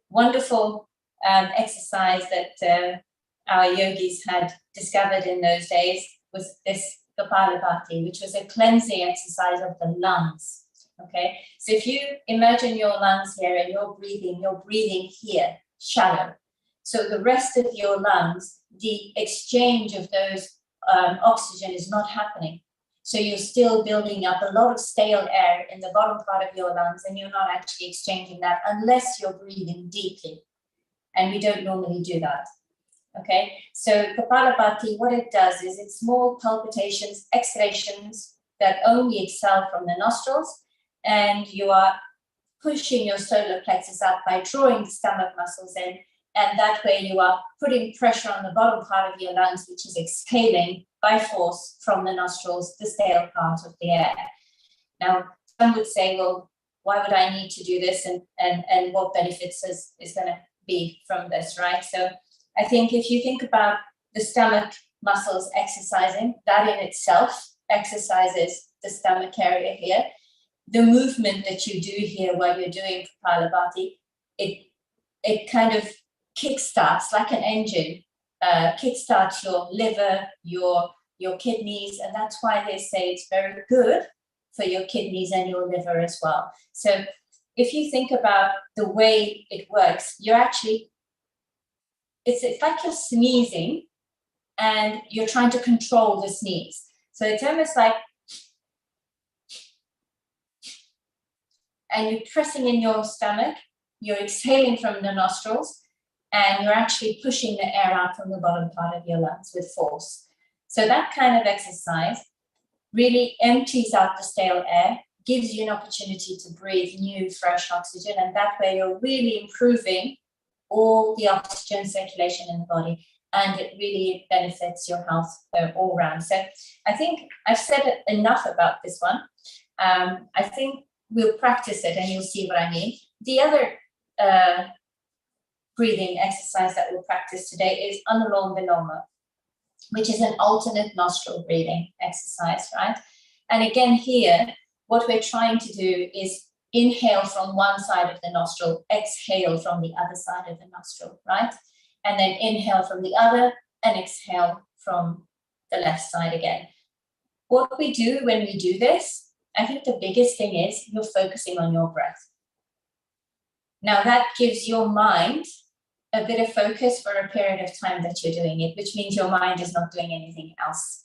wonderful exercise that our yogis had discovered in those days was this Kapalabhati, which was a cleansing exercise of the lungs. Okay, so if you imagine your lungs here and you're breathing here, shallow. So the rest of your lungs, the exchange of those oxygen is not happening. So you're still building up a lot of stale air in the bottom part of your lungs, and you're not actually exchanging that unless you're breathing deeply. And we don't normally do that. Okay, so Kapalabhati, what it does is it's small palpitations, exhalations that only exhale from the nostrils, and you are pushing your solar plexus up by drawing the stomach muscles in, and that way you are putting pressure on the bottom part of your lungs, which is exhaling by force from the nostrils, the stale part of the air. Now, some would say, well, why would I need to do this, and what benefits is going to be from this, right? So I think if you think about the stomach muscles exercising, that in itself exercises the stomach area here. The movement that you do here while you're doing Kapalabhati, it kind of kickstarts like an engine, kickstarts your liver, your kidneys, and that's why they say it's very good for your kidneys and your liver as well. So if you think about the way it works, you're actually, it's like you're sneezing and you're trying to control the sneeze. So it's almost like, and you're pressing in your stomach, you're exhaling from the nostrils, and you're actually pushing the air out from the bottom part of your lungs with force. So that kind of exercise really empties out the stale air, gives you an opportunity to breathe new, fresh oxygen, and that way you're really improving all the oxygen circulation in the body, and it really benefits your health all round. So I think I've said enough about this one. I think we'll practice it and you'll see what I mean. The other breathing exercise that we'll practice today is Anulom Viloma, which is an alternate nostril breathing exercise, right? And again here, what we're trying to do is inhale from one side of the nostril, exhale from the other side of the nostril, right? And then inhale from the other and exhale from the left side again. What we do when we do this, I think the biggest thing is you're focusing on your breath. Now that gives your mind a bit of focus for a period of time that you're doing it, which means your mind is not doing anything else,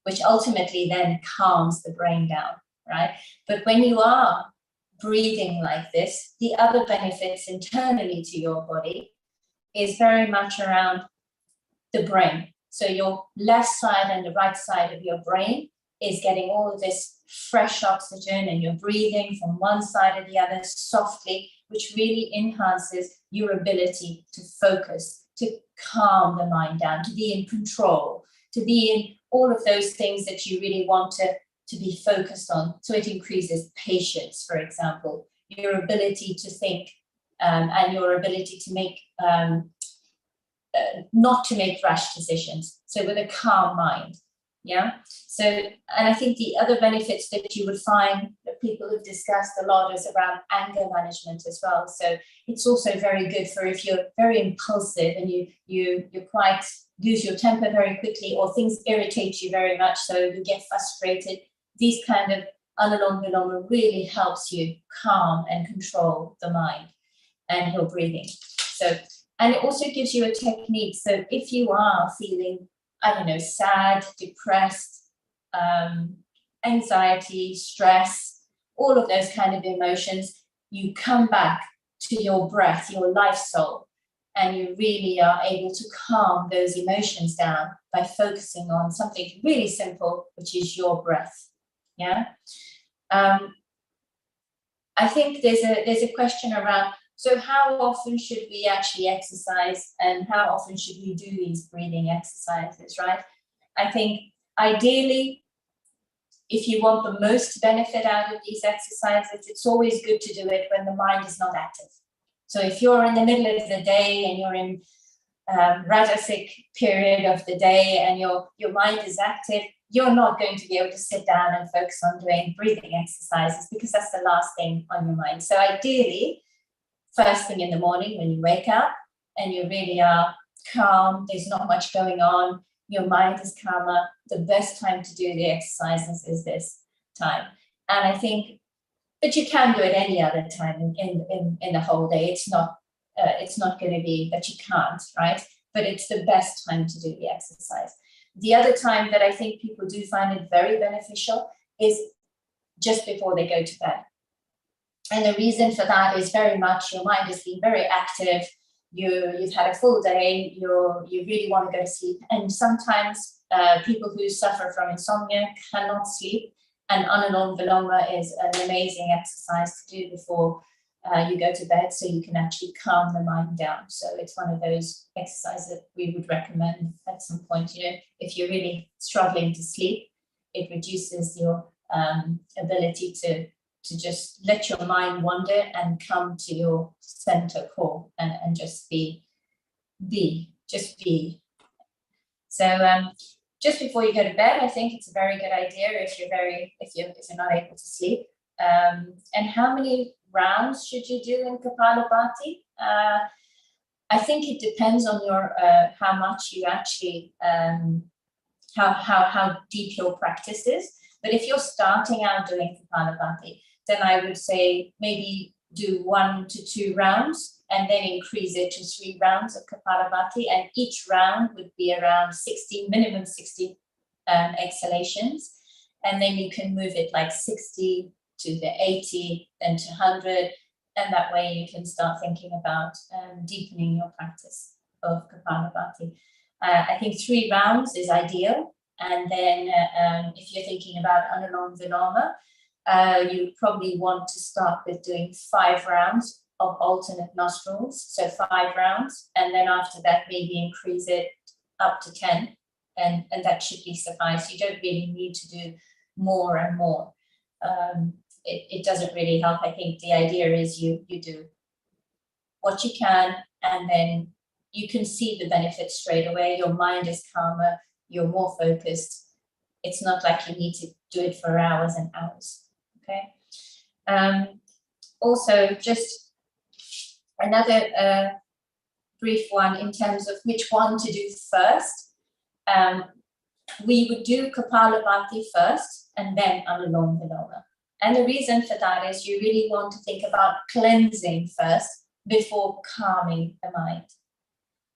which ultimately then calms the brain down, right? But when you are breathing like this, the other benefits internally to your body is very much around the brain. So your left side and the right side of your brain is getting all of this fresh oxygen, and you're breathing from one side or the other softly, which really enhances your ability to focus, to calm the mind down, to be in control, to be in all of those things that you really want to be focused on. So it increases patience, for example, your ability to think and your ability to make, not to make rash decisions. So with a calm mind, yeah? So, and I think the other benefits that you would find that people have discussed a lot is around anger management as well. So it's also very good for if you're very impulsive and you quite lose your temper very quickly, or things irritate you very much, so you get frustrated. These kind of Anulom Viloma really helps you calm and control the mind and your breathing. So, and it also gives you a technique. So if you are feeling, I don't know, sad, depressed, anxiety, stress, all of those kind of emotions, you come back to your breath, your life soul, and you really are able to calm those emotions down by focusing on something really simple, which is your breath. Yeah. I think there's a question around, so how often should we actually exercise, and how often should we do these breathing exercises, right? I think ideally, if you want the most benefit out of these exercises, it's always good to do it when the mind is not active. So if you're in the middle of the day and you're in Rajasic period of the day and your mind is active, you're not going to be able to sit down and focus on doing breathing exercises, because that's the last thing on your mind. So ideally, first thing in the morning when you wake up and you really are calm, there's not much going on, your mind is calmer, the best time to do the exercises is this time. And I think, but you can do it any other time in the whole day. It's not going to be that you can't, right? But it's the best time to do the exercise. The other time that I think people do find it very beneficial is just before they go to bed. And the reason for that is very much your mind has been very active. You've had a full day. You really want to go to sleep. And sometimes people who suffer from insomnia cannot sleep. And Anulom Viloma is an amazing exercise to do before you go to bed, so you can actually calm the mind down. So it's one of those exercises that we would recommend at some point. You know, if you're really struggling to sleep, it reduces your ability to just let your mind wander and come to your center core and just be. So just before you go to bed, I think it's a very good idea if you're not able to sleep. And how many rounds should you do in Kapalabhati? I think it depends on your how much you actually how deep your practice is. But if you're starting out doing Kapalabhati, then I would say maybe do 1 to 2 rounds and then increase it to 3 rounds of Kapalabhati, and each round would be around 60, minimum 60 exhalations, and then you can move it like 60 to the 80, then to 100, and that way you can start thinking about deepening your practice of Kapalabhati. I think 3 rounds is ideal, and then if you're thinking about Anulom Viloma, you probably want to start with doing 5 rounds of alternate nostrils, so 5 rounds, and then after that maybe increase it up to 10, and that should be suffice. You don't really need to do more and more. It doesn't really help. I think the idea is you do what you can, and then you can see the benefits straight away. Your mind is calmer, you're more focused. It's not like you need to do it for hours and hours, okay? Also, just another brief one in terms of which one to do first. We would do Kapalabhati first and then Anulom Viloma. And the reason for that is you really want to think about cleansing first before calming the mind.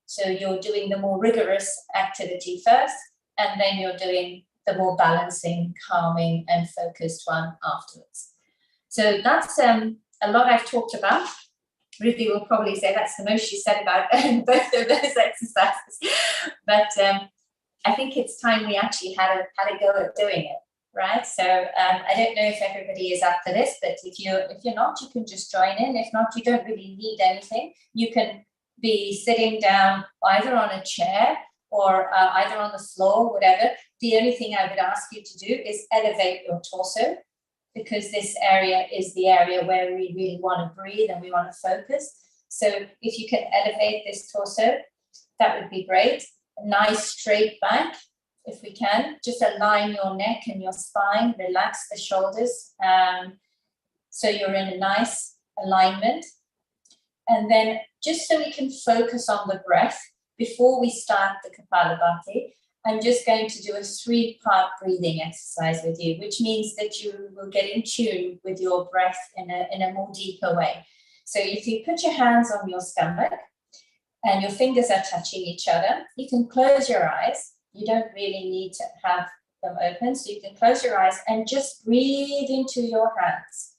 So you're doing the more rigorous activity first, and then you're doing the more balancing, calming, and focused one afterwards. So that's a lot I've talked about. Ruthie will probably say that's the most she said about both of those exercises. But I think it's time we actually had a go at doing it, right? So I don't know if everybody is up for this, but if you're not, you can just join in. If not, you don't really need anything. You can be sitting down either on a chair or either on the floor, whatever. The only thing I would ask you to do is elevate your torso, because this area is the area where we really want to breathe and we want to focus. So if you can elevate this torso, that would be great. A nice straight back, if we can. Just align your neck and your spine, relax the shoulders, so you're in a nice alignment. And then just so we can focus on the breath, before we start the Kapalabhati, I'm just going to do a 3-part breathing exercise with you, which means that you will get in tune with your breath in a more deeper way. So if you put your hands on your stomach and your fingers are touching each other, you can close your eyes. You don't really need to have them open, so you can close your eyes and just breathe into your hands.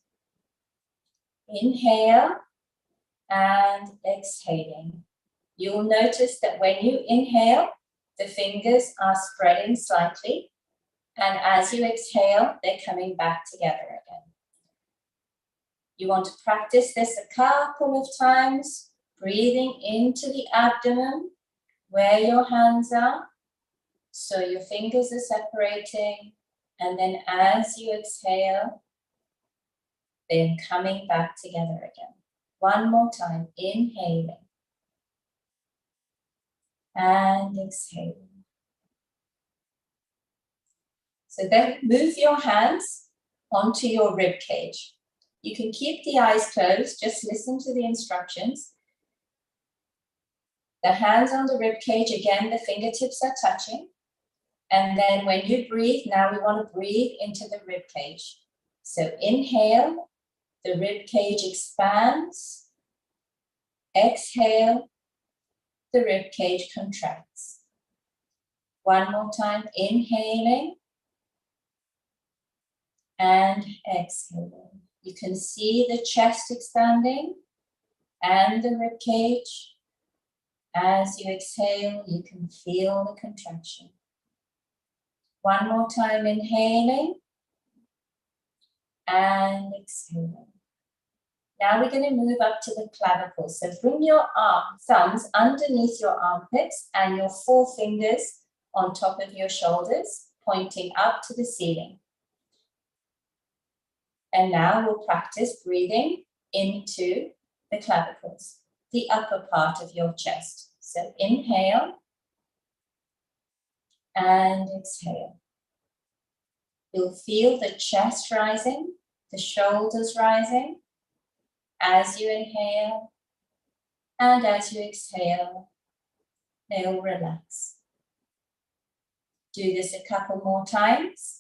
Inhale and exhaling. You will notice that when you inhale, the fingers are spreading slightly, and as you exhale, they're coming back together again. You want to practice this a couple of times, breathing into the abdomen where your hands are, so your fingers are separating, and then as you exhale, they're coming back together again. One more time, inhaling and exhaling. So then move your hands onto your rib cage. You can keep the eyes closed, just listen to the instructions. The hands on the rib cage, again, the fingertips are touching. And then when you breathe, now we want to breathe into the rib cage. So inhale, the rib cage expands. Exhale, the rib cage contracts. One more time, inhaling and exhaling. You can see the chest expanding and the rib cage. As you exhale, you can feel the contraction. One more time, inhaling and exhaling. Now we're going to move up to the clavicles. So bring your thumbs underneath your armpits and your 4 fingers on top of your shoulders, pointing up to the ceiling. And now we'll practice breathing into the clavicles, the upper part of your chest. So inhale and exhale. You'll feel the chest rising, the shoulders rising as you inhale, and as you exhale, they'll relax. Do this a couple more times.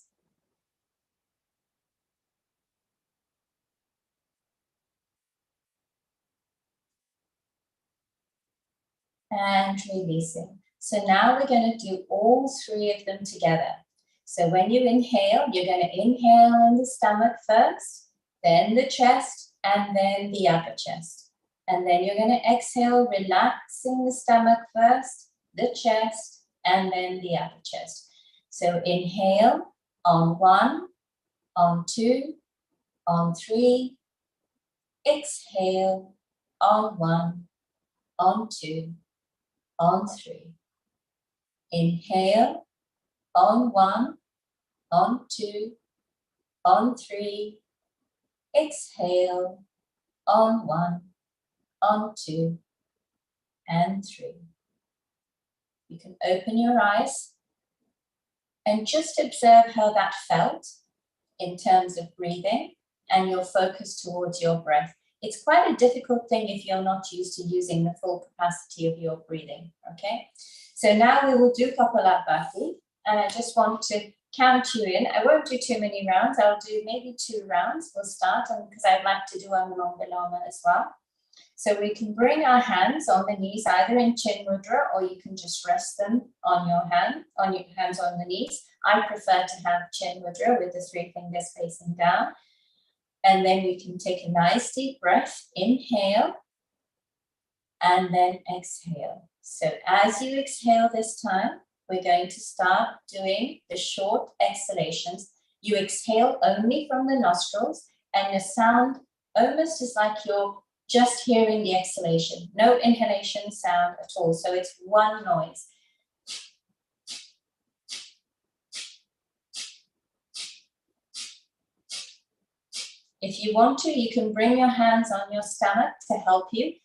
And releasing. So now we're going to do all 3 of them together. So when you inhale, you're going to inhale in the stomach first, then the chest, and then the upper chest. And then you're going to exhale, relaxing the stomach first, the chest, and then the upper chest. So inhale on 1, on 2, on 3, exhale on 1, on 2, on 3. Inhale, on 1, on 2, on 3. Exhale, on 1, on 2, and 3. You can open your eyes and just observe how that felt in terms of breathing and your focus towards your breath. It's quite a difficult thing if you're not used to using the full capacity of your breathing, okay? So now we will do Kapalabhati, and I just want to count you in. I won't do too many rounds. I'll do maybe 2 rounds. We'll start, and because I'd like to do Anulom Viloma as well. So we can bring our hands on the knees, either in Chin Mudra, or you can just rest them on your hands on the knees. I prefer to have Chin Mudra with the 3 fingers facing down. And then we can take a nice deep breath, inhale, and then exhale. So as you exhale this time, we're going to start doing the short exhalations. You exhale only from the nostrils, and the sound almost is like you're just hearing the exhalation. No inhalation sound at all. So it's one noise. If you want to, you can bring your hands on your stomach to help you.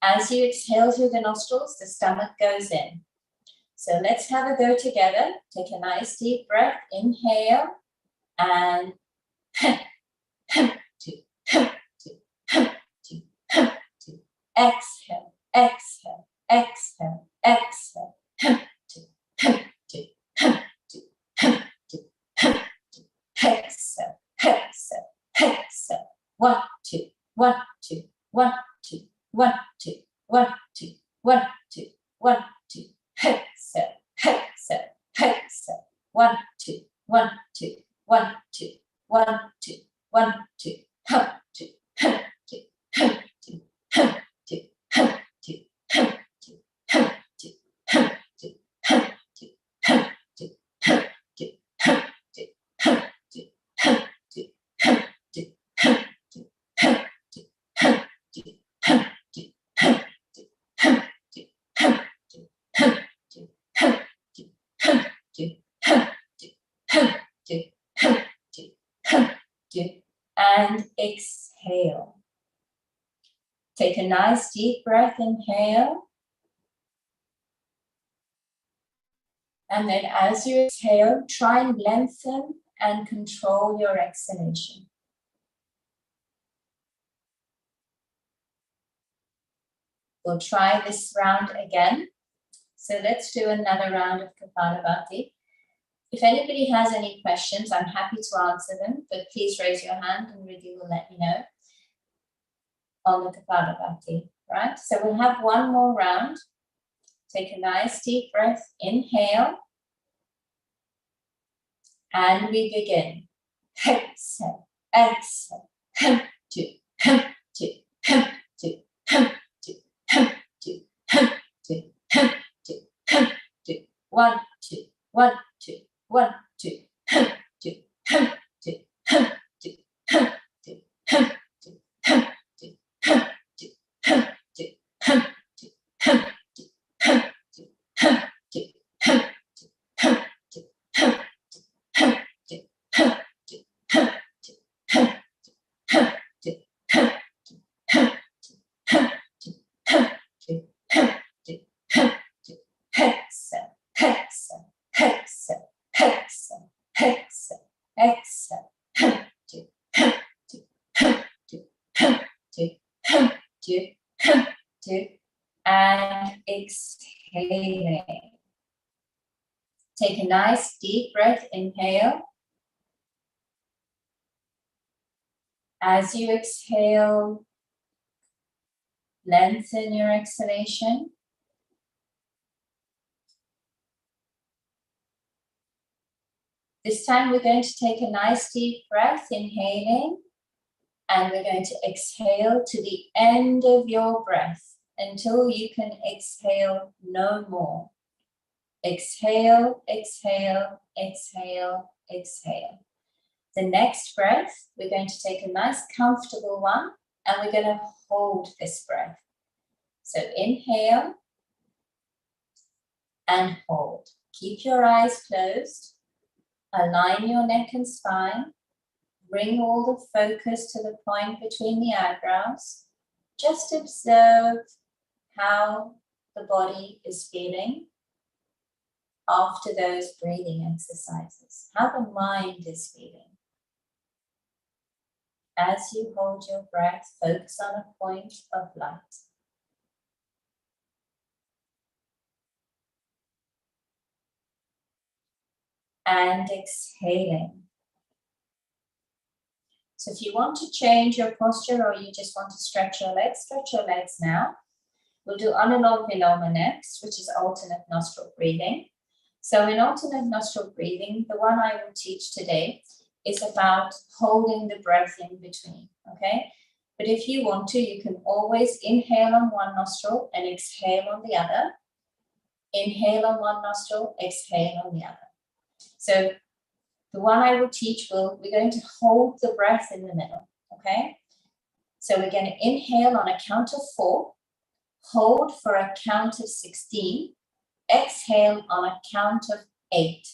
As you exhale through the nostrils, the stomach goes in. So let's have a go together. Take a nice deep breath. Inhale and exhale, exhale, exhale, exhale. Exhale, exhale, exhale. 1, 2, 1, 2, 1, 2, 1, 2, 1, 2, 1, 2, 1, 2. Exhale, exhale, exhale. 1, 2, 1, 2, 1, 2, 1, 2, 1, 2, and exhale. Take a nice deep breath, inhale. And then as you exhale, try and lengthen and control your exhalation. We'll try this round again. So let's do another round of Kapalabhati. If anybody has any questions, I'm happy to answer them, but please raise your hand and Riddhi will let me know on the Kapalabhati, right? So we'll have one more round. Take a nice deep breath, inhale, and we begin. Exhale, exhale, 2, 2, 2, 2, 2, 2, 2, 2, 2, 1, 2, 1, 2, 1, 2, 2, 2, 2, exhale, exhale, exhale, exhale, exhale, exhale, and exhaling. Take a nice deep breath, inhale. As you exhale, lengthen your exhalation. This time we're going to take a nice deep breath, inhaling, and we're going to exhale to the end of your breath until you can exhale no more. Exhale, exhale, exhale, exhale. The next breath, we're going to take a nice comfortable one and we're going to hold this breath. So inhale and hold. Keep your eyes closed. Align your neck and spine. Bring all the focus to the point between the eyebrows. Just observe how the body is feeling after those breathing exercises, how the mind is feeling. As you hold your breath, focus on a point of light. And exhaling. So if you want to change your posture or you just want to stretch your legs now. We'll do Anulom Viloma next, which is alternate nostril breathing. So in alternate nostril breathing, the one I will teach today is about holding the breath in between, okay? But if you want to, you can always inhale on one nostril and exhale on the other. Inhale on one nostril, exhale on the other. So the one I will teach, we're going to hold the breath in the middle, okay? So we're going to inhale on a count of 4, hold for a count of 16, exhale on a count of 8.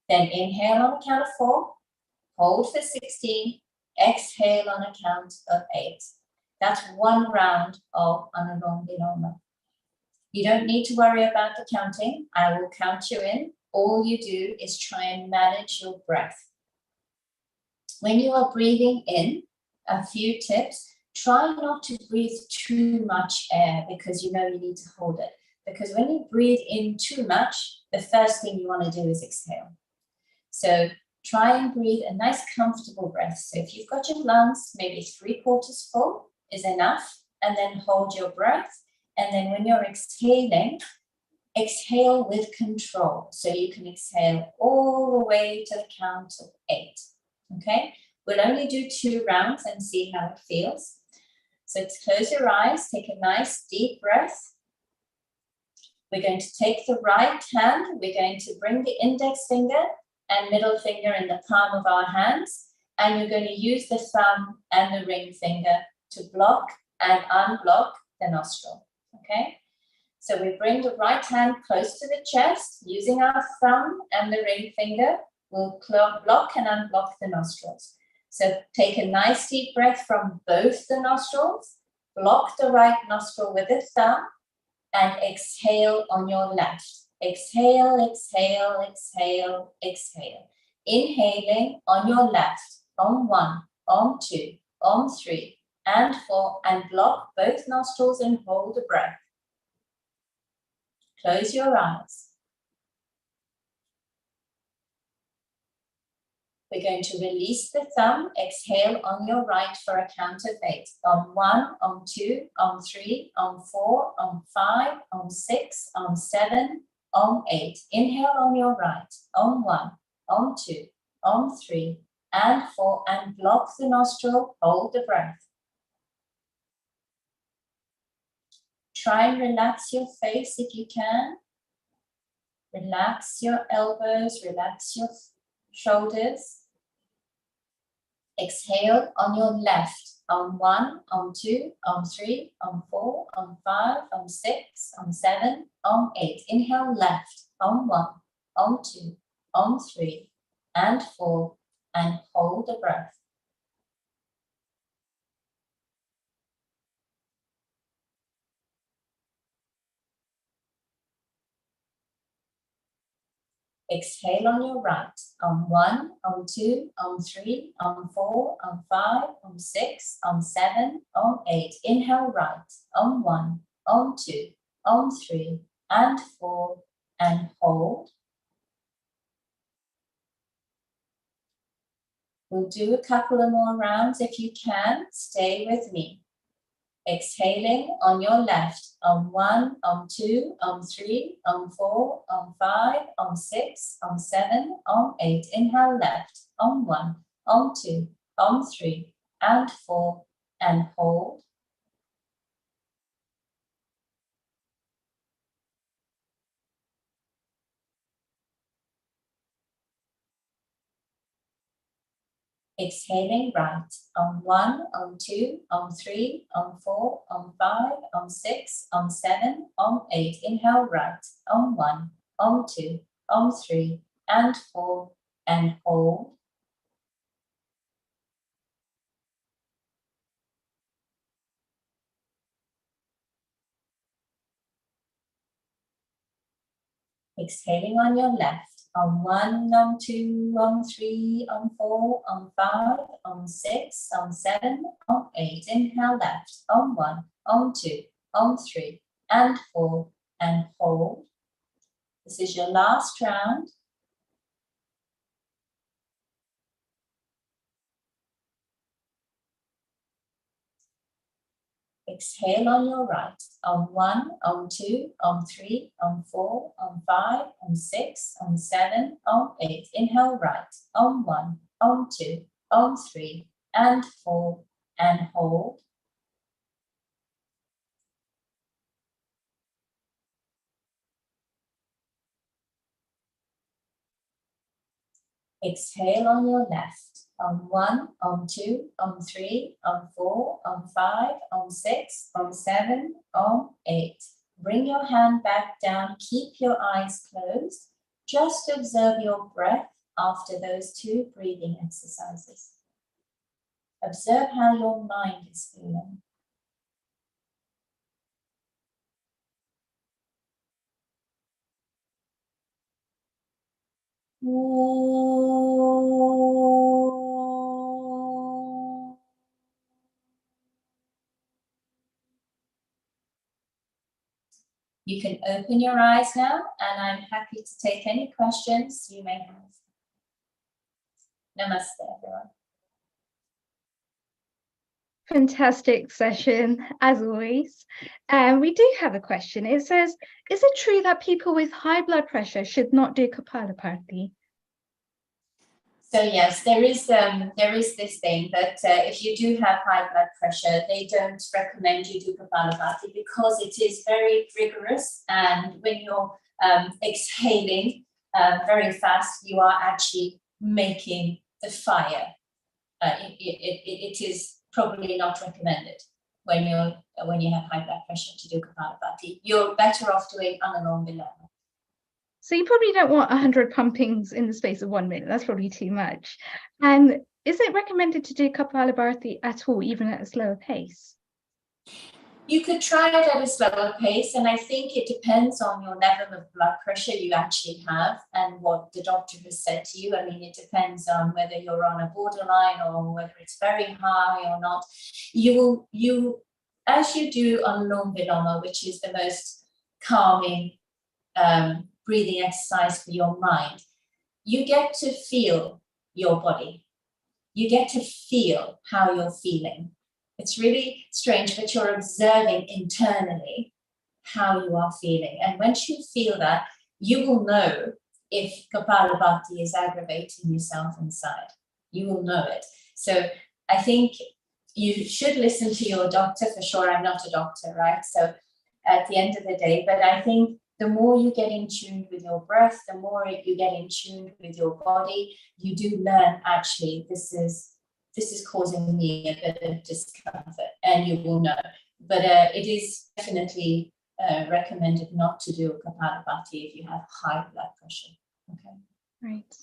Then inhale on a count of 4, hold for 16, exhale on a count of 8. That's one round of Anulom Viloma. You don't need to worry about the counting. I will count you in. All you do is try and manage your breath. When you are breathing in, a few tips, try not to breathe too much air because you know you need to hold it. Because when you breathe in too much, the first thing you want to do is exhale. So try and breathe a nice comfortable breath. So if you've got your lungs maybe 3/4 full is enough, and then hold your breath. And then when you're exhaling, exhale with control. So you can exhale all the way to the count of 8. Okay? We'll only do 2 rounds and see how it feels. So close your eyes, take a nice deep breath. We're going to take the right hand, we're going to bring the index finger and middle finger in the palm of our hands, and we're going to use the thumb and the ring finger to block and unblock the nostril, okay? So we bring the right hand close to the chest, using our thumb and the ring finger, we'll block and unblock the nostrils. So take a nice deep breath from both the nostrils, block the right nostril with the thumb, and exhale on your left. Exhale, exhale, exhale, exhale. Inhaling on your left, on 1, on 2, on 3, and 4, and block both nostrils and hold the breath. Close your eyes. We're going to release the thumb, exhale on your right for a count of 8. On 1, on 2, on 3, on 4, on 5, on 6, on 7, on 8. Inhale on your right, on 1, on 2, on 3, and 4, and block the nostril, hold the breath. Try and relax your face if you can. Relax your elbows, relax your shoulders. Exhale on your left, on 1, on 2, on 3, on 4, on 5, on 6, on 7, on 8. Inhale left, on 1, on 2, on 3, and 4, and hold the breath. Exhale on your right, on 1, on 2, on 3, on 4, on 5, on 6, on 7, on 8. Inhale right, on 1, on 2, on 3, and 4, and hold. We'll do a couple of more rounds if you can. Stay with me. Exhaling on your left, on 1, on 2, on 3, on 4, on 5, on 6, on 7, on 8. Inhale left, on 1, on 2, on 3, and 4, and hold. Exhaling right on 1, on 2, on 3, on 4, on 5, on 6, on 7, on 8. Inhale right on 1, on 2, on 3, and 4, and hold. Exhaling on your left on 1, on 2, on 3, on 4, on 5, on 6, on 7, on 8. Inhale left on 1, on 2, on 3, and 4, and hold. This is your last round. Exhale on your right on 1, on 2, on 3, on 4, on 5, on 6, on 7, on 8. Inhale right on 1, on 2, on 3, and 4, and hold. Exhale on your left on 1, on 2, on 3, on 4, on 5, on 6, on 7, on 8. Bring your hand back down, keep your eyes closed. Just observe your breath after those 2 breathing exercises. Observe how your mind is feeling. You can open your eyes now, and I'm happy to take any questions you may have. Namaste, everyone. Fantastic session, as always. We do have a question. It says, is it true that people with high blood pressure should not do Kapalabhati? So yes, there is this thing that if you do have high blood pressure, they don't recommend you do Kapalabhati because it is very rigorous, and when you're exhaling very fast, you are actually making the fire. It is probably not recommended when you have high blood pressure to do Kapalabhati. You're better off doing Anulom Viloma. So you probably don't want 100 pumpings in the space of 1 minute. That's probably too much. And is it recommended to do Kapalabhati at all, even at a slower pace? You could try it at a slower pace, and I think it depends on your level of blood pressure you actually have and what the doctor has said to you. I mean, it depends on whether you're on a borderline or whether it's very high or not. As you do Anulom Viloma, which is the most calming breathing exercise for your mind, you get to feel your body. You get to feel how you're feeling. It's really strange, but you're observing internally how you are feeling. And once you feel that, you will know if Kapalabhati is aggravating yourself inside. You will know it. So I think you should listen to your doctor for sure. I'm not a doctor, right? So at the end of the day, but I think the more you get in tune with your breath, the more you get in tune with your body, you do learn, actually, this is causing me a bit of discomfort, and you will know. But it is definitely recommended not to do a Kapalabhati if you have high blood pressure. Okay. Right.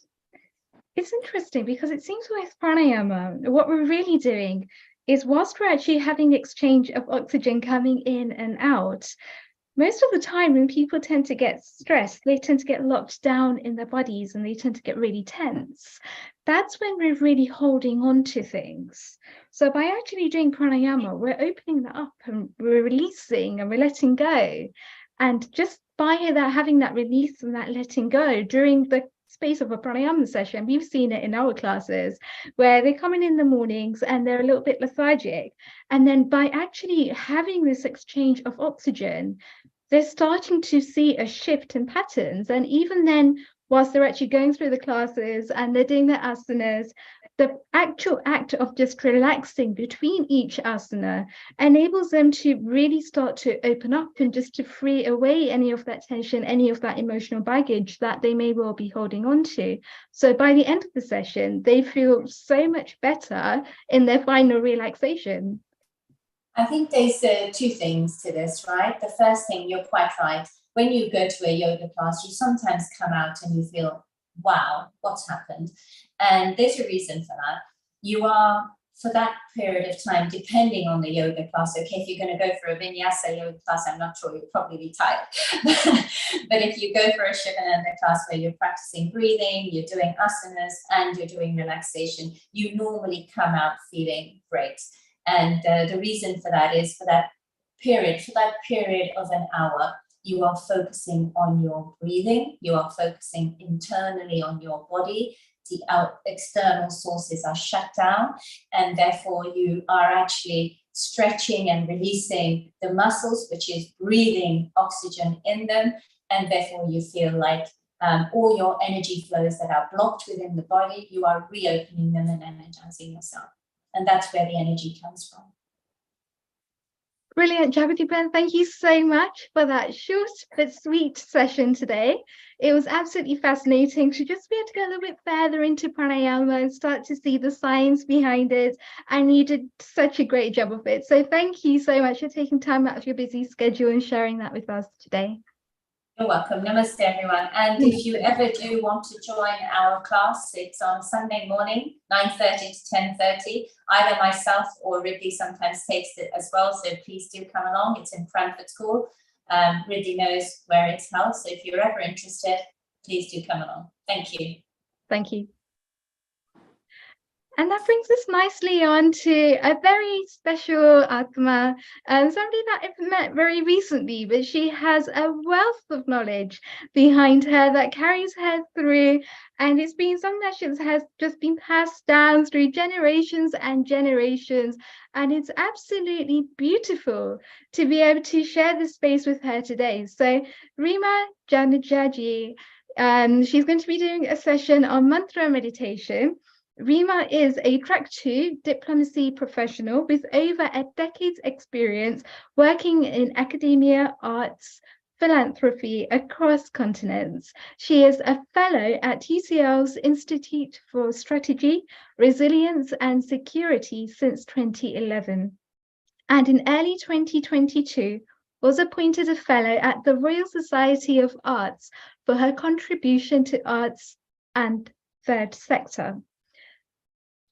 It's interesting because it seems with pranayama, what we're really doing is whilst we're actually having the exchange of oxygen coming in and out, most of the time when people tend to get stressed, they tend to get locked down in their bodies and they tend to get really tense. That's when we're really holding on to things. So by actually doing pranayama, we're opening that up and we're releasing and we're letting go. And just by that, having that release and that letting go during the space of a pranayama session, we've seen it in our classes where they come in the mornings and they're a little bit lethargic. And then by actually having this exchange of oxygen, they're starting to see a shift in patterns. And even then, whilst they're actually going through the classes and they're doing their asanas, the actual act of just relaxing between each asana enables them to really start to open up and just to free away any of that tension, any of that emotional baggage that they may well be holding on to. So by the end of the session, they feel so much better in their final relaxation. I think there's two things to this, right? The first thing, you're quite right. When you go to a yoga class, you sometimes come out and you feel, wow, what's happened? And there's a reason for that. You are, for that period of time, depending on the yoga class, okay, if you're going to go for a vinyasa yoga class, I'm not sure, you'll probably be tired. But if you go for a Shivananda class where you're practicing breathing, you're doing asanas, and you're doing relaxation, you normally come out feeling great. And the reason for that is for that period of an hour, you are focusing on your breathing, you are focusing internally on your body, the external sources are shut down, and therefore you are actually stretching and releasing the muscles, which is breathing oxygen in them, and therefore you feel like all your energy flows that are blocked within the body, you are reopening them and energizing yourself. And that's where the energy comes from. Brilliant, Jagati-Ben. Thank you so much for that short but sweet session today. It was absolutely fascinating to just be able to go a little bit further into pranayama and start to see the science behind it. And you did such a great job of it. So thank you so much for taking time out of your busy schedule and sharing that with us today. You're welcome. Namaste, everyone. And if you ever do want to join our class, it's on Sunday morning, 9:30 to 10:30. Either myself or Riddhi sometimes takes it as well. So please do come along. It's in Cranford School. Riddhi knows where it's held. So if you're ever interested, please do come along. Thank you. Thank you. And that brings us nicely on to a very special Atma, somebody that I've met very recently, but she has a wealth of knowledge behind her that carries her through, and it's been something that has just been passed down through generations and generations, and it's absolutely beautiful to be able to share this space with her today. So Rima Janajaji, she's going to be doing a session on mantra meditation. Rima is a Track 2 diplomacy professional with over a decade's experience working in academia, arts, philanthropy across continents. She is a fellow at TCL's Institute for Strategy, Resilience and Security since 2011. And in early 2022, was appointed a fellow at the Royal Society of Arts for her contribution to arts and third sector.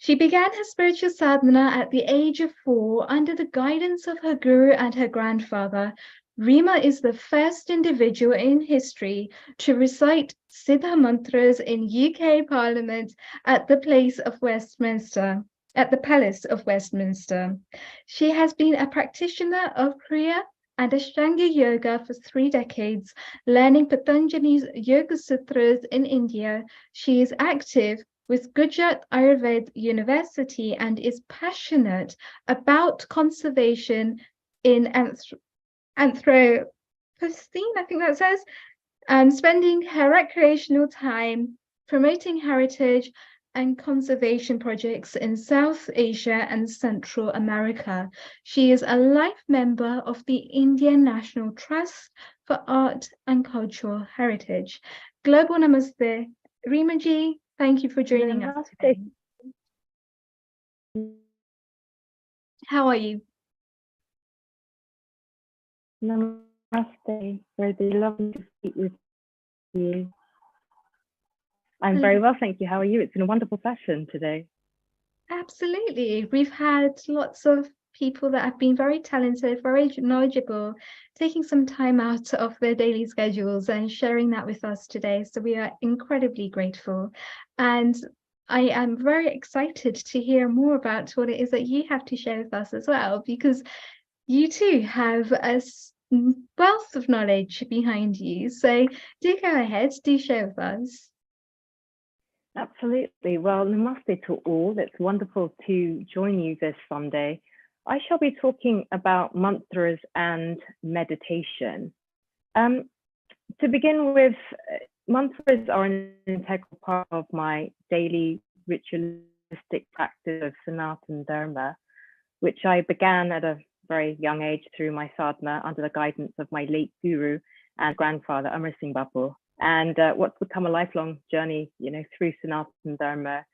She began her spiritual sadhana at the age of 4 under the guidance of her guru and her grandfather. Rima is the first individual in history to recite Siddha mantras in UK Parliament at the Palace of Westminster. She has been a practitioner of Kriya and Ashtanga Yoga for 3 decades, learning Patanjali's Yoga Sutras in India. She is active with Gujarat Ayurveda University and is passionate about conservation in Anthropocene, I think that says, and spending her recreational time promoting heritage and conservation projects in South Asia and Central America. She is a life member of the Indian National Trust for Art and Cultural Heritage. Global Namaste. Rima ji, thank you for joining us today. How are you? Namaste. Very lovely to speak with you. I'm very well, thank you. How are you? It's been a wonderful session today. Absolutely. We've had lots of people that have been very talented, very knowledgeable, taking some time out of their daily schedules and sharing that with us today. So we are incredibly grateful. And I am very excited to hear more about what it is that you have to share with us as well, because you too have a wealth of knowledge behind you. So do go ahead, do share with us. Absolutely. Well, namaste to all. It's wonderful to join you this Sunday. I shall be talking about mantras and meditation. To begin with, mantras are an integral part of my daily ritualistic practice of Sanatan Dharma, which I began at a very young age through my sadhana under the guidance of my late guru and grandfather, Amar Singh Bapu. And what's become a lifelong journey, through Sanatan Dharma.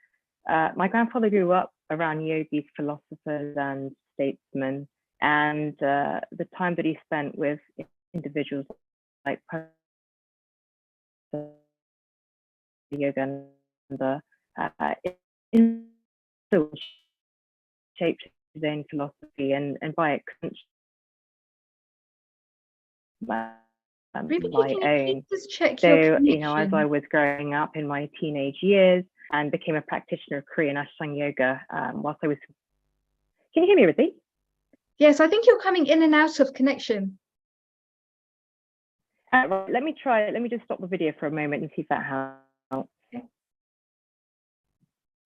My grandfather grew up around yogis, philosophers, and statesmen, and the time that he spent with individuals like Yogananda shaped his own philosophy, and by extension my own. Just check So, your as I was growing up in my teenage years and became a practitioner of Korean Ashtanga Yoga, whilst I was, can you hear me, Riddhi? Yes, I think you're coming in and out of connection. Right, let me just stop the video for a moment and see if that helps. Okay.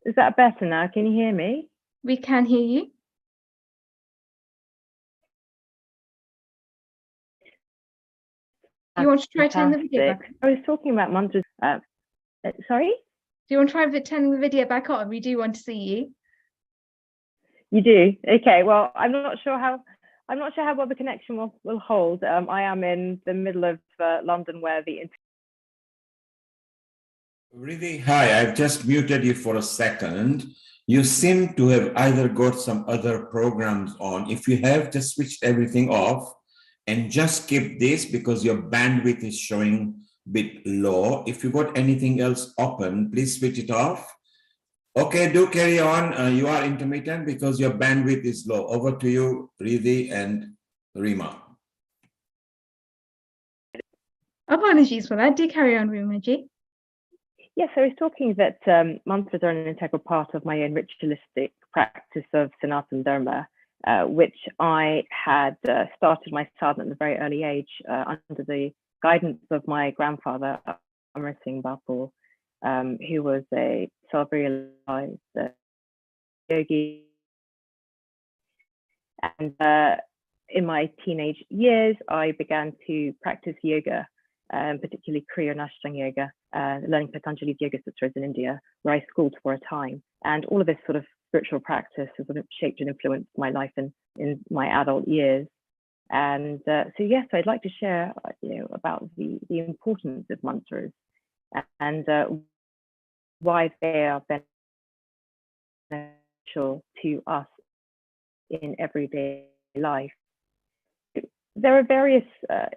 Is that better now? Can you hear me? We can hear you. Do you want to try turning the video back? I was talking about mantras. Sorry? Do you want to try turning the video back on? We do want to see you. You do? Okay. Well, I'm not sure how well the connection will hold. I am in the middle of London where the Riddhi, hi, I've just muted you for a second. You seem to have either got some other programs on. If you have, just switched everything off and just keep this because your bandwidth is showing a bit low. If you got anything else open, please switch it off. Okay, do carry on. You are intermittent because your bandwidth is low. Over to you, Riddhi and Rima. Apologies for that. Do carry on, Rimaji. Yes, I was talking that mantras are an integral part of my own ritualistic practice of Sanatan Dharma, which I had started my sadhana at a very early age under the guidance of my grandfather, Amar Singh Bapu, who was a self-realized yogi. And in my teenage years, I began to practice yoga, particularly Kriya and Ashtanga yoga, learning Patanjali's Yoga Sutras in India, where I schooled for a time. And all of this sort of spiritual practice has sort of shaped and influenced my life in my adult years. And so, yes, I'd like to share, about the importance of mantras and why they are beneficial to us in everyday life. There are various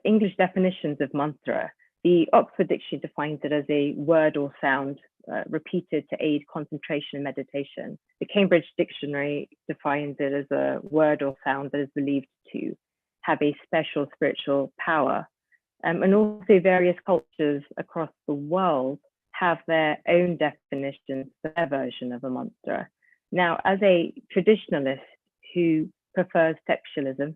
English definitions of mantra. The Oxford Dictionary defines it as a word or sound repeated to aid concentration and meditation. The Cambridge Dictionary defines it as a word or sound that is believed to have a special spiritual power. And also various cultures across the world have their own definitions for their version of a mantra. Now, as a traditionalist who prefers textualism,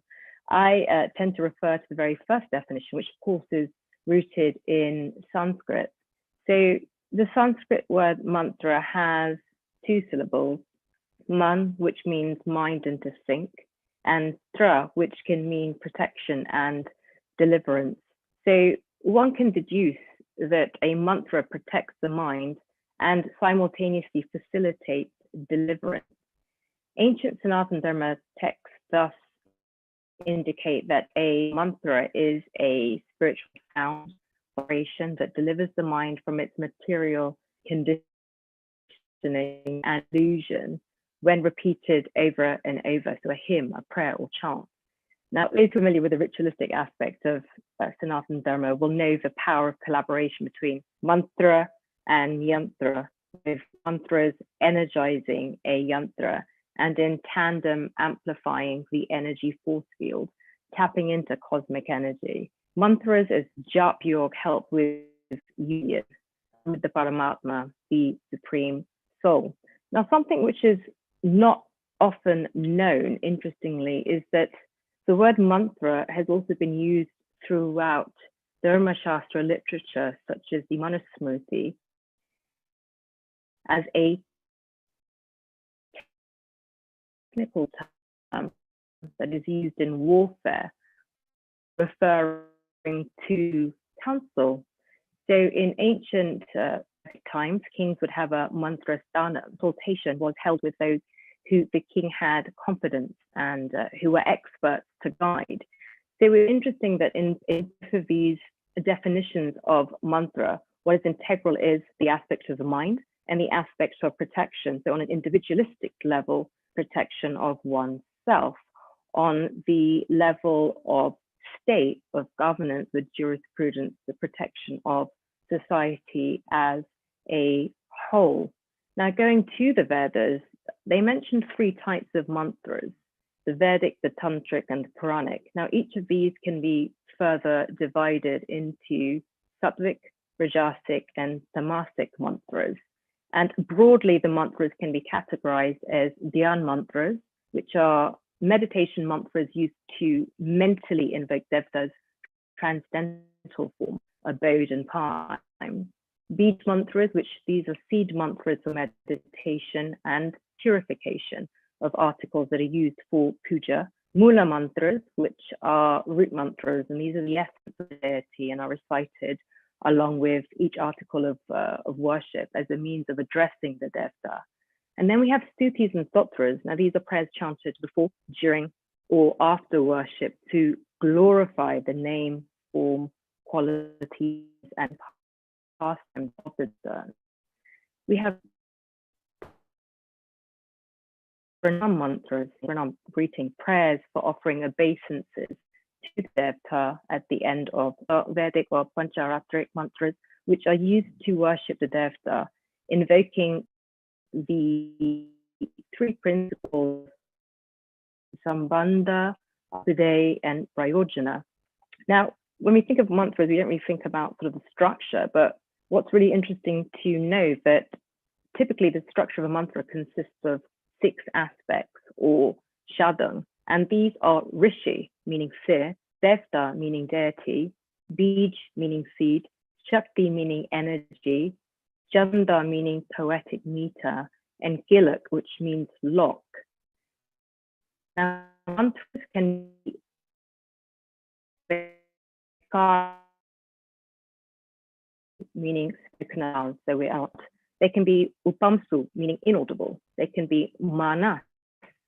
I tend to refer to the very first definition, which of course is rooted in Sanskrit. So the Sanskrit word mantra has two syllables, man, which means mind and to sink, and tra, which can mean protection and deliverance. So one can deduce that a mantra protects the mind and simultaneously facilitates deliverance. Ancient Sanatan Dharma texts thus indicate that a mantra is a spiritual sound vibration that delivers the mind from its material conditioning and illusion when repeated over and over. So a hymn, a prayer, or chant. Now, those familiar with the ritualistic aspect of Sanatan Dharma will know the power of collaboration between mantra and yantra, with mantras energizing a yantra and in tandem amplifying the energy force field, tapping into cosmic energy. Mantras as jap yoga help with union with the Paramatma, the Supreme Soul. Now, something which is not often known, interestingly, is that the word mantra has also been used throughout Dharma Shastra literature, such as the Manusmriti, as a technical term that is used in warfare, referring to counsel. So in ancient times, kings would have a mantra sthana. Consultation was held with those who the king had confidence and who were experts to guide. So it was interesting that in both of these definitions of mantra, what is integral is the aspect of the mind and the aspect of protection. So on an individualistic level, protection of oneself. On the level of state, of governance, with jurisprudence, the protection of society as a whole. Now, going to the Vedas, they mentioned 3 types of mantras: the Vedic, the Tantric, and the Puranic. Now, each of these can be further divided into Sattvic, Rajasic, and Tamasic mantras. And broadly, the mantras can be categorized as Dhyan mantras, which are meditation mantras used to mentally invoke Devta's transcendental form, abode and time. Bead mantras, which these are seed mantras for meditation and purification of articles that are used for puja. Mula mantras, which are root mantras, and these are the essence of the deity and are recited along with each article of worship as a means of addressing the Devta. And then we have stutis and stotras. Now, these are prayers chanted before, during, or after worship to glorify the name, form, qualities, and pastimes of the Devta. We have pranam mantras, pranam greeting, prayers for offering obeisances to the Devta at the end of Vedic or Pancharatric mantras, which are used to worship the Devta, invoking the 3 principles, Sambandha, Abhyuday, and Prayojana. Now, when we think of mantras, we don't really think about sort of the structure, but what's really interesting to know that typically the structure of a mantra consists of 6 aspects, or shadang, and these are Rishi, meaning seer, Devta, meaning deity, Bij, meaning seed, Shakti, meaning energy, Chanda, meaning poetic meter, and Gilak, which means lock. Now, mantras can be meaning spoken out, so we're out. They can be upamsu, meaning inaudible. They can be manas,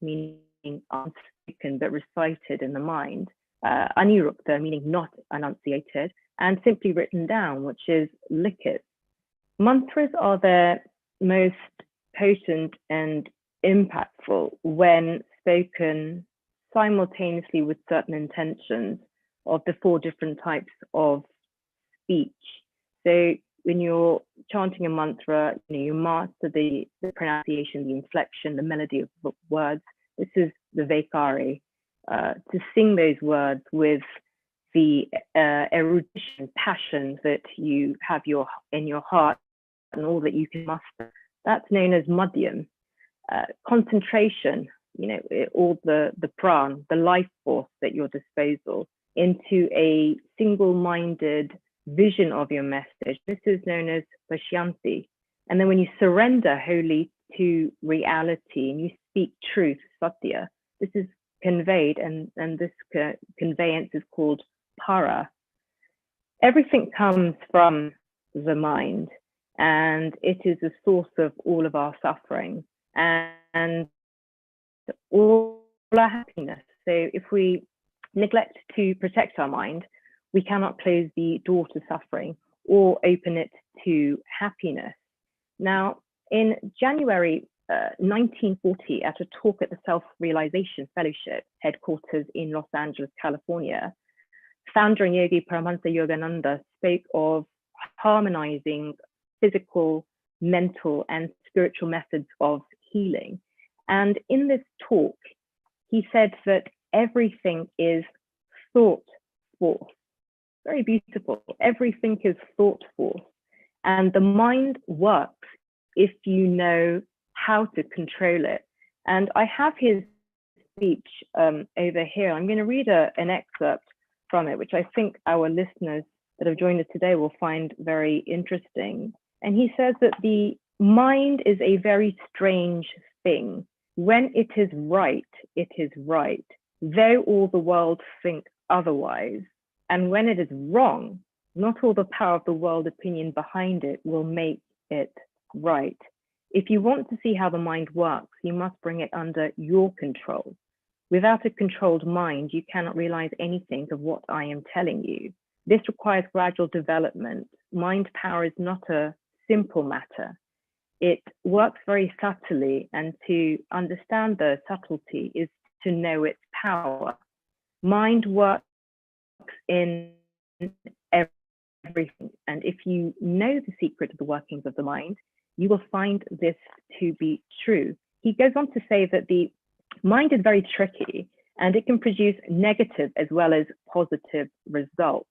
meaning unspoken but recited in the mind. Anirukta, meaning not enunciated, and simply written down, which is likit. Mantras are their most potent and impactful when spoken simultaneously with certain intentions of the 4 different types of speech. So when you're chanting a mantra, you master the pronunciation, the inflection, the melody of the words. This is the Vaikari, to sing those words with the erudition, passion that you have in your heart and all that you can muster. That's known as madhyam. Concentration, all the pran, the life force at your disposal, into a single-minded vision of your message. This is known as pashyanti. And then when you surrender wholly to reality and you speak truth, satya, this is conveyed, and this conveyance is called para. Everything comes from the mind, and it is the source of all of our suffering and all our happiness. So if we neglect to protect our mind, we cannot close the door to suffering or open it to happiness. Now, in January 1940, at a talk at the Self-Realization Fellowship headquarters in Los Angeles, California, founder and yogi Paramahansa Yogananda spoke of harmonizing physical, mental, and spiritual methods of healing. And in this talk, he said that everything is thought force. Very beautiful. Everything is thought force. And the mind works if you know how to control it. And I have his speech over here. I'm going to read an excerpt from it, which I think our listeners that have joined us today will find very interesting. And he says that the mind is a very strange thing. When it is right, though all the world think otherwise. And when it is wrong, not all the power of the world opinion behind it will make it right. If you want to see how the mind works, you must bring it under your control. Without a controlled mind, you cannot realize anything of what I am telling you. This requires gradual development. Mind power is not a simple matter. It works very subtly, and to understand the subtlety is to know its power. Mind works in everything, and if you know the secret of the workings of the mind, you will find this to be true. He goes on to say that the mind is very tricky, and it can produce negative as well as positive results.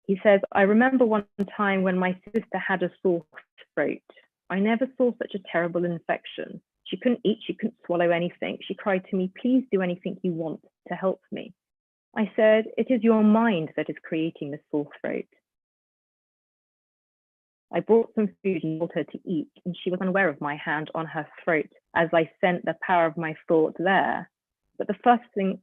He says, I remember one time when my sister had a sore throat. I never saw such a terrible infection. She couldn't eat, she couldn't swallow anything. She cried to me, please do anything you want to help me. I said, it is your mind that is creating the sore throat. I brought some food and told her to eat, and she was unaware of my hand on her throat as I sent the power of my thought there. But the first thing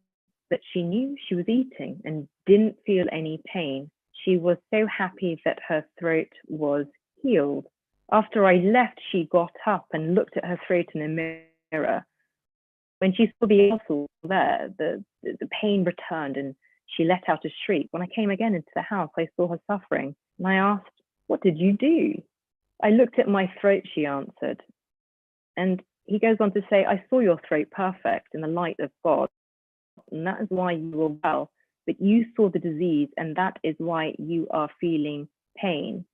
that she knew, she was eating and didn't feel any pain. She was so happy that her throat was healed. After I left, she got up and looked at her throat in a mirror. When she saw the ulcer there, the pain returned and she let out a shriek. When I came again into the house, I saw her suffering, and I asked, what did you do? I looked at my throat, she answered. And he goes on to say, I saw your throat perfect in the light of God, and that is why you were well, but you saw the disease, and that is why you are feeling pain.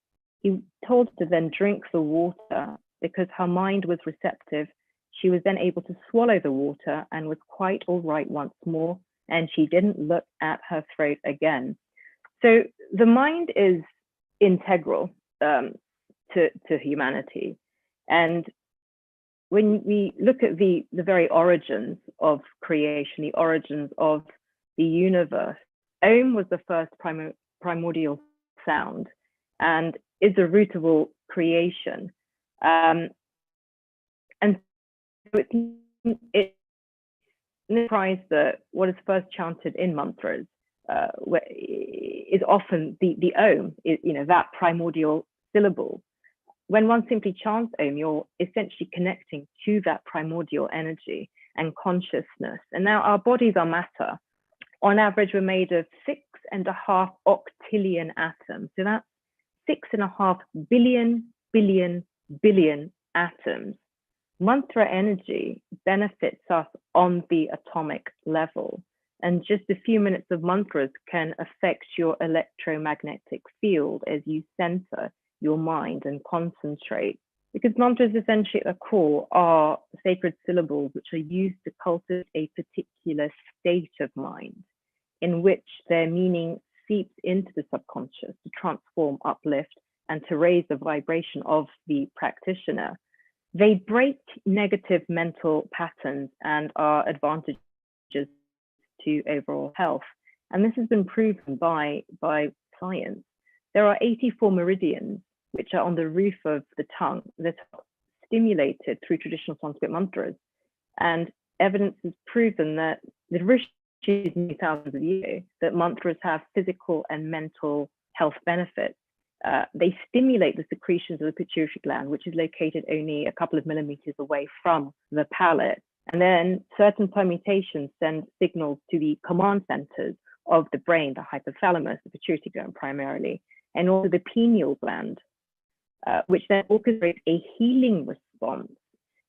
He told her to then drink the water because her mind was receptive. She was then able to swallow the water and was quite all right once more, and she didn't look at her throat again. So the mind is integral to humanity. And when we look at the very origins of creation, the origins of the universe, Om was the first primordial sound and is the root of all creation. And so it implies that what is first chanted in mantras is often the Om, that primordial syllable. When one simply chants Om, you're essentially connecting to that primordial energy and consciousness. And now our bodies are matter. On average, we're made of 6.5 octillion atoms. So that's 6.5 billion atoms. Mantra energy benefits us on the atomic level. And just a few minutes of mantras can affect your electromagnetic field as you center your mind and concentrate. Because mantras essentially at the core are sacred syllables which are used to cultivate a particular state of mind in which their meaning seeps into the subconscious to transform, uplift, and to raise the vibration of the practitioner. They break negative mental patterns and are advantages to overall health. And this has been proven by science. There are 84 meridians which are on the roof of the tongue that are stimulated through traditional Sanskrit mantras. And evidence has proven that the rishis knew thousands of years that mantras have physical and mental health benefits. They stimulate the secretions of the pituitary gland, which is located only a couple of millimeters away from the palate. And then certain permutations send signals to the command centers of the brain, the hypothalamus, the pituitary gland primarily, and also the pineal gland, which then orchestrates a healing response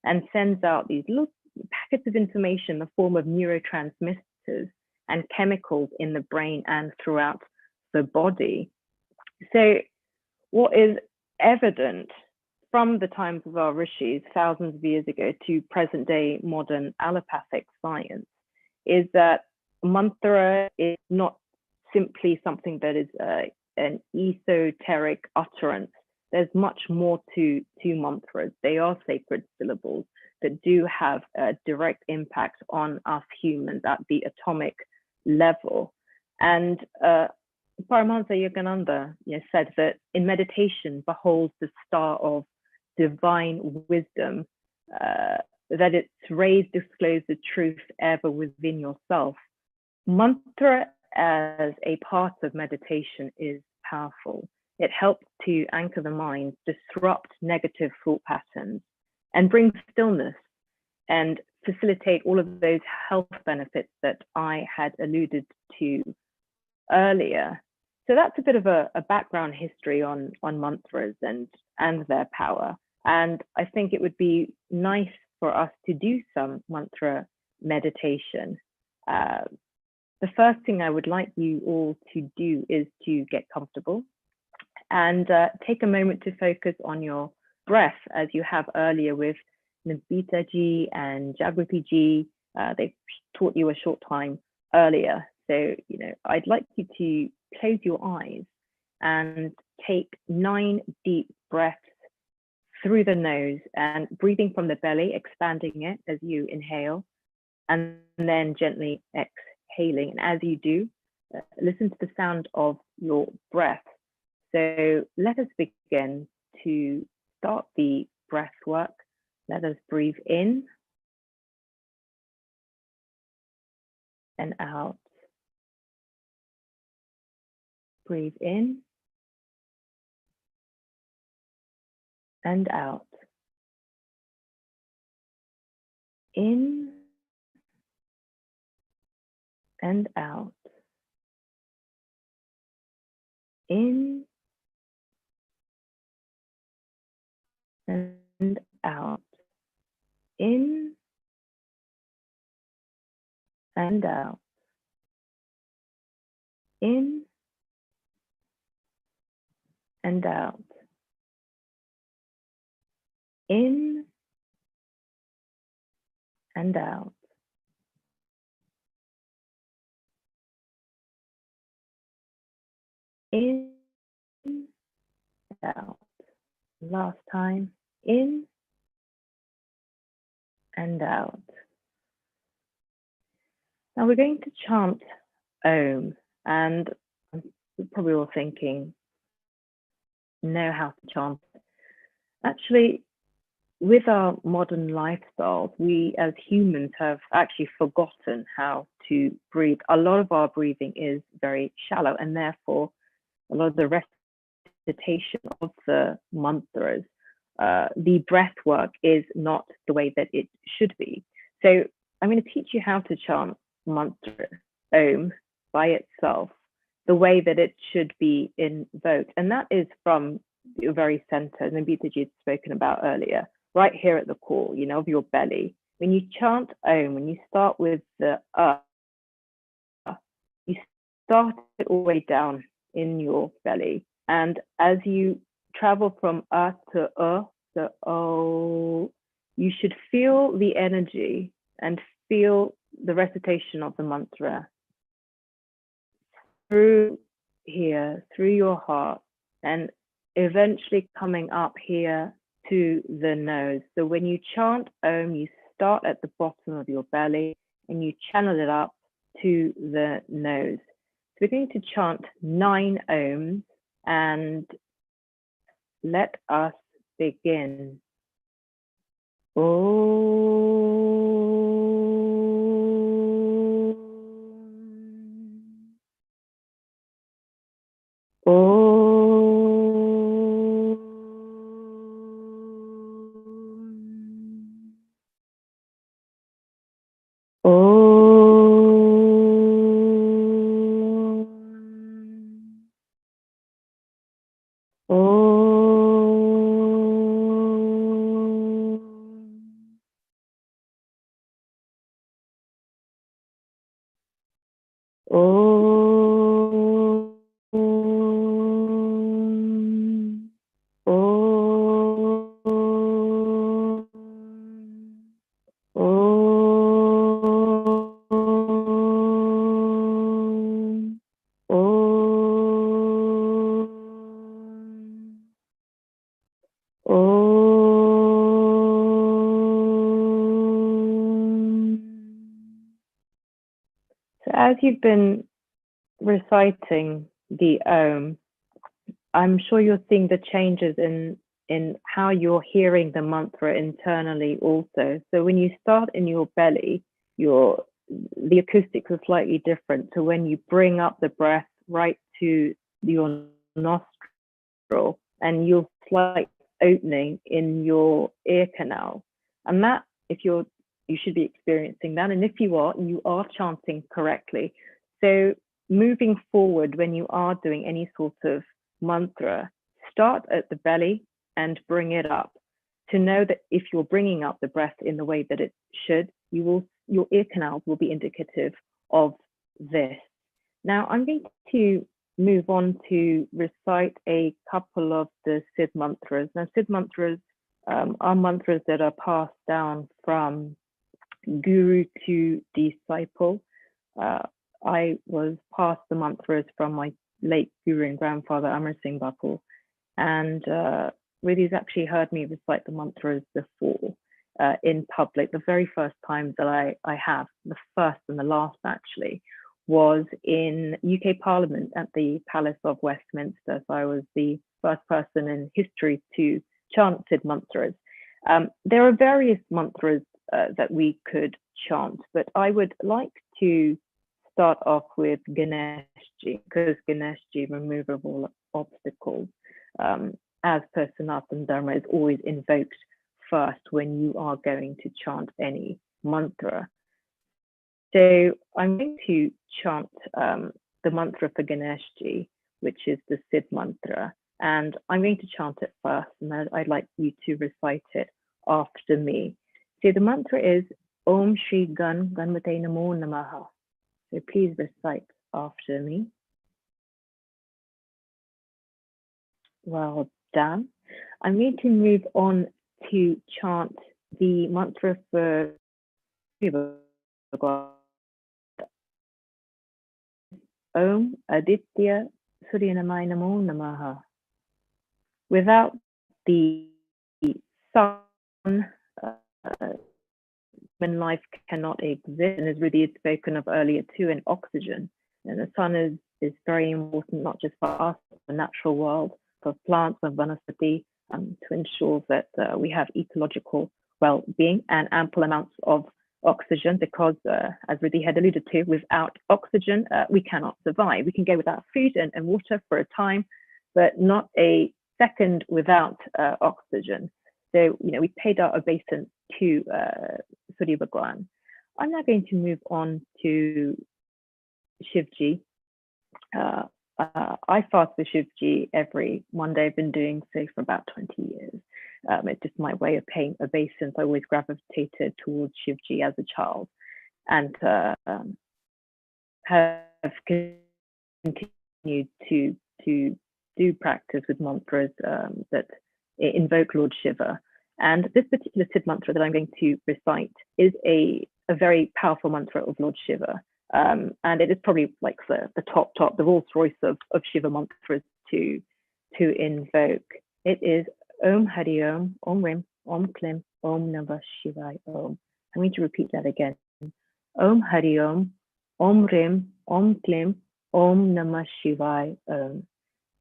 and sends out these little packets of information in the form of neurotransmitters and chemicals in the brain and throughout the body. So what is evident from the times of our rishis thousands of years ago to present day modern allopathic science is that mantra is not simply something that is an esoteric utterance. There's much more to mantras. They are sacred syllables that do have a direct impact on us humans at the atomic level. And Paramahansa Yogananda said that in meditation, behold the star of divine wisdom, that its rays disclose the truth ever within yourself. Mantra as a part of meditation is powerful. It helps to anchor the mind, disrupt negative thought patterns, and bring stillness and facilitate all of those health benefits that I had alluded to earlier. So that's a bit of a background history on mantras and their power. And I think it would be nice for us to do some mantra meditation. The first thing I would like you all to do is to get comfortable and take a moment to focus on your breath, as you have earlier with Nabita ji and Jagriti ji. They taught you a short time earlier. So, I'd like you to close your eyes and take 9 deep breaths through the nose and breathing from the belly, expanding it as you inhale, and then gently exhaling. And as you do, listen to the sound of your breath. So let us begin to start the breath work. Let us breathe in and out. Breathe in and out. In and out. In and out. In and out. In and out. In and out. In and out. Last time. In and out. Now we're going to chant Om, and you're probably all thinking, know how to chant. Actually, with our modern lifestyles, we as humans have actually forgotten how to breathe. A lot of our breathing is very shallow, and therefore a lot of the recitation of the mantras, the breath work is not the way that it should be. So I'm going to teach you how to chant mantra Om by itself, the way that it should be invoked. And that is from your very center, Nabita ji had spoken about earlier, right here at the core, of your belly. When you chant Om, when you start with the you start it all the way down in your belly. And as you travel from to the O, you should feel the energy and feel the recitation of the mantra through here, through your heart, and eventually coming up here to the nose. So when you chant Om, you start at the bottom of your belly and you channel it up to the nose. So we're going to chant 9 Oms, and let us begin. So as you've been reciting the Om, I'm sure you're seeing the changes in how you're hearing the mantra internally also. So when you start in your belly, the acoustics are slightly different. So when you bring up the breath right to your nostrils, and you'll slight opening in your ear canal. And that, you should be experiencing that. And if you are chanting correctly. So moving forward, when you are doing any sort of mantra, start at the belly and bring it up, to know that if you're bringing up the breath in the way that it should, your ear canals will be indicative of this. Now I'm going to move on to recite a couple of the Siddh mantras. Now Siddh mantras are mantras that are passed down from guru to disciple. I was passed the mantras from my late guru and grandfather Amar Singh Bapu, and Riddhi's actually heard me recite the mantras before in public. The very first times that I have, the first and the last actually, was in UK Parliament at the Palace of Westminster. So I was the first person in history to chant Siddh mantras. There are various mantras that we could chant, but I would like to start off with Ganeshji, because Ganeshji, remover of all obstacles, as per Sanatana Dharma, is always invoked first when you are going to chant any mantra. So I'm going to chant the mantra for Ganeshji, which is the Siddh mantra, and I'm going to chant it first, and I'd like you to recite it after me. So the mantra is Om Shri Ganmate Namo Namaha. So please recite after me. Well done. I'm going to move on to chant the mantra for Om Aditya Suryanamai Namo Namaha. Without the sun, when life cannot exist, and as Riddhi had spoken of earlier too, and oxygen. And the sun is very important, not just for us, the natural world, for plants and vanaspati, to ensure that we have ecological well-being and ample amounts of oxygen, because as Riddhi had alluded to, without oxygen, we cannot survive. We can go without food and water for a time, but not a second without oxygen. So, we paid our obeisance to Surya Bhagwan. I'm now going to move on to Shivji. I fast for Shivji every Monday. I've been doing so for about 20 years. It's just my way of paying obeisance. I always gravitated towards Shivji as a child, and have continued to do practice with mantras that invoke Lord Shiva. And this particular Siddh mantra that I'm going to recite is a very powerful mantra of Lord Shiva. And it is probably like the top, the Rolls Royce of Shiva mantras to invoke. It is Om Hari Om, Om Rim, Om Klim, Om Namah Shivaya Om. I'm going to repeat that again. Om Hari Om, Om Rim, Om Klim, Om Namah Shivaya Om.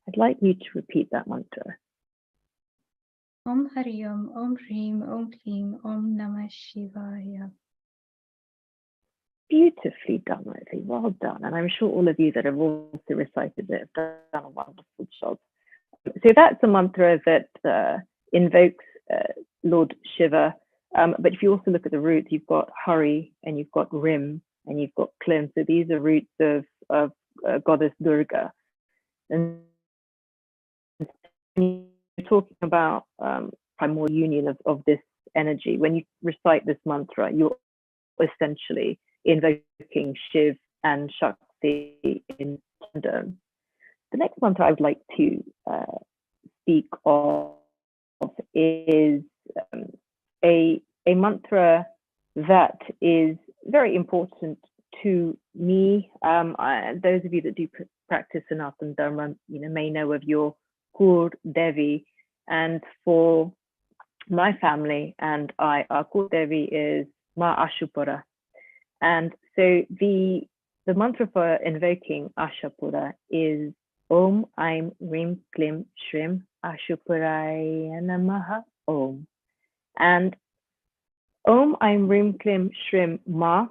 I'd like you to repeat that mantra. Om Hari Om, Om Hrim, Om Klim, Om Namah Shivaya. Beautifully done, Riddhi. Well done. And I'm sure all of you that have also recited it have done a wonderful job. So that's a mantra that invokes Lord Shiva. But if you also look at the roots, you've got Hari and you've got Rim and you've got Klim. So these are roots of Goddess Durga. And you're talking about primordial union of this energy. When you recite this mantra, you're essentially invoking Shiv and Shakti in tandem. The next mantra I would like to speak of is a mantra that is very important to me. Those of you that do practice Sanatana Dharma, may know of your Kur Devi, and for my family and our Kur Devi is Ma Ashupura. And so the mantra for invoking Ashapura is Om Aim Rim Klim Shrim Ashupuraya Namaha Om. And Om Aim Rim Klim Shrim Ma,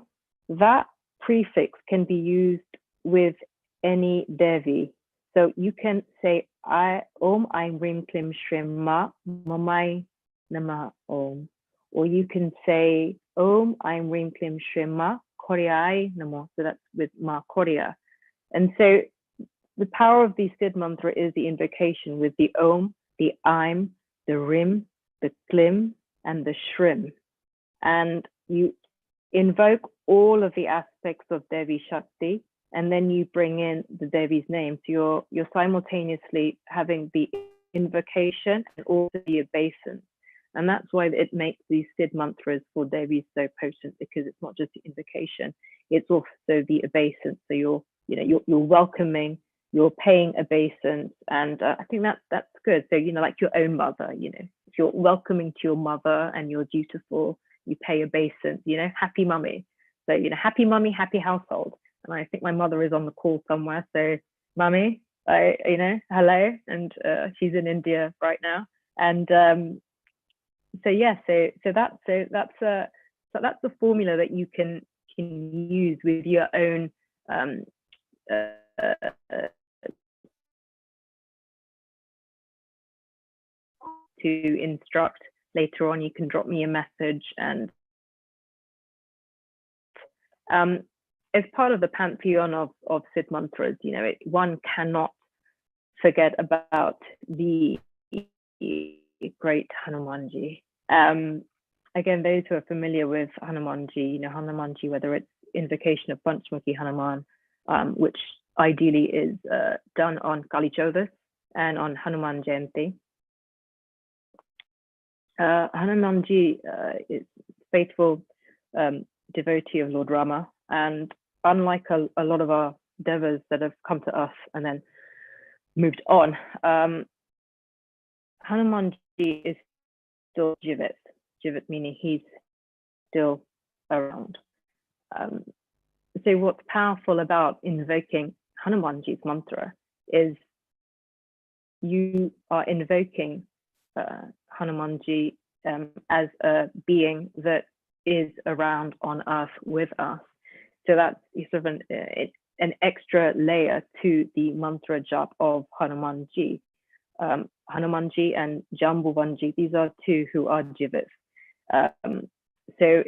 that prefix can be used with any Devi. So you can say I Om Aim Rim Klim Shrim Ma Mamai Nama Om. Or you can say Om Aim Rim Klim Shrim Ma Koryai Namo. So that's with Ma Korya. And so the power of the Sid mantra is the invocation with the Om, the Aim, the Rim, the Klim, and the Shrim. And you invoke all of the aspects of Devi Shakti, and then you bring in the Devi's name. So you're simultaneously having the invocation and also the obeisance. And that's why it makes these Sid mantras for Devi so potent, because it's not just the invocation, it's also the obeisance. So you're welcoming, you're paying obeisance, and I think that's good. So like your own mother, if you're welcoming to your mother and you're dutiful, you pay obeisance. Happy mummy. So happy mummy, happy household. And I think my mother is on the call somewhere. So mummy, hello, and she's in India right now. And so that's the formula that you can use with your own to instruct. Later on, you can drop me a message, and as part of the pantheon of Sid mantras, one cannot forget about the great Hanumanji. Again, those who are familiar with Hanumanji, Hanumanji, whether it's invocation of Panchmukhi Hanuman, which ideally is done on Kali Chaudas and on Hanuman Jayanti. Hanumanji is faithful devotee of Lord Rama, and unlike a lot of our devas that have come to us and then moved on, Hanumanji is still Jivit meaning he's still around. So what's powerful about invoking Hanumanji's mantra is you are invoking Hanumanji as a being that is around on earth with us. So that's sort of an extra layer to the mantra jap of Hanumanji. Hanumanji and Jambuvanji, these are two who are Jivits. So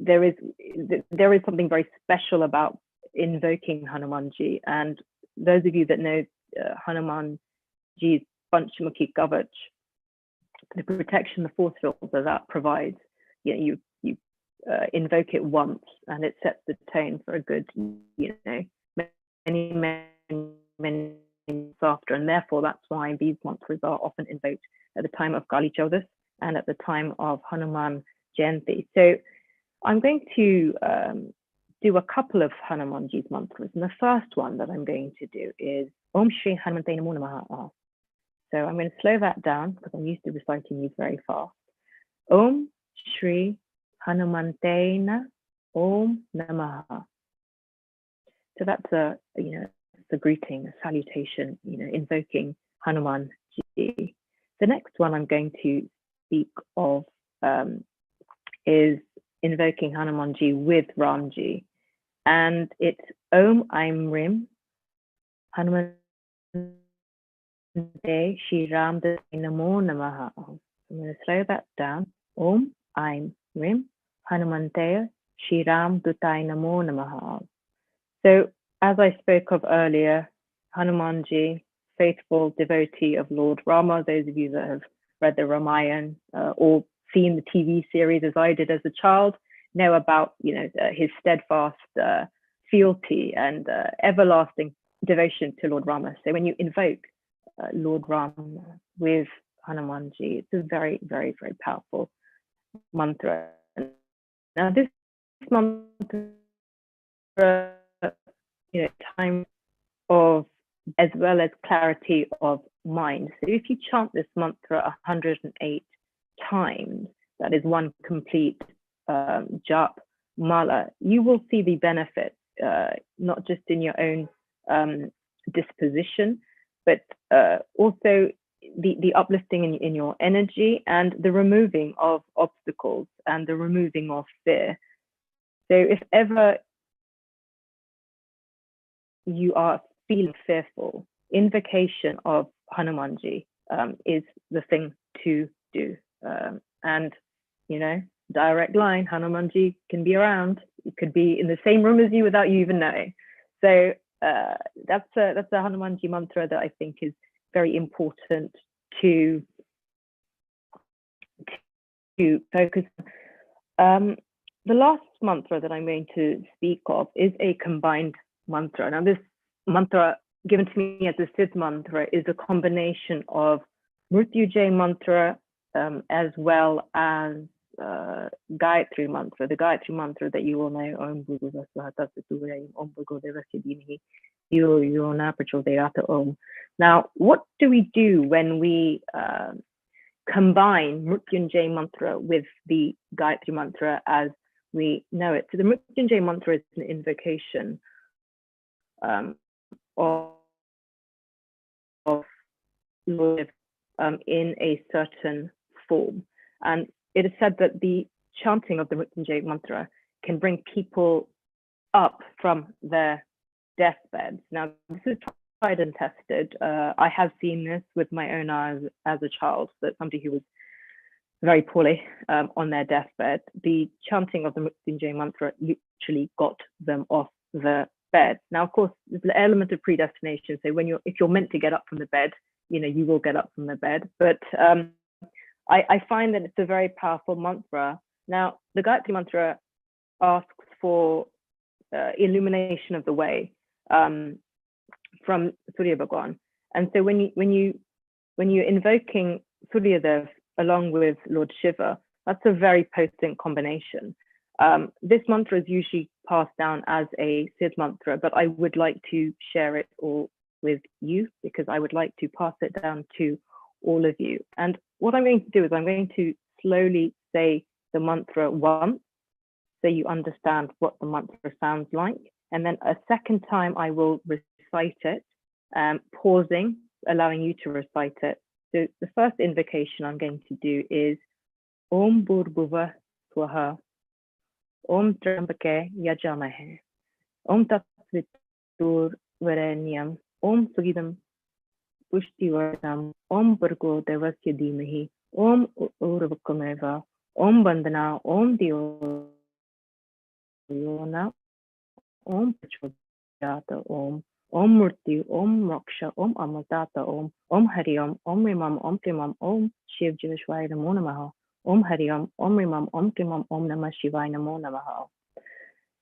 there is something very special about invoking Hanumanji. And those of you that know Hanumanji's Panchmukhi Kavach, the protection the force field that provides, you invoke it once and it sets the tone for a good, many months after. And therefore, that's why these mantras are often invoked at the time of Kali Chaudas and at the time of Hanuman Jayanti. So I'm going to do a couple of Hanumanji's mantras. And the first one that I'm going to do is Om Shri Hanumante Namo Namaha. So I'm going to slow that down because I'm used to reciting these very fast. Om Shri Hanumante Om Namaha. So that's a greeting, a salutation, invoking Hanumanji. The next one I'm going to speak of is invoking Hanumanji with Ramji, and it's Om Aim Rim Hanuman Shri Ram Namo Namaha. I'm going to slow that down. Om Aim Rim Hanumante Shri Ram Dutai Namo Namaha. So as I spoke of earlier, Hanumanji, faithful devotee of Lord Rama. Those of you that have read the Ramayana or seen the TV series as I did as a child know about his steadfast fealty and everlasting devotion to Lord Rama. So when you invoke Lord Rama with Hanumanji, it's a very, very, very powerful mantra. Now this mantra, time of as well as clarity of mind. So if you chant this mantra 108 times, that is one complete jap mala, you will see the benefit, not just in your own disposition, but also the uplifting in your energy and the removing of obstacles and the removing of fear. So if ever you are feeling fearful invocation of Hanumanji is the thing to do. And, you know, direct line, Hanumanji can be around. It could be in the same room as you without you even knowing. So that's a Hanumanji mantra that I think is very important to focus. The last mantra that I'm going to speak of is a combined mantra. Now, this mantra given to me as a Siddh mantra is a combination of Mrityunjay mantra as well as Gayatri mantra, the Gayatri mantra that you all know, Om Bhurvuvah Swaha Tatsatuvayam, Om Bhargo Devasya Dhimahi, Yo Na Prachodayata Om. Now, what do we do when we combine Mrityunjay mantra with the Gayatri mantra as we know it? So the Mrityunjay mantra is an invocation of Lord in a certain form. And it is said that the chanting of the Mrityunjay mantra can bring people up from their deathbeds. Now, this is tried and tested. I have seen this with my own eyes as a child, that somebody who was very poorly on their deathbed, the chanting of the Mrityunjay mantra literally got them off the bed. Now, of course, there's the element of predestination. So if you're meant to get up from the bed, you know, you will get up from the bed. But I find that it's a very powerful mantra. Now, the Gayatri mantra asks for illumination of the way from Surya Bhagwan. And so when you're invoking Suryadev along with Lord Shiva, that's a very potent combination. This mantra is usually passed down as a Siddh mantra, but I would like to share it all with you because I would like to pass it down to all of you. And what I'm going to do is I'm going to slowly say the mantra once so you understand what the mantra sounds like. And then a second time I will recite it, pausing, allowing you to recite it. So the first invocation I'm going to do is Om Bhurvuvah Swaha, Om Trambake Yajamahe, Om Tat Vitur Varenyam, Om Sugidam Pushtivardhanam, Om Bhargo Devasya Dhimahi, Om Urvakameva, Om Bandhana, Om Dio Yona, Om Prachodayata Om, Om Murti, Om Moksha, Om Amatata Om, Om Hari Om, Om Rimam, Om Primam, Om Shiv Jivashvaya Namo Namaha, Om Hari Om, Om Rimam, Om Primam, Om Namah Shivaya Namo Namaha.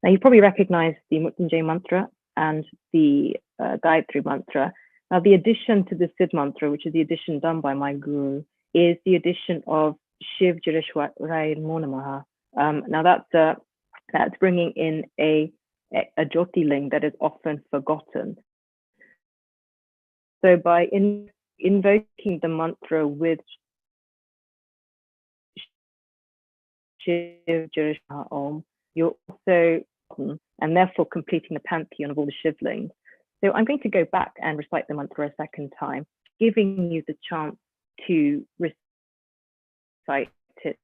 Now you probably recognize the Mrityunjay mantra and the Gayatri mantra. Now the addition to the Siddh mantra, which is the addition done by my guru, is the addition of Shiv Jivashvaya Namo Namaha. Now that's bringing in a Jyotirling that is often forgotten. So by invoking the mantra with Shiv Jivashvaya Om, you're also, and therefore completing the pantheon of all the Shivlings. So I'm going to go back and recite the mantra a second time, giving you the chance to recite it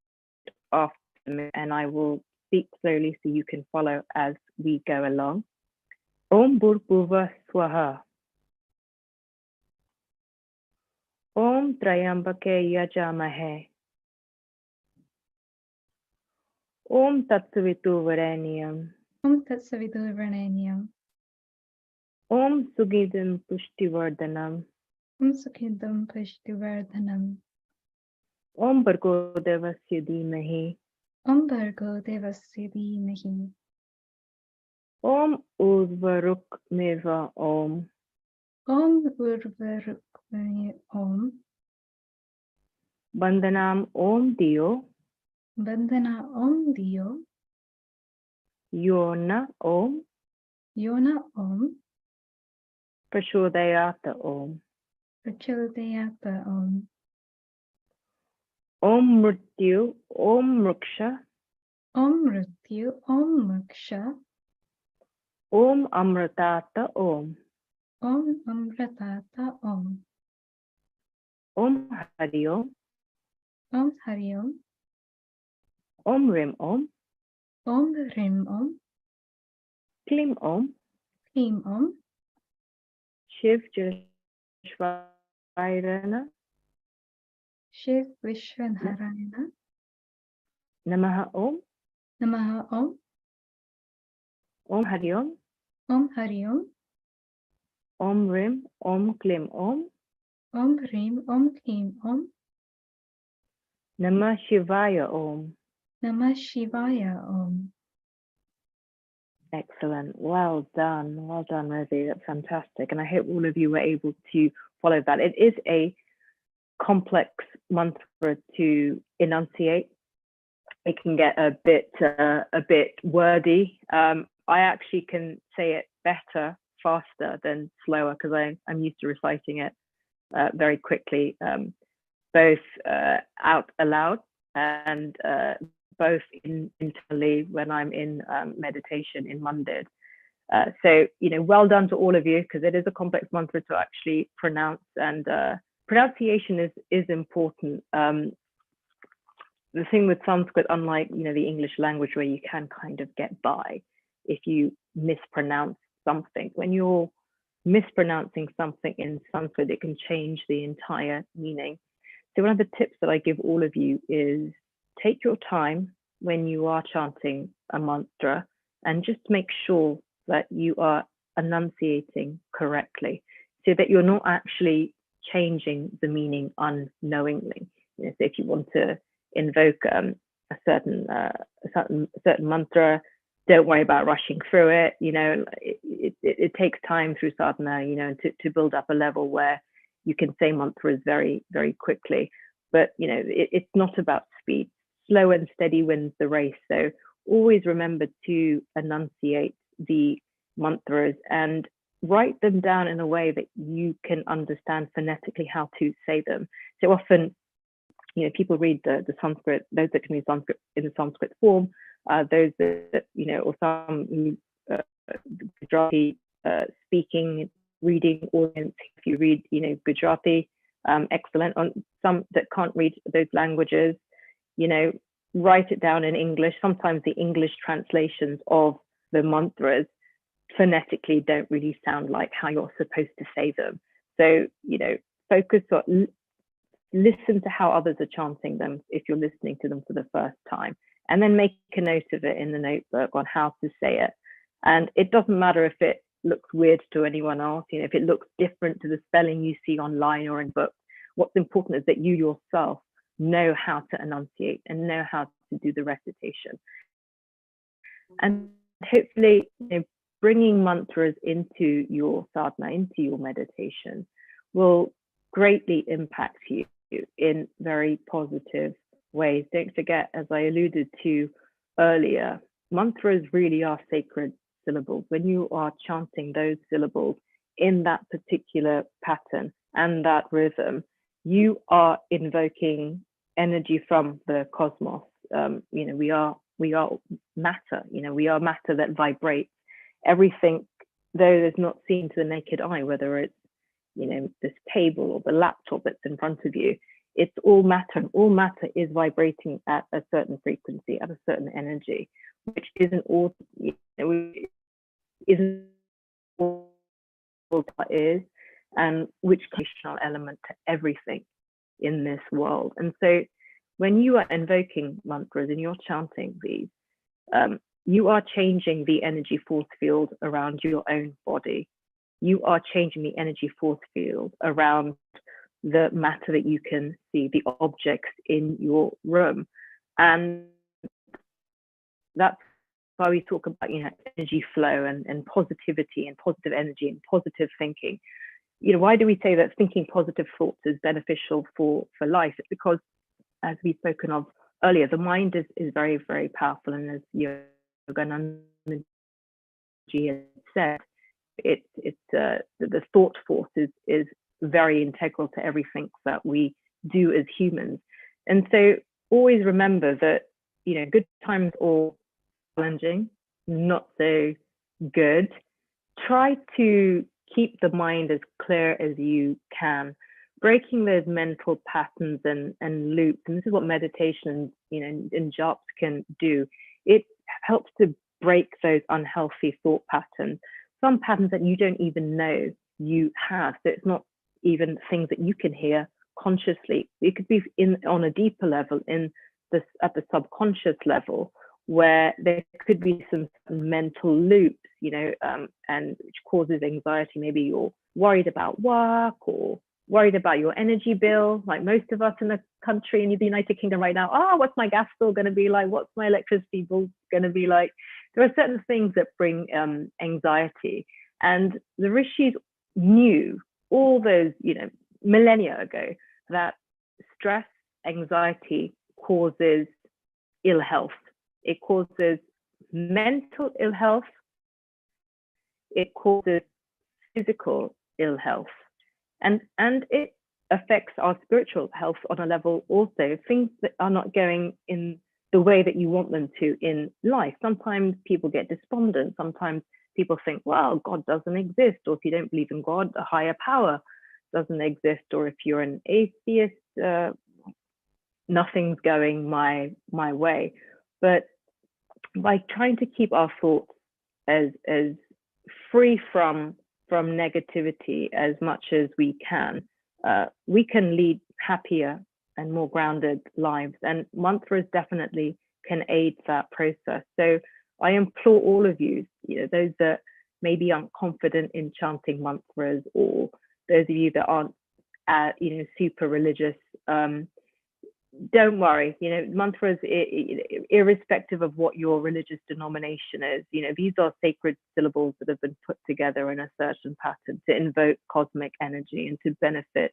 after me, and I will speak slowly so you can follow as we go along. Om Bhurvuvah Swaha, Om Trayambake Yajamahe, Om Tatsavitu Varenyam, Om Tatsavitu Varenyam, Om Sugidam Pushtivardhanam, Om Sukhidam Pushtivardhanam, Om Bhargo Devasya Dhimahi, Om Bhargo Devasya Dhimahi, Om Urvarukmeva Om, Om Urvarukmeva Om, Bandhanam Om Dio, Bandhana Om Dio, Yona Om, Yona Om, Prachodayata Om, Prachodayata Om, Om Mrityu, Om Muksha, Om Mrityu, Om Moksha, Om Amritata Om, Om Amritata Om, Om Hari Om, Om Hari Om, Om Rim Om, Om Rim Om, Klim Om, Klim Om, Shiv Jivashvaya Vishwarayana. Shiv Vishwanarayana. Namaha Om. Namaha Om. Om Hari Om. Om Hari Om. Om Rim. Om Klim Om. Om Hrim Om Klim Om. Namah Shivaya Om. Namah Shivaya Om. Excellent. Well done, Rosie. That's fantastic. And I hope all of you were able to follow that. It is a complex mantra to enunciate. It can get a bit wordy. I actually can say it better, faster than slower, because I'm used to reciting it very quickly, both out aloud and both internally when I'm in meditation in Mandir. So, well done to all of you, because it is a complex mantra to actually pronounce, and pronunciation is important. The thing with Sanskrit, unlike the English language, where you can kind of get by if you mispronounce something, when you're mispronouncing something in Sanskrit, it can change the entire meaning. So one of the tips that I give all of you is take your time when you are chanting a mantra and just make sure that you are enunciating correctly, so that you're not actually changing the meaning unknowingly. So if you want to invoke a certain mantra, don't worry about rushing through it. It takes time through sadhana, to build up a level where you can say mantras very, very quickly. But it's not about speed. Slow and steady wins the race. So always remember to enunciate the mantras and write them down in a way that you can understand phonetically how to say them. So often, people read the Sanskrit, those that can read Sanskrit in the Sanskrit form, those that, or some Gujarati speaking, reading audience, if you read, Gujarati, excellent. On some that can't read those languages, write it down in English. Sometimes the English translations of the mantras phonetically don't really sound like how you're supposed to say them. So, focus on, listen to how others are chanting them if you're listening to them for the first time, and then make a note of it in the notebook on how to say it. And it doesn't matter if it looks weird to anyone else, if it looks different to the spelling you see online or in books. What's important is that you yourself know how to enunciate and know how to do the recitation. And hopefully, bringing mantras into your sadhana, into your meditation, will greatly impact you in very positive ways. Don't forget, as I alluded to earlier, mantras really are sacred syllables. When you are chanting those syllables in that particular pattern and that rhythm, you are invoking energy from the cosmos. We are matter. We are matter that vibrates. Everything, though is not seen to the naked eye, whether it's this table or the laptop that's in front of you, it's all matter, and all matter is vibrating at a certain frequency, at a certain energy, which isn't all, isn't all that is, and which conditional element to everything in this world. And so when you are invoking mantras and you're chanting these, you are changing the energy force field around your own body. You are changing the energy force field around the matter that you can see, the objects in your room. And that's why we talk about, energy flow and positivity and positive energy and positive thinking. Why do we say that thinking positive thoughts is beneficial for life? It's because, as we've spoken of earlier, the mind is very, very powerful. And as Yogananda had said, the thought force is very integral to everything that we do as humans. And so always remember that, good times are challenging, not so good. Try to keep the mind as clear as you can, breaking those mental patterns and loops. And this is what meditation, and japs can do. It helps to break those unhealthy thought patterns, some patterns that you don't even know you have. So it's not even things that you can hear consciously. It could be on a deeper level, at the subconscious level, where there could be some mental loops, and which causes anxiety. Maybe you're worried about work or worried about your energy bill, like most of us in the country in the United Kingdom right now. Oh, what's my gas bill going to be like? What's my electricity bill going to be like? There are certain things that bring anxiety, and the rishis knew all those, millennia ago, that stress, anxiety causes ill health. It causes mental ill health. It causes physical ill health, and it affects our spiritual health on a level also. Things that are not going in the way that you want them to in life. Sometimes people get despondent. Sometimes people think, well, God doesn't exist, or if you don't believe in God, a higher power doesn't exist, or if you're an atheist, nothing's going my way. But by trying to keep our thoughts as free from negativity as much as we can lead happier and more grounded lives. And mantras definitely can aid that process. So I implore all of you, those that maybe aren't confident in chanting mantras, or those of you that aren't, super religious, don't worry. Mantras, irrespective of what your religious denomination is, these are sacred syllables that have been put together in a certain pattern to invoke cosmic energy and to benefit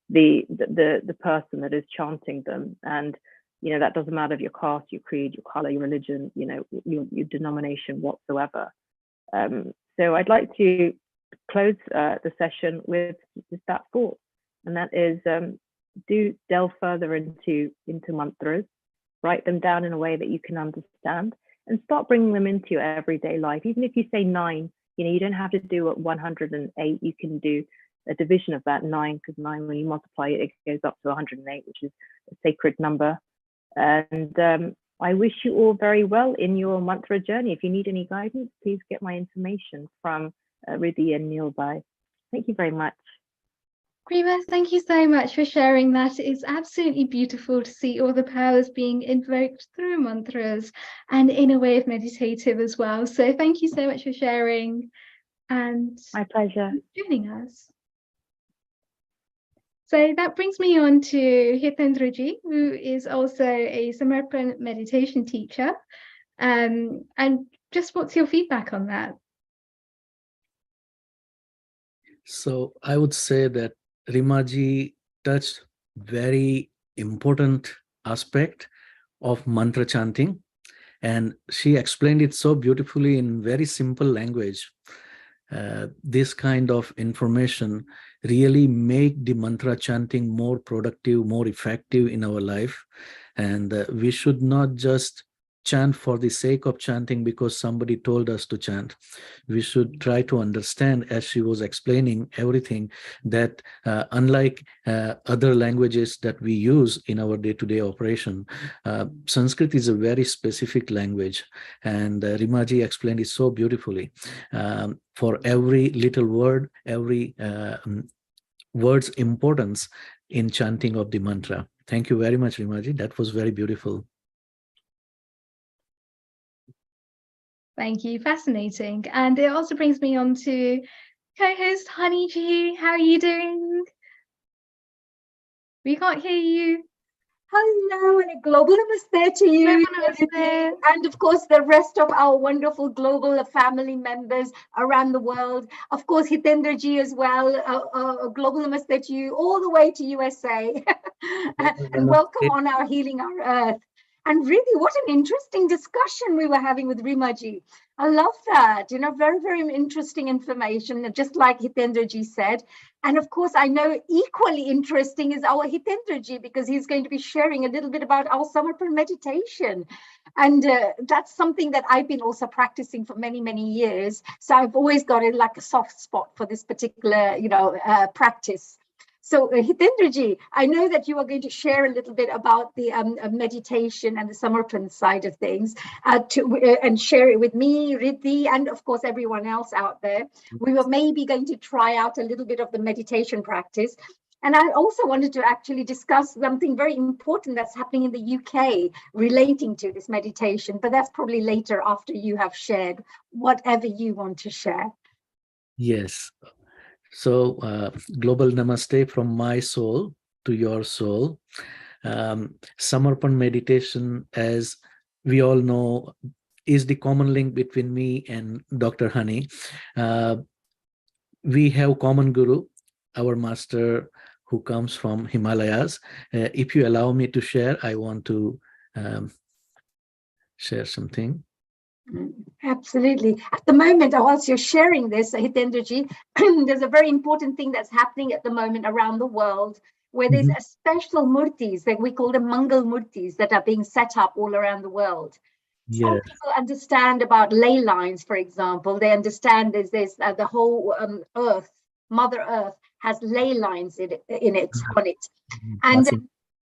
the person that is chanting them. And that doesn't matter of your caste, your creed, your color, your religion, your denomination whatsoever. So I'd like to close the session with just that thought, and that is, do delve further into mantras, write them down in a way that you can understand, and start bringing them into your everyday life. Even if you say 9, you don't have to do it 108. You can do a division of that 9, because 9, when you multiply it, it goes up to 108, which is a sacred number. And I wish you all very well in your mantra journey. If you need any guidance, please get my information from Riddhi and Neilbai. Thank you very much. Rima, thank you so much for sharing that. It's absolutely beautiful to see all the powers being invoked through mantras and in a way of meditative as well. So thank you so much for sharing, and my pleasure, joining us. So that brings me on to Hitendraji, who is also a Samarpan meditation teacher. And just what's your feedback on that? So I would say that Rimaji touched very important aspect of mantra chanting, and she explained it so beautifully in very simple language. This kind of information really make the mantra chanting more productive, more effective in our life. And we should not just chant for the sake of chanting because somebody told us to chant. We should try to understand, as she was explaining everything, that unlike other languages that we use in our day-to-day operation, Sanskrit is a very specific language, and Rimaji explained it so beautifully. For every little word, every word's importance in chanting of the mantra. Thank you very much, Rimaji. That was very beautiful. Thank you, fascinating. And it also brings me on to co-host Honeyji. How are you doing? We can't hear you. Hello, and a global namaste to you. Namaste. And of course, the rest of our wonderful global family members around the world. Of course, Hitendraji as well. A global namaste to you all the way to USA. And welcome on our Healing Our Earth. And really, what an interesting discussion we were having with Rimaji. I love that, very, very interesting information, just like Hitendraji said. And of course, I know equally interesting is our Hitendraji, because he's going to be sharing a little bit about our Samarpan meditation. And that's something that I've been also practicing for many, many years. So I've always got a soft spot for this particular, practice. So Hitendraji, I know that you are going to share a little bit about the meditation and the Samarpan side of things and share it with me, Riddhi, and of course everyone else out there. We were maybe going to try out a little bit of the meditation practice. And I also wanted to actually discuss something very important that's happening in the UK relating to this meditation, but that's probably later after you have shared whatever you want to share. Yes. So global namaste from my soul to your soul. Samarpan meditation, as we all know, is the common link between me and Dr. Hani. We have common guru, our master, who comes from Himalayas. If you allow me to share, I want to share something. Absolutely. At the moment, whilst you're sharing this, Hitendraji, there's a very important thing that's happening at the moment around the world, where there's a special murtis that we call them Mangal murtis that are being set up all around the world. Some people understand about ley lines, for example. They understand there's the whole earth, Mother Earth, has ley lines in it on it. And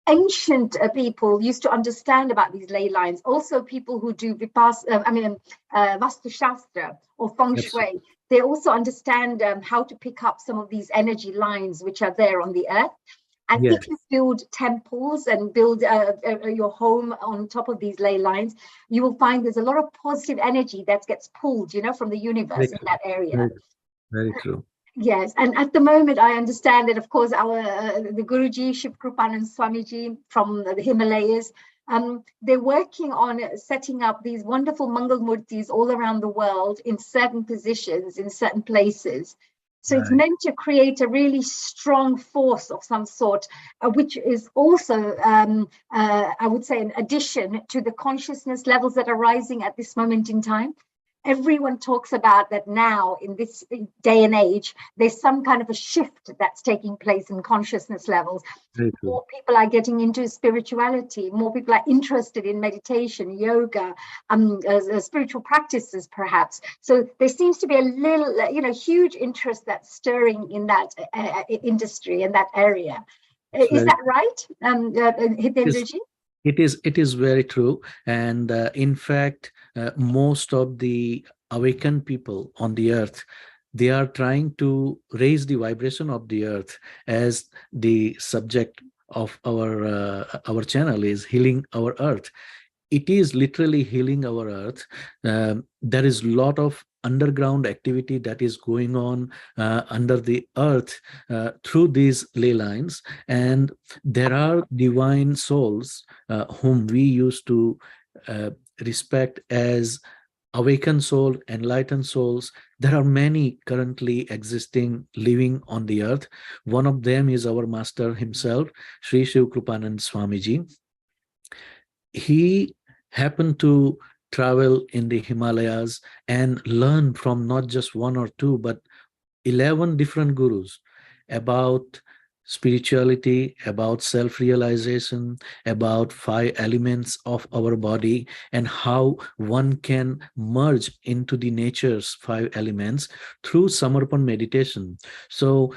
ancient people used to understand about these ley lines. Also, people who do Vastu Shastra or Feng Shui, they also understand how to pick up some of these energy lines which are there on the earth. And if you build temples and build your home on top of these ley lines, you will find there's a lot of positive energy that gets pulled, from the universe in that area. Very true. Yes, and at the moment, I understand that, of course, the Guruji, Shiv Krupanand Swamiji from the Himalayas, they're working on setting up these wonderful Mangal Murtis all around the world in certain positions, in certain places. So it's meant to create a really strong force of some sort, which is also, I would say, an addition to the consciousness levels that are rising at this moment in time. Everyone talks about that now in this day and age, there's some kind of a shift that's taking place in consciousness levels. More people are getting into spirituality. More people are interested in meditation, yoga, spiritual practices, perhaps. So there seems to be a little, huge interest that's stirring in that industry, in that area. Is that right, Hitendraji? It is very true. And in fact, most of the awakened people on the earth, they are trying to raise the vibration of the earth, as the subject of our channel is healing our earth. It is literally healing our earth. There is a lot of underground activity that is going on under the earth through these ley lines, and there are divine souls whom we used to respect as awakened soul, enlightened souls. There are many currently existing, living on the earth. One of them is our master himself, Sri Shiv Krupanand Swamiji. He happened to travel in the Himalayas and learn from not just one or two, but 11 different gurus about spirituality, about self-realization, about 5 elements of our body, and how one can merge into the nature's 5 elements through Samarpan meditation. So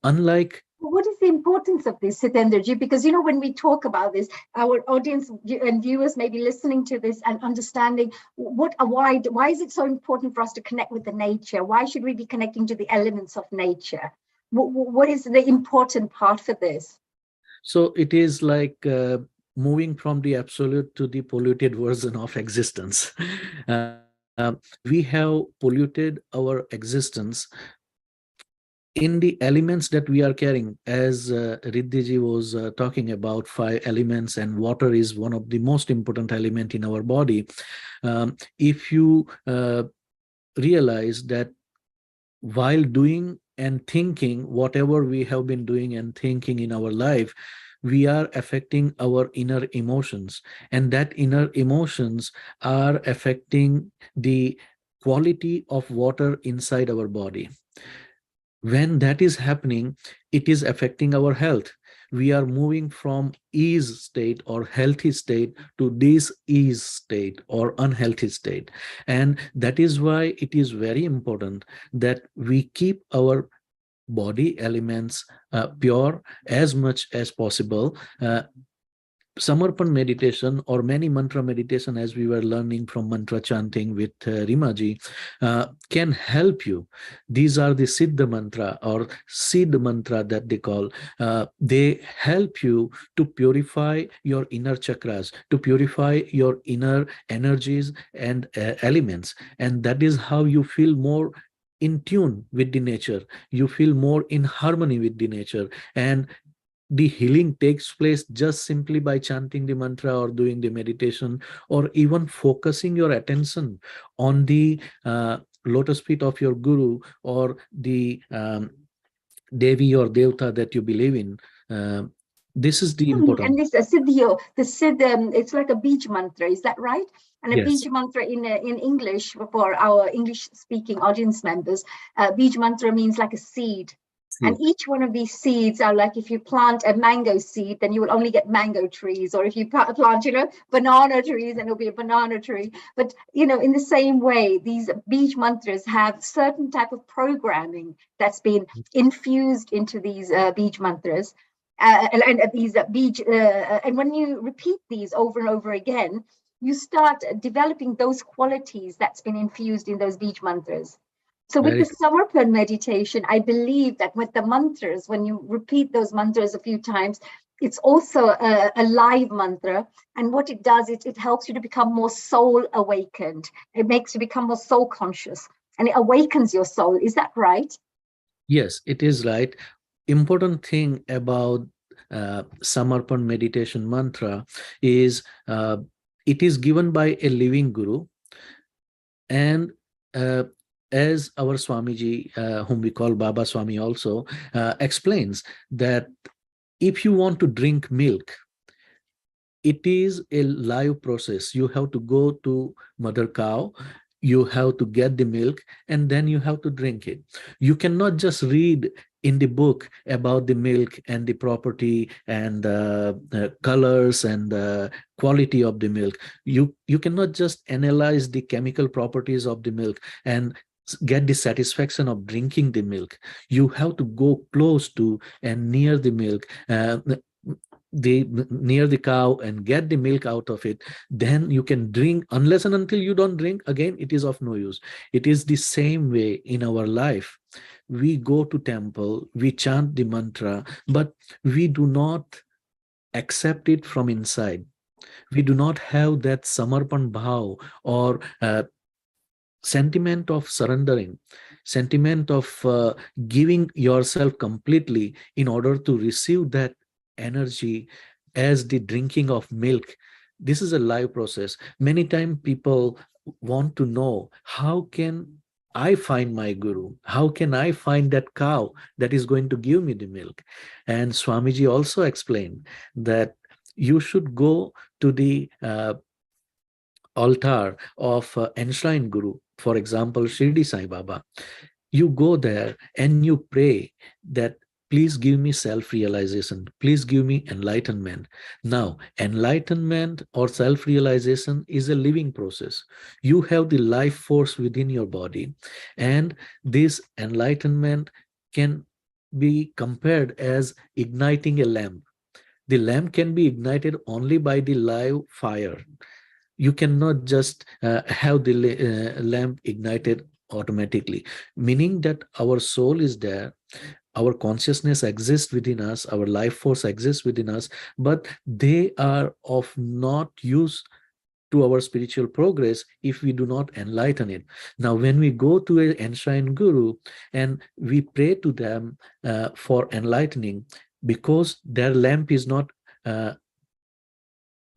unlike what is the importance of this, Hitendraji? Because, when we talk about this, our audience and viewers may be listening to this and understanding why is it so important for us to connect with the nature? Why should we be connecting to the elements of nature? What is the important part for this? So it is like moving from the absolute to the polluted version of existence. We have polluted our existence in the elements that we are carrying, as Riddhiji was talking about 5 elements, and water is one of the most important element in our body. If you realize that while doing and thinking whatever we have been doing and thinking in our life, we are affecting our inner emotions, and that inner emotions are affecting the quality of water inside our body. When that is happening, it is affecting our health. We are moving from ease state or healthy state to dis-ease state or unhealthy state. And that is why it is very important that we keep our body elements pure as much as possible. Samarpan meditation or many mantra meditation, as we were learning from mantra chanting with Rimaji, can help you. These are the Siddha mantra or seed mantra that they call. They help you to purify your inner chakras, to purify your inner energies and elements. And that is how you feel more in tune with the nature. You feel more in harmony with the nature. And the healing takes place just simply by chanting the mantra or doing the meditation, or even focusing your attention on the lotus feet of your guru or the Devi or Devta that you believe in. This is the important. And this Siddhyo, the Siddh, it's like a beach mantra, is that right? And a Yes. beach mantra in English, for our English-speaking audience members, beach mantra means like a seed. And each one of these seeds are like, if you plant a mango seed, then you will only get mango trees. Or if you plant, banana trees, then it'll be a banana tree. But, in the same way, these beach mantras have certain type of programming that's been infused into these beach mantras. And these beach, and when you repeat these over and over again, you start developing those qualities that's been infused in those beach mantras. So with the Samarpan meditation, I believe that with the mantras, when you repeat those mantras a few times, it's also a live mantra. And what it does, it helps you to become more soul awakened. It makes you become more soul conscious, and it awakens your soul. Is that right? Yes, it is right. Important thing about Samarpan meditation mantra is it is given by a living guru. And as our Swamiji, whom we call Baba Swami also, explains that if you want to drink milk, it is a live process. You have to go to mother cow, you have to get the milk, and then you have to drink it. You cannot just read in the book about the milk and the property and colors and quality of the milk. You cannot just analyze the chemical properties of the milk and get the satisfaction of drinking the milk. You have to go close to and near the milk, near the cow, and get the milk out of it. Then you can drink. Unless and until you don't drink, again, it is of no use. It is the same way in our life. We go to temple, we chant the mantra, but we do not accept it from inside. We do not have that samarpan bhav or sentiment of surrendering, sentiment of giving yourself completely in order to receive that energy as the drinking of milk. This is a live process. Many times people want to know, how can I find my guru? How can I find that cow that is going to give me the milk? And Swamiji also explained that you should go to the altar of enshrined guru, for example, Shirdi Sai Baba. You go there and you pray that, please give me self-realization. Please give me enlightenment. Now, enlightenment or self-realization is a living process. You have the life force within your body, and this enlightenment can be compared as igniting a lamp. The lamp can be ignited only by the live fire. You cannot just have the lamp ignited automatically, meaning that our soul is there, our consciousness exists within us, our life force exists within us, but they are of not use to our spiritual progress if we do not enlighten it. Now, when we go to an enshrined guru and we pray to them for enlightening, because their lamp is not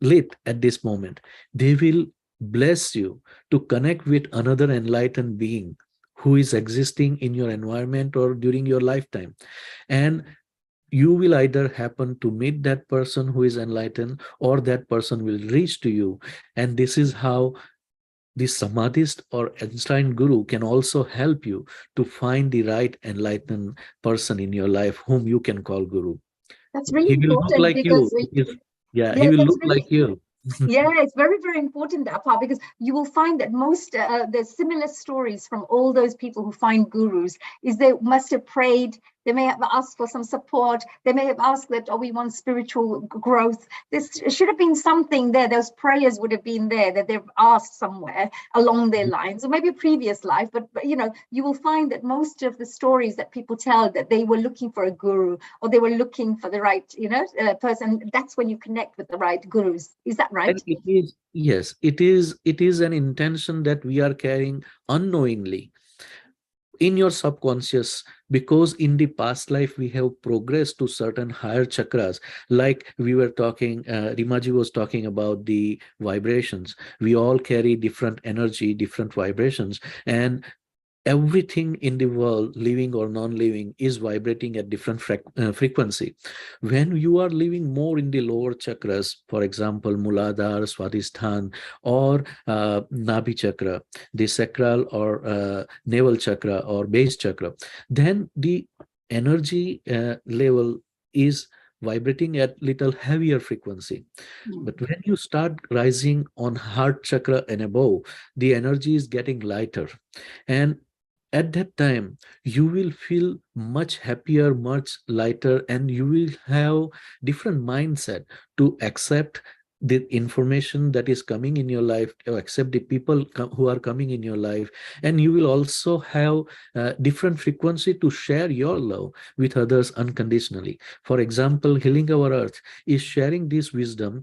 lit at this moment, they will bless you to connect with another enlightened being who is existing in your environment or during your lifetime. And you will either happen to meet that person who is enlightened, or that person will reach to you. And this is how the samadhist or enshrined guru can also help you to find the right enlightened person in your life whom you can call guru. That's really He will look important, like you. because Yeah, he will that's look really, like you. yeah, it's very, very important, that part, because you will find that most there's similar stories from all those people who find gurus is they must have prayed They may have asked for some support. They may have asked that, oh, we want spiritual growth. This should have been something there. Those prayers would have been there that they've asked somewhere along their lines, or maybe a previous life. But you know, you will find that most of the stories that people tell, that they were looking for a guru, or they were looking for the right, you know, person. That's when you connect with the right gurus. Is that right? And it is, yes, it is an intention that we are carrying unknowingly in your subconscious, because in the past life we have progressed to certain higher chakras. Like we were talking, Rimaji was talking about the vibrations. We all carry different energy, different vibrations, and everything in the world, living or non-living, is vibrating at different frequency. When you are living more in the lower chakras, for example, Muladhara, Swadhisthana, or Nabhi chakra, the sacral or navel chakra or base chakra, then the energy level is vibrating at little heavier frequency. But when you start rising on heart chakra and above, the energy is getting lighter. And at that time, you will feel much happier, much lighter, and you will have different mindset to accept the information that is coming in your life, or accept the people who are coming in your life. And you will also have different frequency to share your love with others unconditionally. For example, Healing Our Earth is sharing this wisdom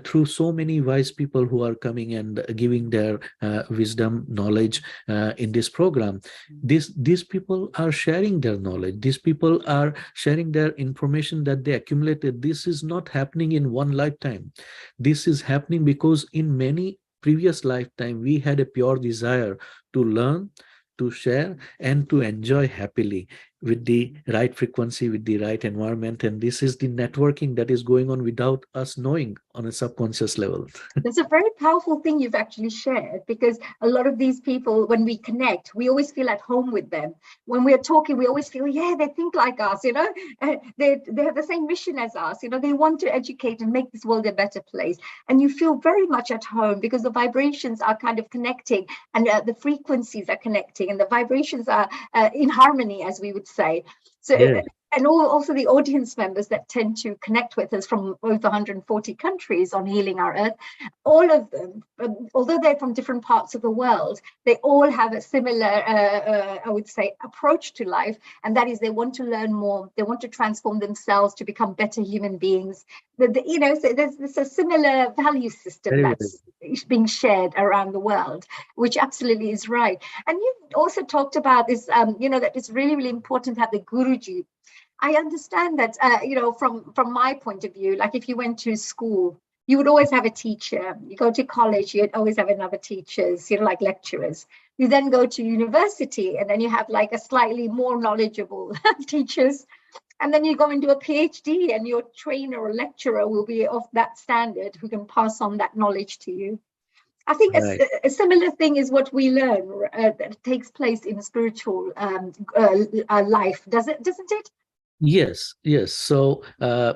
through so many wise people who are coming and giving their wisdom, knowledge in this program. These people are sharing their knowledge. These people are sharing their information that they accumulated. This is not happening in one lifetime. This is happening because in many previous lifetime, we had a pure desire to learn, to share, and to enjoy happily with the right frequency, with the right environment. And this is the networking that is going on without us knowing on a subconscious level. That's a very powerful thing you've actually shared, because a lot of these people, when we connect, we always feel at home with them. When we're talking, we always feel, yeah, they think like us, you know, they have the same mission as us, you know, they want to educate and make this world a better place. And you feel very much at home because the vibrations are kind of connecting, and the frequencies are connecting, and the vibrations are in harmony, as we would say. So, Yeah. and also the audience members that tend to connect with us from over 140 countries on Healing Our Earth, all of them, although they're from different parts of the world, they all have a similar, I would say, approach to life. And that is, they want to learn more. They want to transform themselves to become better human beings. You know, so there's a similar value system that's being shared around the world, which absolutely is right. And you've also talked about this, you know, that it's really, really important to have the Guruji. I understand that, you know, from my point of view, like if you went to school, you would always have a teacher. You go to college, you'd always have another teachers, you know, like lecturers. You then go to university, and then you have like a slightly more knowledgeable teachers. And then you go and do a PhD, and your trainer or lecturer will be of that standard, who can pass on that knowledge to you. I think a similar thing is what we learn that takes place in spiritual life, doesn't it? Yes, yes. So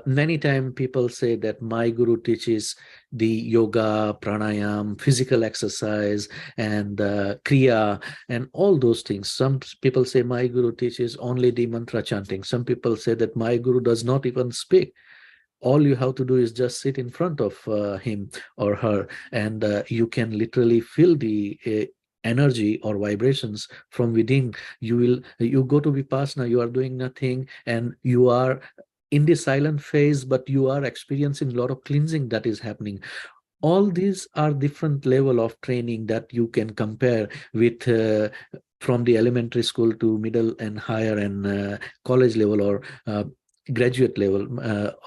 many times people say that my guru teaches the yoga, pranayam, physical exercise, and kriya, and all those things. Some people say my guru teaches only the mantra chanting. Some people say that my guru does not even speak. All you have to do is just sit in front of him or her, and you can literally feel the energy or vibrations from within. You go to Vipassana, you are doing nothing, and you are in the silent phase, but you are experiencing a lot of cleansing that is happening. All these are different level of training that you can compare with from the elementary school to middle and higher and college level, or graduate level,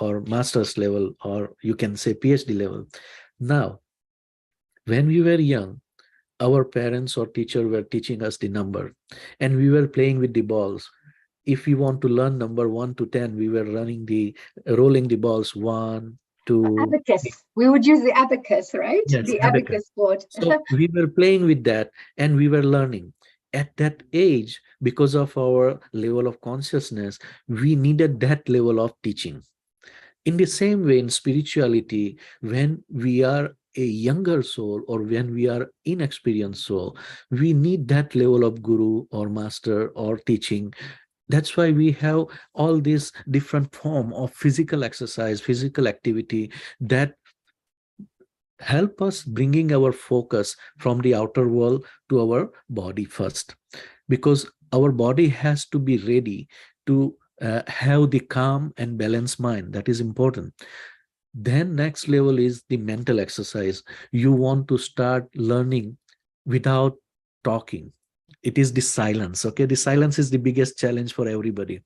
or master's level, or you can say PhD level. Now, when we were young, our parents or teacher were teaching us the number, and we were playing with the balls. If we want to learn number 1 to 10, we were rolling the balls 1, 2. Abacus. We would use the abacus, right? Yes, the abacus board. So we were playing with that, and we were learning. At that age, because of our level of consciousness, we needed that level of teaching. In the same way, in spirituality, when we are a younger soul, or when we are inexperienced soul, we need that level of guru or master or teaching That's why we have all these different form of physical exercise, physical activity that help us bringing our focus from the outer world to our body first, because our body has to be ready to have the calm and balanced mind. That is important. Then next level is the mental exercise. You want to start learning without talking. It is the silence. Okay, the silence is the biggest challenge for everybody.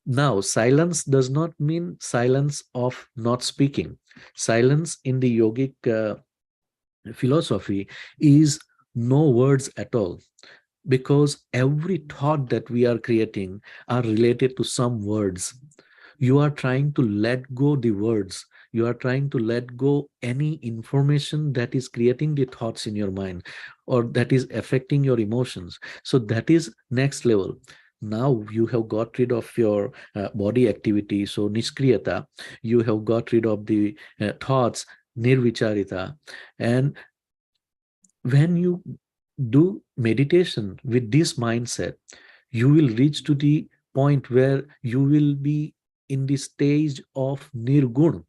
Now, silence does not mean silence of not speaking. Silence in the yogic philosophy is no words at all, because every thought that we are creating are related to some words. You are trying to let go the words. You are trying to let go any information that is creating the thoughts in your mind or that is affecting your emotions. So that is next level. Now you have got rid of your body activity, so niskriyata. You have got rid of the thoughts, nirvicharita. And when you do meditation with this mindset, you will reach to the point where you will be in the stage of nirgun,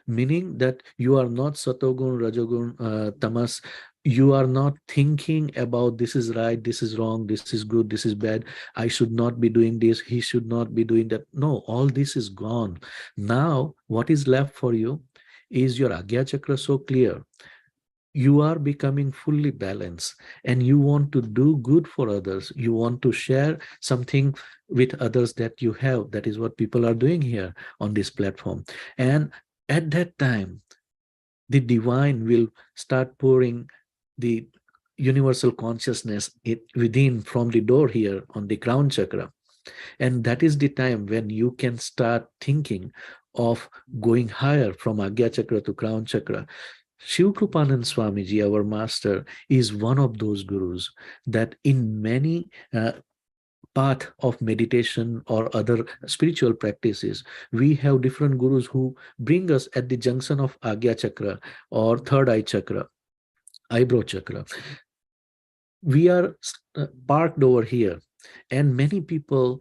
meaning that you are not satogun, rajogun, tamas. You are not thinking about this is right, this is wrong, this is good, this is bad, I should not be doing this, he should not be doing that. No, all this is gone. Now what is left for you is your agya chakra so clear. You are becoming fully balanced and you want to do good for others. You want to share something with others that you have. That is what people are doing here on this platform. And at that time, the divine will start pouring the universal consciousness within from the door here on the crown chakra. And that is the time when you can start thinking of going higher from Agya Chakra to Crown Chakra. Shiv Krupanand Swamiji, our master, is one of those gurus that in many path of meditation or other spiritual practices, we have different gurus who bring us at the junction of Agya Chakra or third eye chakra, eyebrow chakra. We are parked over here, and many people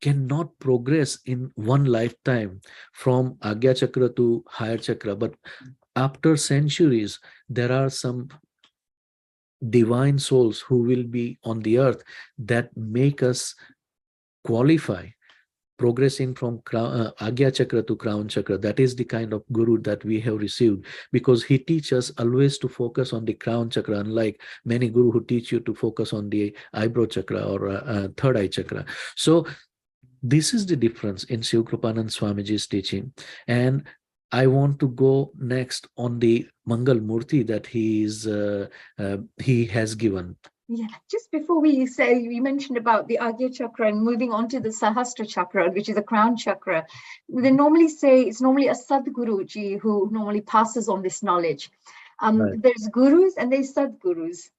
cannot progress in one lifetime from Agya Chakra to higher chakra. But after centuries, there are some divine souls who will be on the earth that make us qualify progressing from Agya Chakra to Crown Chakra. That is the kind of guru that we have received, because he teaches us always to focus on the Crown Chakra, unlike many guru who teach you to focus on the eyebrow chakra or third eye chakra. So this is the difference in Shiv Krupanand Swamiji's teaching. And I want to go next on the Mangal Murti that he has given. Yeah, just before we say, you mentioned about the Agya chakra and moving on to the Sahasra chakra, which is the crown chakra. They normally say it's normally a Sadguruji who normally passes on this knowledge. Right. There's gurus and there's Sadgurus.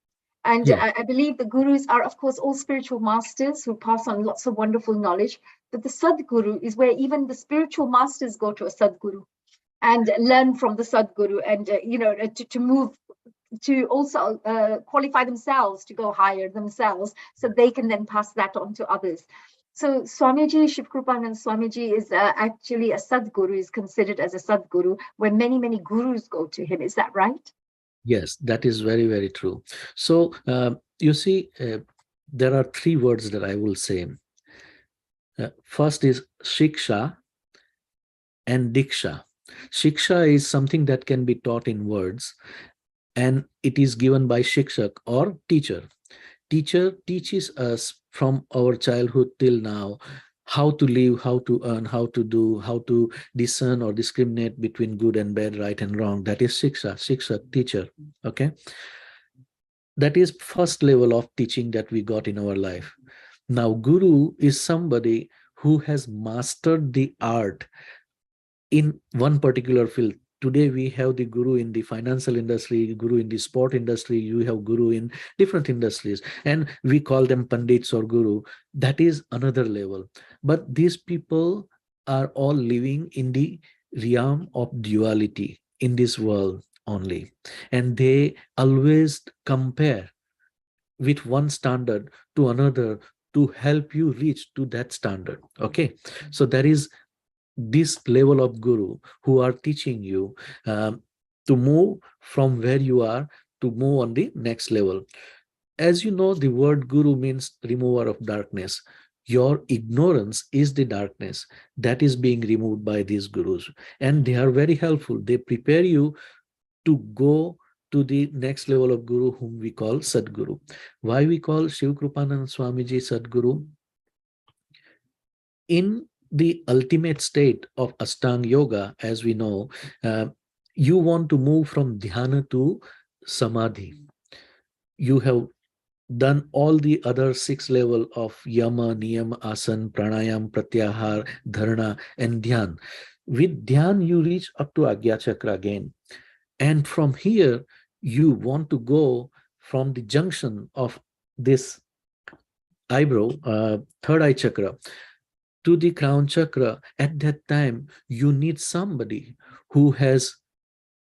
And Yeah. I believe the gurus are, of course, all spiritual masters who pass on lots of wonderful knowledge. But the Sadguru is where even the spiritual masters go to a Sadguru and learn from the Sadguru and, to move, to also qualify themselves to go higher themselves, so they can then pass that on to others. So Swamiji, Shiv Krupanand Swamiji is actually a Sadguru, is considered as a Sadguru, where many, many gurus go to him. Is that right? Yes, that is very, very true. So you see, there are three words that I will say. First is Shiksha and Diksha. Shiksha is something that can be taught in words, and it is given by Shikshak or teacher. Teacher teaches us from our childhood till now how to live, how to earn, how to do, how to discern or discriminate between good and bad, right and wrong. That is Shikshak, teacher. Okay. That is first level of teaching that we got in our life. Now, Guru is somebody who has mastered the art in one particular field. Today we have the guru in the financial industry, guru in the sport industry, you have guru in different industries, and we call them pandits or guru. That is another level. But these people are all living in the realm of duality in this world only, and they always compare with one standard to another to help you reach to that standard. Okay, so there is this level of guru who are teaching you to move from where you are to move on the next level. As you know, the word guru means remover of darkness. Your ignorance is the darkness that is being removed by these gurus, and they are very helpful. They prepare you to go to the next level of guru, whom we call Sadguru. Why we call Shiv Krupanand Swamiji Sadguru? In the ultimate state of Ashtanga Yoga, as we know, you want to move from dhyana to samadhi. You have done all the other 6 levels of yama, niyam, asan, pranayam, pratyahar, dharana, and dhyan. With dhyan, you reach up to Agya Chakra again. And from here, you want to go from the junction of this eyebrow, third eye chakra, to the crown chakra. At that time, you need somebody who has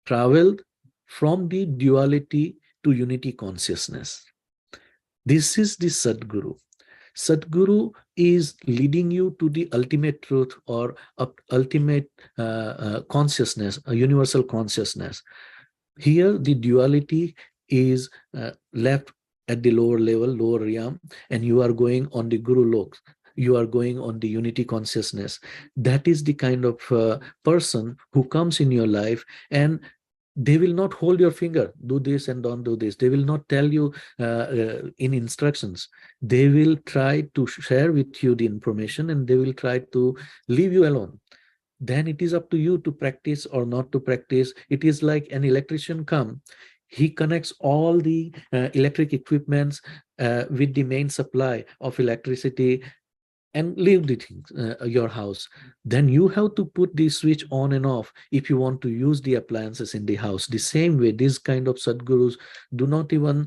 traveled from the duality to unity consciousness. This is the Sadguru. Sadguru is leading you to the ultimate truth or ultimate consciousness, a universal consciousness. Here, the duality is left at the lower level, lower realm, and you are going on the Guru Lok. You are going on the unity consciousness. That is the kind of person who comes in your life, and they will not hold your finger, do this and don't do this. They will not tell you in instructions. They will try to share with you the information, and they will try to leave you alone. Then it is up to you to practice or not to practice. It is like an electrician come. He connects all the electric equipments with the main supply of electricity and leave the things, your house. Then you have to put the switch on and off if you want to use the appliances in the house. The same way, these kind of Sadgurus do not even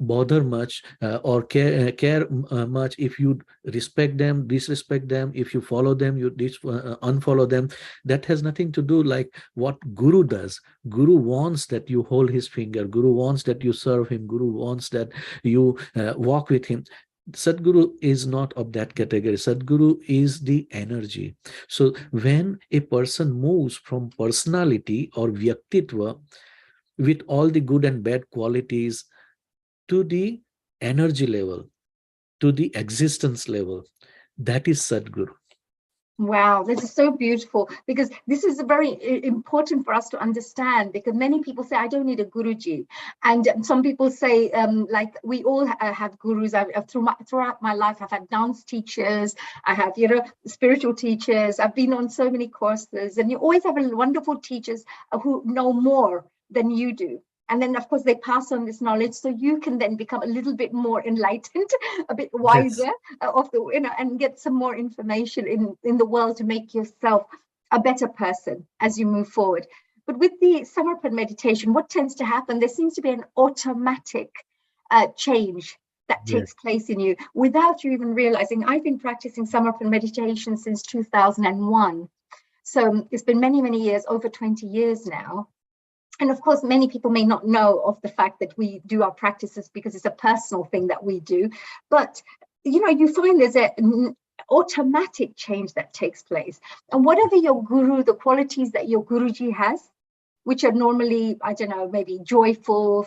bother much or care much if you respect them, disrespect them. If you follow them, you unfollow them. That has nothing to do like what Guru does. Guru wants that you hold his finger. Guru wants that you serve him. Guru wants that you walk with him. Sadguru is not of that category. Sadguru is the energy. So when a person moves from personality or vyaktitva with all the good and bad qualities to the energy level, to the existence level, that is Sadguru. Wow, this is so beautiful, because this is very important for us to understand, because many people say, I don't need a Guruji. And some people say, like, we all have gurus. Throughout my life, I've had dance teachers, I have, spiritual teachers. I've been on so many courses, and you always have wonderful teachers who know more than you do. And then, of course, they pass on this knowledge, so you can then become a little bit more enlightened, a bit wiser, yes, and get some more information in the world to make yourself a better person as you move forward. But with the Samarpan meditation, what tends to happen? There seems to be an automatic change that takes place in you without you even realizing. I've been practicing Samarpan meditation since 2001. So it's been many, many years, over 20 years now. And of course, many people may not know of the fact that we do our practices because it's a personal thing that we do. But, you find there's an automatic change that takes place. And whatever your guru, the qualities that your Guruji has, which are normally, I don't know, maybe joyful,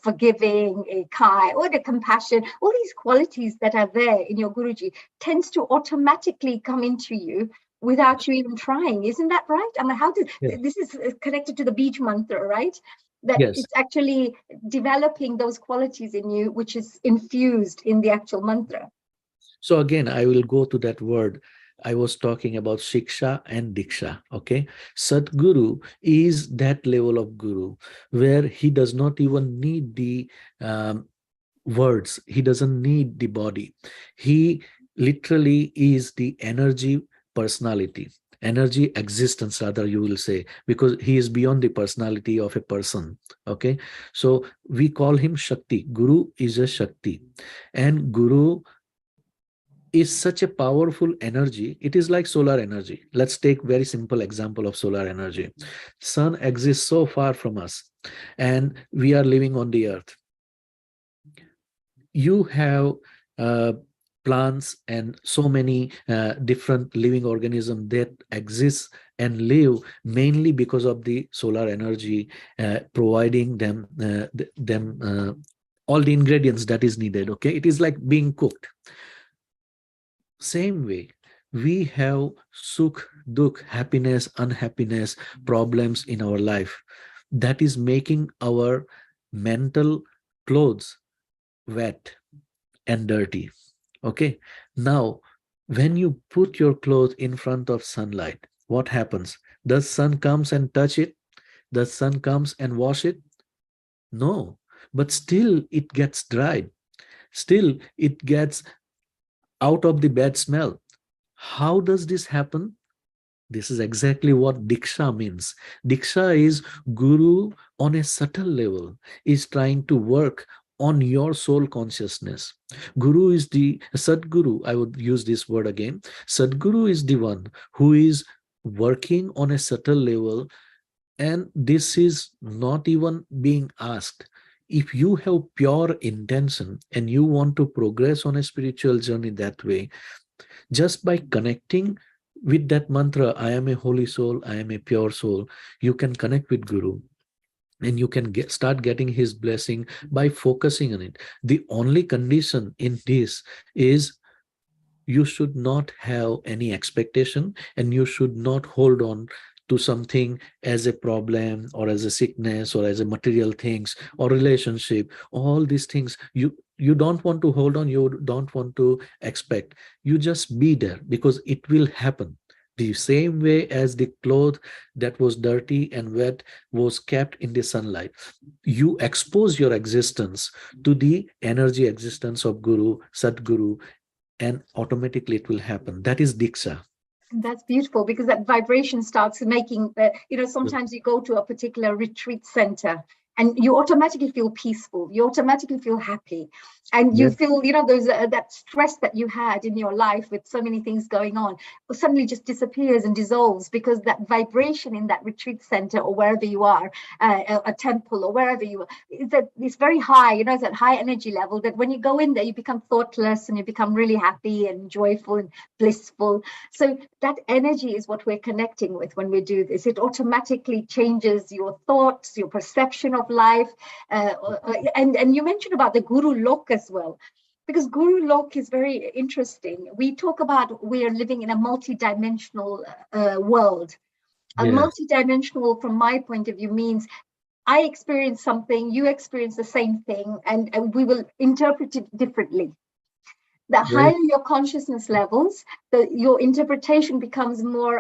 forgiving, kind, or the compassion, all these qualities that are there in your Guruji tends to automatically come into you without you even trying. Isn't that right? I mean, this is connected to the Beej mantra, right? That it's actually developing those qualities in you, which is infused in the actual mantra. So again, I will go to that word. I was talking about Shiksha and Diksha, okay? Sadguru is that level of Guru where he does not even need the words. He doesn't need the body. He literally is the energy personality, energy existence, rather, you will say, because he is beyond the personality of a person, okay? So we call him Shakti. Guru is a Shakti, and Guru is such a powerful energy. It is like solar energy. Let's take very simple example of solar energy. Sun exists so far from us, and we are living on the earth. You have plants and so many different living organisms that exist and live mainly because of the solar energy providing them all the ingredients that is needed. Okay, it is like being cooked. Same way, we have sukh, dukh, happiness, unhappiness, problems in our life that is making our mental clothes wet and dirty. Okay, now when you put your clothes in front of sunlight, what happens? The sun comes and touch it? The sun comes and wash it? No, but still it gets dried. Still it gets out of the bad smell. How does this happen? This is exactly what Diksha means. Diksha is Guru on a subtle level, is trying to work on your soul consciousness. Guru is the Sadguru, I would use this word again. Sadguru is the one who is working on a subtle level, and this is not even being asked. If you have pure intention and you want to progress on a spiritual journey that way, just by connecting with that mantra, I am a holy soul, I am a pure soul, you can connect with Guru and you can start getting his blessing by focusing on it. The only condition in this is you should not have any expectation and you should not hold on to something as a problem or as a sickness or as a material things or relationship. All these things you don't want to hold on, you don't want to expect. You just be there because it will happen. The same way as the cloth that was dirty and wet was kept in the sunlight, you expose your existence to the energy existence of Guru, Sadguru, and automatically it will happen. That is Diksha. That's beautiful because that vibration starts making, sometimes you go to a particular retreat center and you automatically feel peaceful, you automatically feel happy, and you feel, those that stress that you had in your life with so many things going on suddenly just disappears and dissolves because that vibration in that retreat center or wherever you are, a temple or wherever you are, it's very high, it's that high energy level that when you go in there, you become thoughtless and you become really happy and joyful and blissful. So that energy is what we're connecting with when we do this. It automatically changes your thoughts, your perception of life. And you mentioned about the Guru Lok as well, because Guru Lok is very interesting. We talk about we are living in a multi-dimensional world. A multi-dimensional, from my point of view, means I experience something, you experience the same thing, and we will interpret it differently. The higher your consciousness levels, your interpretation becomes more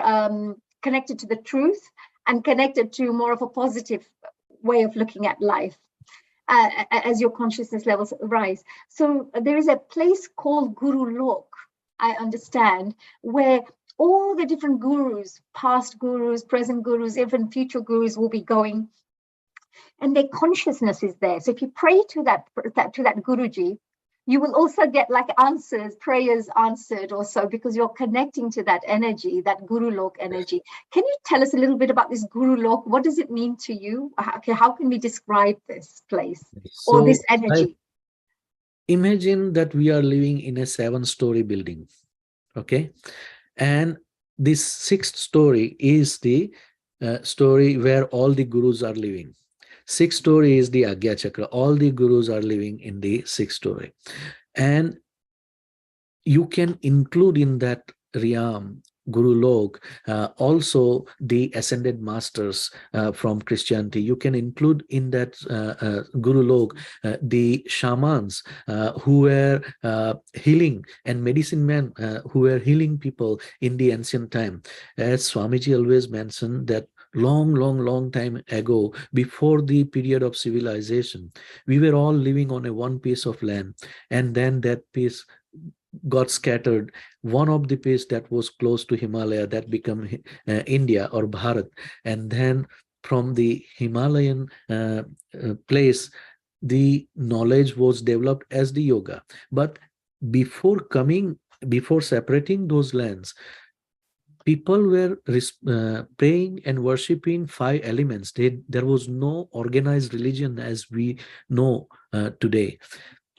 connected to the truth and connected to more of a positive way of looking at life as your consciousness levels rise. So there is a place called Guru Lok, I understand, where all the different gurus, past gurus, present gurus, even future gurus will be going, and their consciousness is there. So if you pray to that Guruji, you will also get like answers, prayers answered also, because you're connecting to that energy, that Guru Lok energy. Can you tell us a little bit about this Guru Lok? What does it mean to you? How can we describe this place or this energy? Imagine that we are living in a 7-story building, okay? And this 6th story is the story where all the gurus are living. 6th story is the Agya Chakra. All the gurus are living in the 6th story. And you can include in that realm, Guru Lok, also the ascended masters from Christianity. You can include in that Guru Lok the shamans who were healing, and medicine men who were healing people in the ancient time. As Swamiji always mentioned that long time ago, before the period of civilization, we were all living on one piece of land, and then that piece got scattered. One of the piece that was close to Himalaya, that became India or Bharat, and then from the Himalayan place, the knowledge was developed as the yoga. But before separating those lands, people were praying and worshipping 5 elements. There was no organized religion as we know today.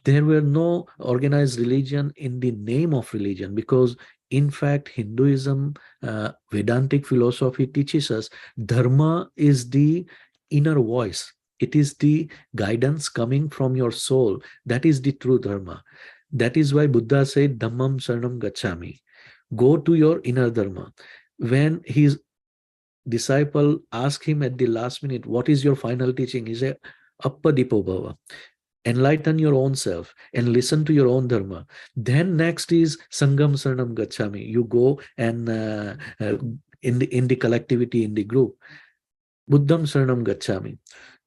There were no organized religion in the name of religion, because in fact Hinduism, Vedantic philosophy teaches us dharma is the inner voice. It is the guidance coming from your soul. That is the true dharma. That is why Buddha said dhammam saranam gacchami. Go to your inner dharma. When his disciple asked him at the last minute, what is your final teaching? He said, appadipo bhava. Enlighten your own self and listen to your own dharma. Then next is sangam saranam gacchami. You go and in the collectivity, in the group, buddham saranam gacchami.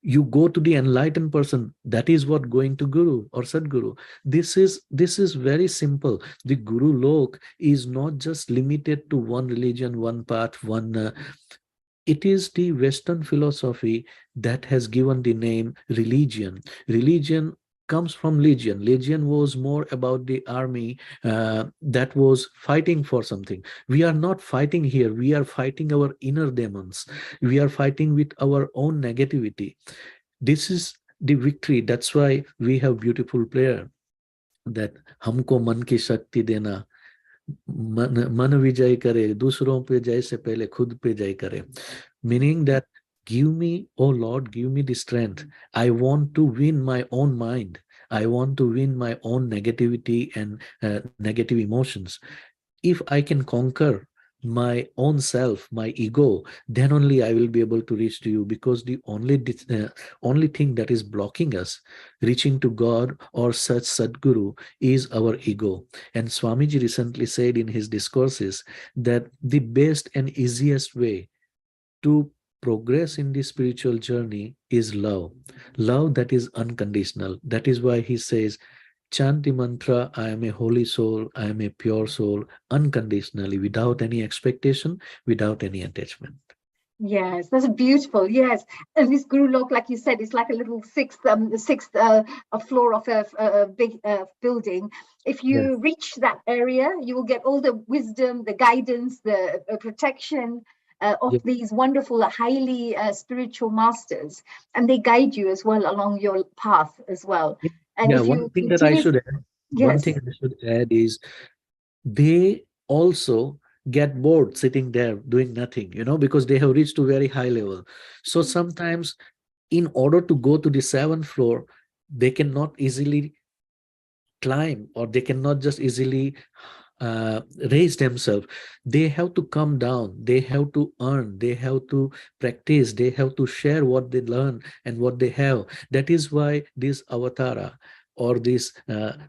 You go to the enlightened person. That is what going to guru or sadguru. This is very simple. The guru lok is not just limited to one religion, one path, one it is the Western philosophy that has given the name religion. Religion comes from legion. Legion was more about the army that was fighting for something. We are not fighting here. We are fighting our inner demons. We are fighting with our own negativity. This is the victory. That's why we have beautiful prayer that हमको मन की शक्ति देना, मन विजय करे, दूसरों पे जय से पहले खुद पे जय करे. Meaning that give me, oh Lord, give me the strength. I want to win my own mind. I want to win my own negativity and negative emotions. If I can conquer my own self, my ego, then only I will be able to reach to you, because the only thing that is blocking us reaching to God or such Sadguru is our ego. And Swamiji recently said in his discourses that the best and easiest way to progress in the spiritual journey is love. Love that is unconditional. That is why he says, chant the mantra, I am a holy soul, I am a pure soul, unconditionally, without any expectation, without any attachment. Yes, that's beautiful. Yes, and this Guru Lok, like you said, is like a little sixth floor of a big building. If you reach that area, you will get all the wisdom, the guidance, the protection of these wonderful, highly spiritual masters, and they guide you as well along your path as well. And if one you thing that I should add, one thing I should add is they also get bored sitting there doing nothing, because they have reached to very high level. So sometimes in order to go to the 7th floor, they cannot easily climb, or they cannot just easily raise themselves. They have to come down, they have to earn, they have to practice, they have to share what they learn and what they have. That is why this avatara or this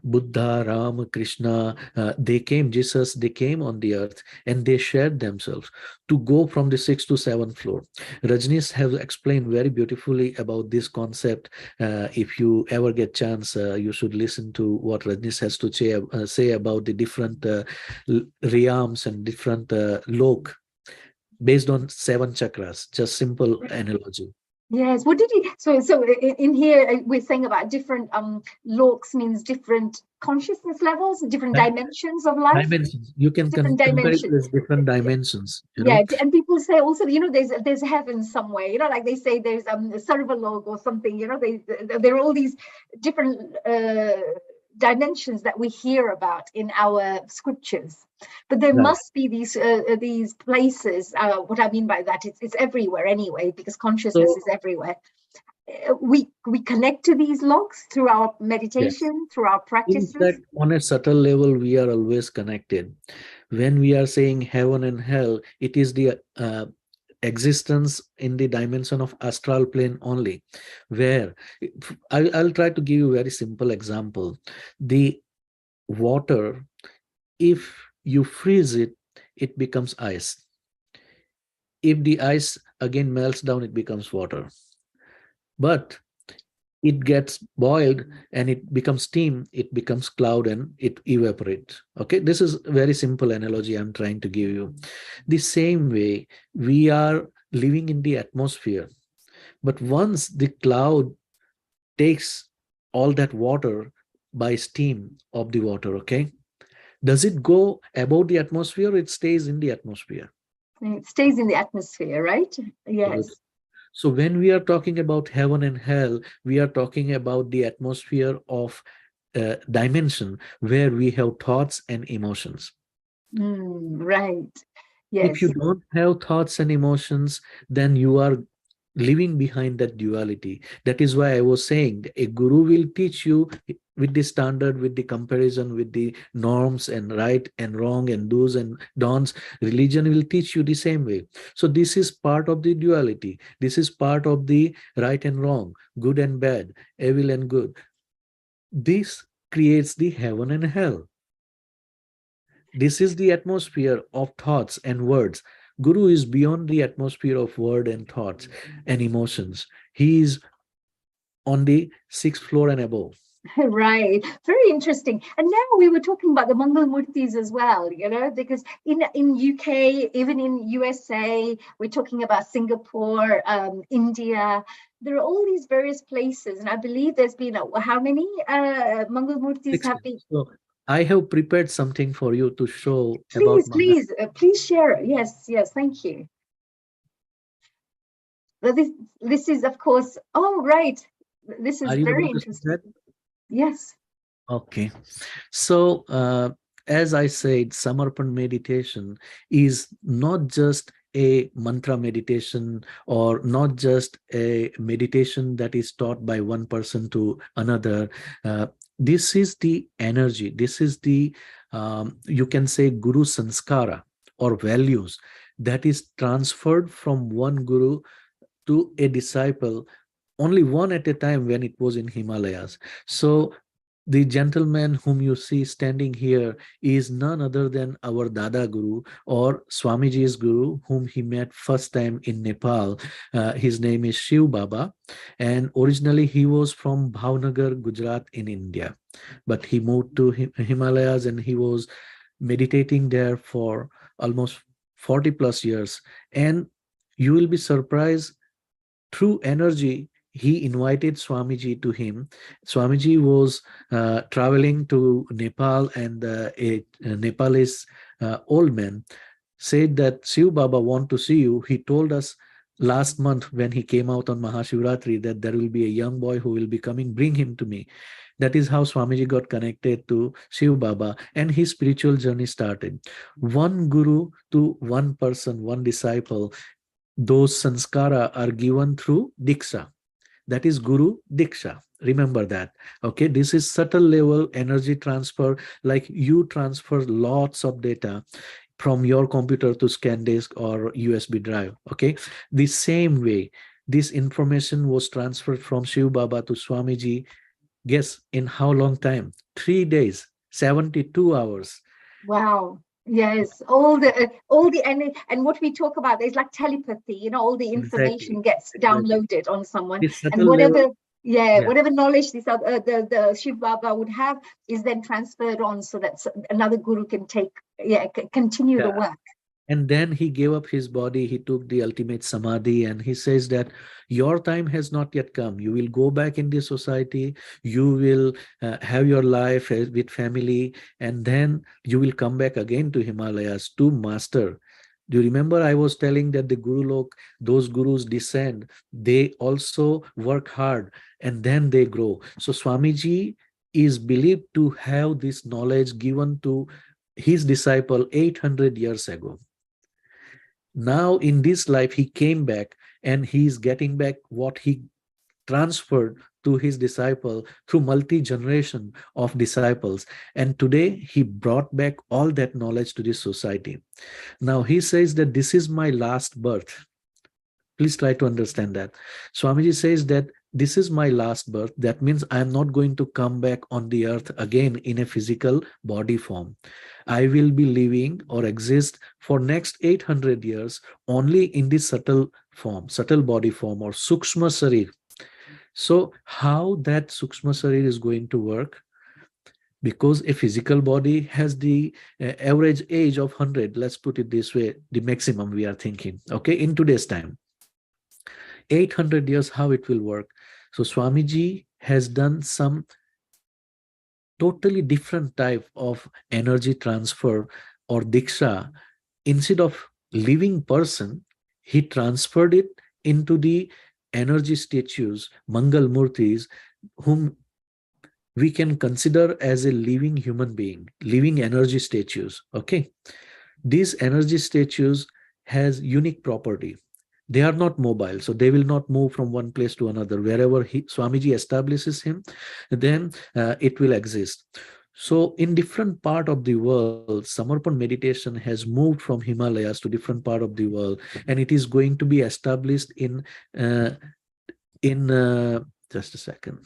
Buddha, Ram, Krishna, they came, Jesus, they came on the earth and they shared themselves to go from the 6th to 7th floor. Rajneesh has explained very beautifully about this concept. If you ever get chance, you should listen to what Rajneesh has to say about the different realms and different lok based on 7 chakras. Just simple analogy. Yes, what did he, so in here we're saying about different loks means different consciousness levels, different dimensions of life. Dimensions. You can different compare it dimensions. with different dimensions. And people say also, there's heaven somewhere, like they say there's a Sarvalok or something, there are all these different dimensions that we hear about in our scriptures, but there must be these places. What I mean by that, it's everywhere anyway, because consciousness is everywhere. We connect to these logs through our meditation, through our practices. In fact, on a subtle level, we are always connected. When we are saying heaven and hell, it is the existence in the dimension of astral plane only, where I'll try to give you a very simple example. The water, if you freeze it, it becomes ice. If the ice again melts down, it becomes water. But it gets boiled and it becomes steam, it becomes cloud and it evaporates. Okay, this is a very simple analogy I'm trying to give you. The same way, we are living in the atmosphere, but once the cloud takes all that water by steam of the water, okay, does it go above the atmosphere or it stays in the atmosphere? It stays in the atmosphere, right? Yes. So when we are talking about heaven and hell, we are talking about the atmosphere of dimension where we have thoughts and emotions. Right. If Yes. you don't have thoughts and emotions, then you are living behind that duality. That is why I was saying a guru will teach you with the standard, with the comparison, with the norms and right and wrong and do's and don'ts. Religion will teach you the same way. So this is part of the duality. This is part of the right and wrong, good and bad, evil and good. This creates the heaven and hell. This is the atmosphere of thoughts and words. Guru is beyond the atmosphere of word and thoughts and emotions. He is on the 6th floor and above. Right, very interesting. And now we were talking about the Mangal Murtis as well, you know, because in UK, even in USA, we're talking about Singapore, India. There are all these various places, and I believe there's been how many Mangal Murtis have been? So I have prepared something for you to show about Please share it. Yes, thank you. This is, of course, oh, right. This is very interesting. Yes. Okay. So as I said, Samarpan meditation is not just a mantra meditation or not just a meditation that is taught by one person to another. This is the energy. This is the, you can say, Guru Sanskara or values that is transferred from one Guru to a disciple, only one at a time when it was in Himalayas. So the gentleman whom you see standing here is none other than our Dada Guru or Swamiji's Guru, whom he met first time in Nepal. His name is Shiv Baba, and originally he was from Bhavnagar, Gujarat in India. But he moved to Himalayas and he was meditating there for almost 40 plus years. And you will be surprised, through energy, he invited Swamiji to him. Swamiji was traveling to Nepal, and a Nepalese old man said that Shiv Baba want to see you. He told us last month when he came out on Mahashivratri that there will be a young boy who will be coming, bring him to me. That is how Swamiji got connected to Shiv Baba and his spiritual journey started. One guru to one person, one disciple. Those sanskara are given through Diksha. That is Guru Diksha. Remember that. Okay, this is subtle level energy transfer, like you transfer lots of data from your computer to ScanDisk or USB drive. Okay, the same way this information was transferred from Shiv Baba to Swamiji. Guess in how long time? 3 days, 72 hours. Wow. Yes, all the and what we talk about is like telepathy, you know, all the information gets downloaded on someone, and whatever whatever knowledge this the Shiv Baba would have is then transferred on, so that another guru can take continue the work. And then he gave up his body, he took the ultimate samadhi, and he says that your time has not yet come. You will go back in the society, you will have your life with family, and then you will come back again to Himalayas to master. Do you remember I was telling that the Guru Lok, those gurus descend, they also work hard and then they grow. So Swamiji is believed to have this knowledge given to his disciple 800 years ago. Now in this life, he came back and he's getting back what he transferred to his disciple through multi-generation of disciples. And today he brought back all that knowledge to this society. Now he says that this is my last birth. Please try to understand that. Swamiji says that this is my last birth. That means I am not going to come back on the earth again in a physical body form. I will be living or exist for next 800 years only in this subtle form, subtle body form, or Sukshma Sarir. So how that Sukshma Sarir is going to work? Because a physical body has the average age of 100, let's put it this way, the maximum we are thinking, okay, in today's time. 800 years, how it will work? So Swamiji has done some totally different type of energy transfer or diksha. Instead of living person, he transferred it into the energy statues, Mangal Murtis, whom we can consider as a living human being, living energy statues. Okay, these energy statues has unique property. They are not mobile, so they will not move from one place to another. Wherever Swamiji establishes him, then it will exist. So in different part of the world, Samarpan meditation has moved from Himalayas to different part of the world, and it is going to be established in just a second.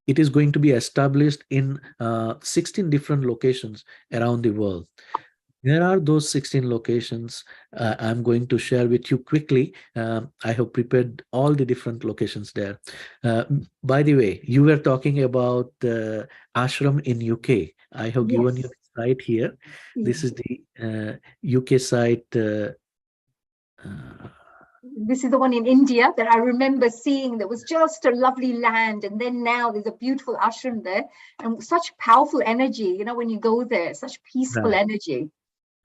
It is going to be established in 16 different locations around the world. There are those 16 locations I'm going to share with you quickly. I have prepared all the different locations there. By the way, you were talking about the ashram in UK. I have given you the site here. This is the UK site. This is the one in India that I remember seeing that was just a lovely land. And then now there's a beautiful ashram there and such powerful energy, you know, when you go there, such peaceful Right. energy.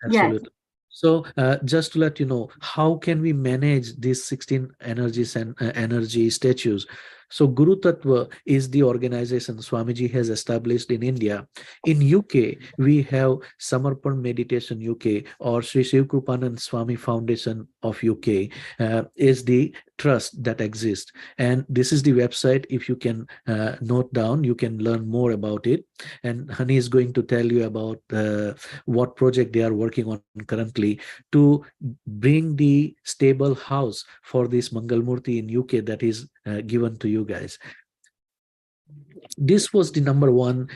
Absolutely. Yes. So just to let you know, how can we manage these 16 energies and energy statues? So Guru Tattva is the organization Swamiji has established in India. In UK, we have Samarpan Meditation UK, or Sri Shiv Krupanand Swami Foundation of UK is the trust that exists. And this is the website. If you can note down, you can learn more about it. And Hani is going to tell you about what project they are working on currently to bring the stable house for this Mangal Murti in UK that is given to you guys. This was the number one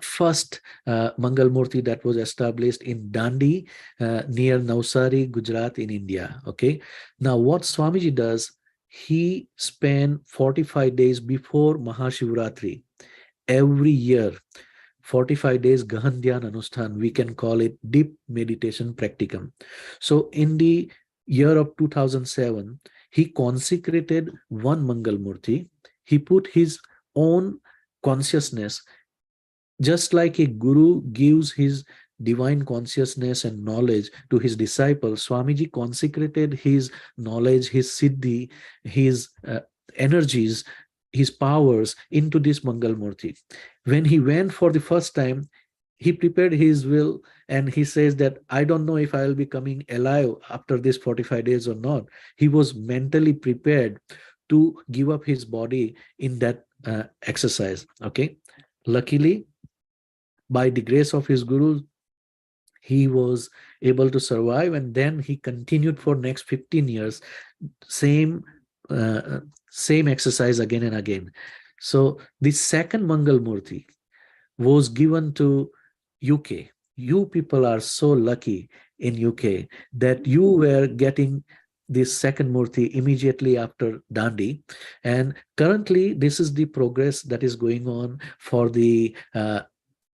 first Mangal Murti that was established in Dandi near Navsari, Gujarat in India. Okay. Now what Swamiji does, he spent 45 days before Mahashivratri every year. 45 days Gahan Dhyan Anushthan, we can call it deep meditation practicum. So in the year of 2007, he consecrated one Mangal Murti. He put his own consciousness, just like a guru gives his divine consciousness and knowledge to his disciples. Swamiji consecrated his knowledge, his siddhi, his energies, his powers into this Mangal Murti. When he went for the first time, he prepared his will and he says that I don't know if I will be coming alive after this 45 days or not. He was mentally prepared to give up his body in that exercise. Okay. Luckily, by the grace of his guru, he was able to survive, and then he continued for next 15 years, same exercise again and again. So the second Mangal Murti was given to UK. You people are so lucky in UK that you were getting this second Murti immediately after Dandi. And currently, this is the progress that is going on for the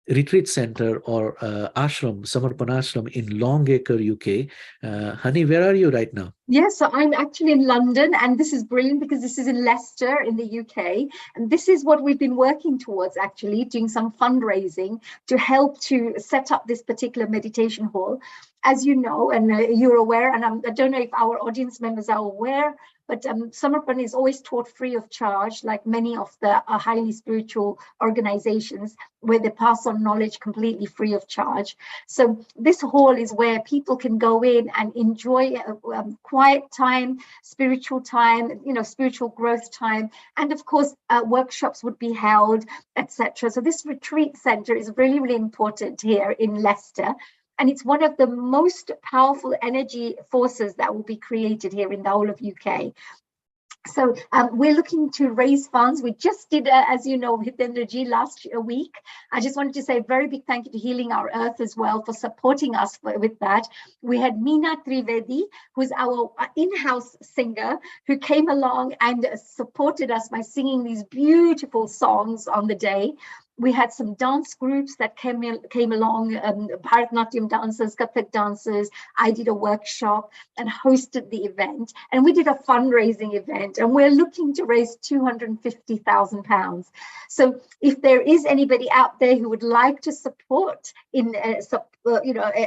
retreat center or ashram, Samarpan Ashram in Longacre, UK. Hani, where are you right now? Yes, so I'm actually in London, and this is brilliant because this is in Leicester in the UK. And this is what we've been working towards, actually, doing some fundraising to help to set up this particular meditation hall. As you know, and you're aware, and I don't know if our audience members are aware, but Samarpan is always taught free of charge, like many of the highly spiritual organizations, where they pass on knowledge completely free of charge. So this hall is where people can go in and enjoy quiet time, spiritual time, you know, spiritual growth time, and of course workshops would be held, etc. So this retreat center is really, really important here in Leicester. And it's one of the most powerful energy forces that will be created here in the whole of UK. So we're looking to raise funds. We just did, as you know, Hitendraji last week. I just wanted to say a very big thank you to Healing Our Earth as well for supporting us with that. We had Meena Trivedi, who's our in-house singer, who came along and supported us by singing these beautiful songs on the day. we had some dance groups that came along, Bharatanatyam dancers, Kathak dancers. I did a workshop and hosted the event, and we did a fundraising event, and we're looking to raise £250,000. So if there is anybody out there who would like to support in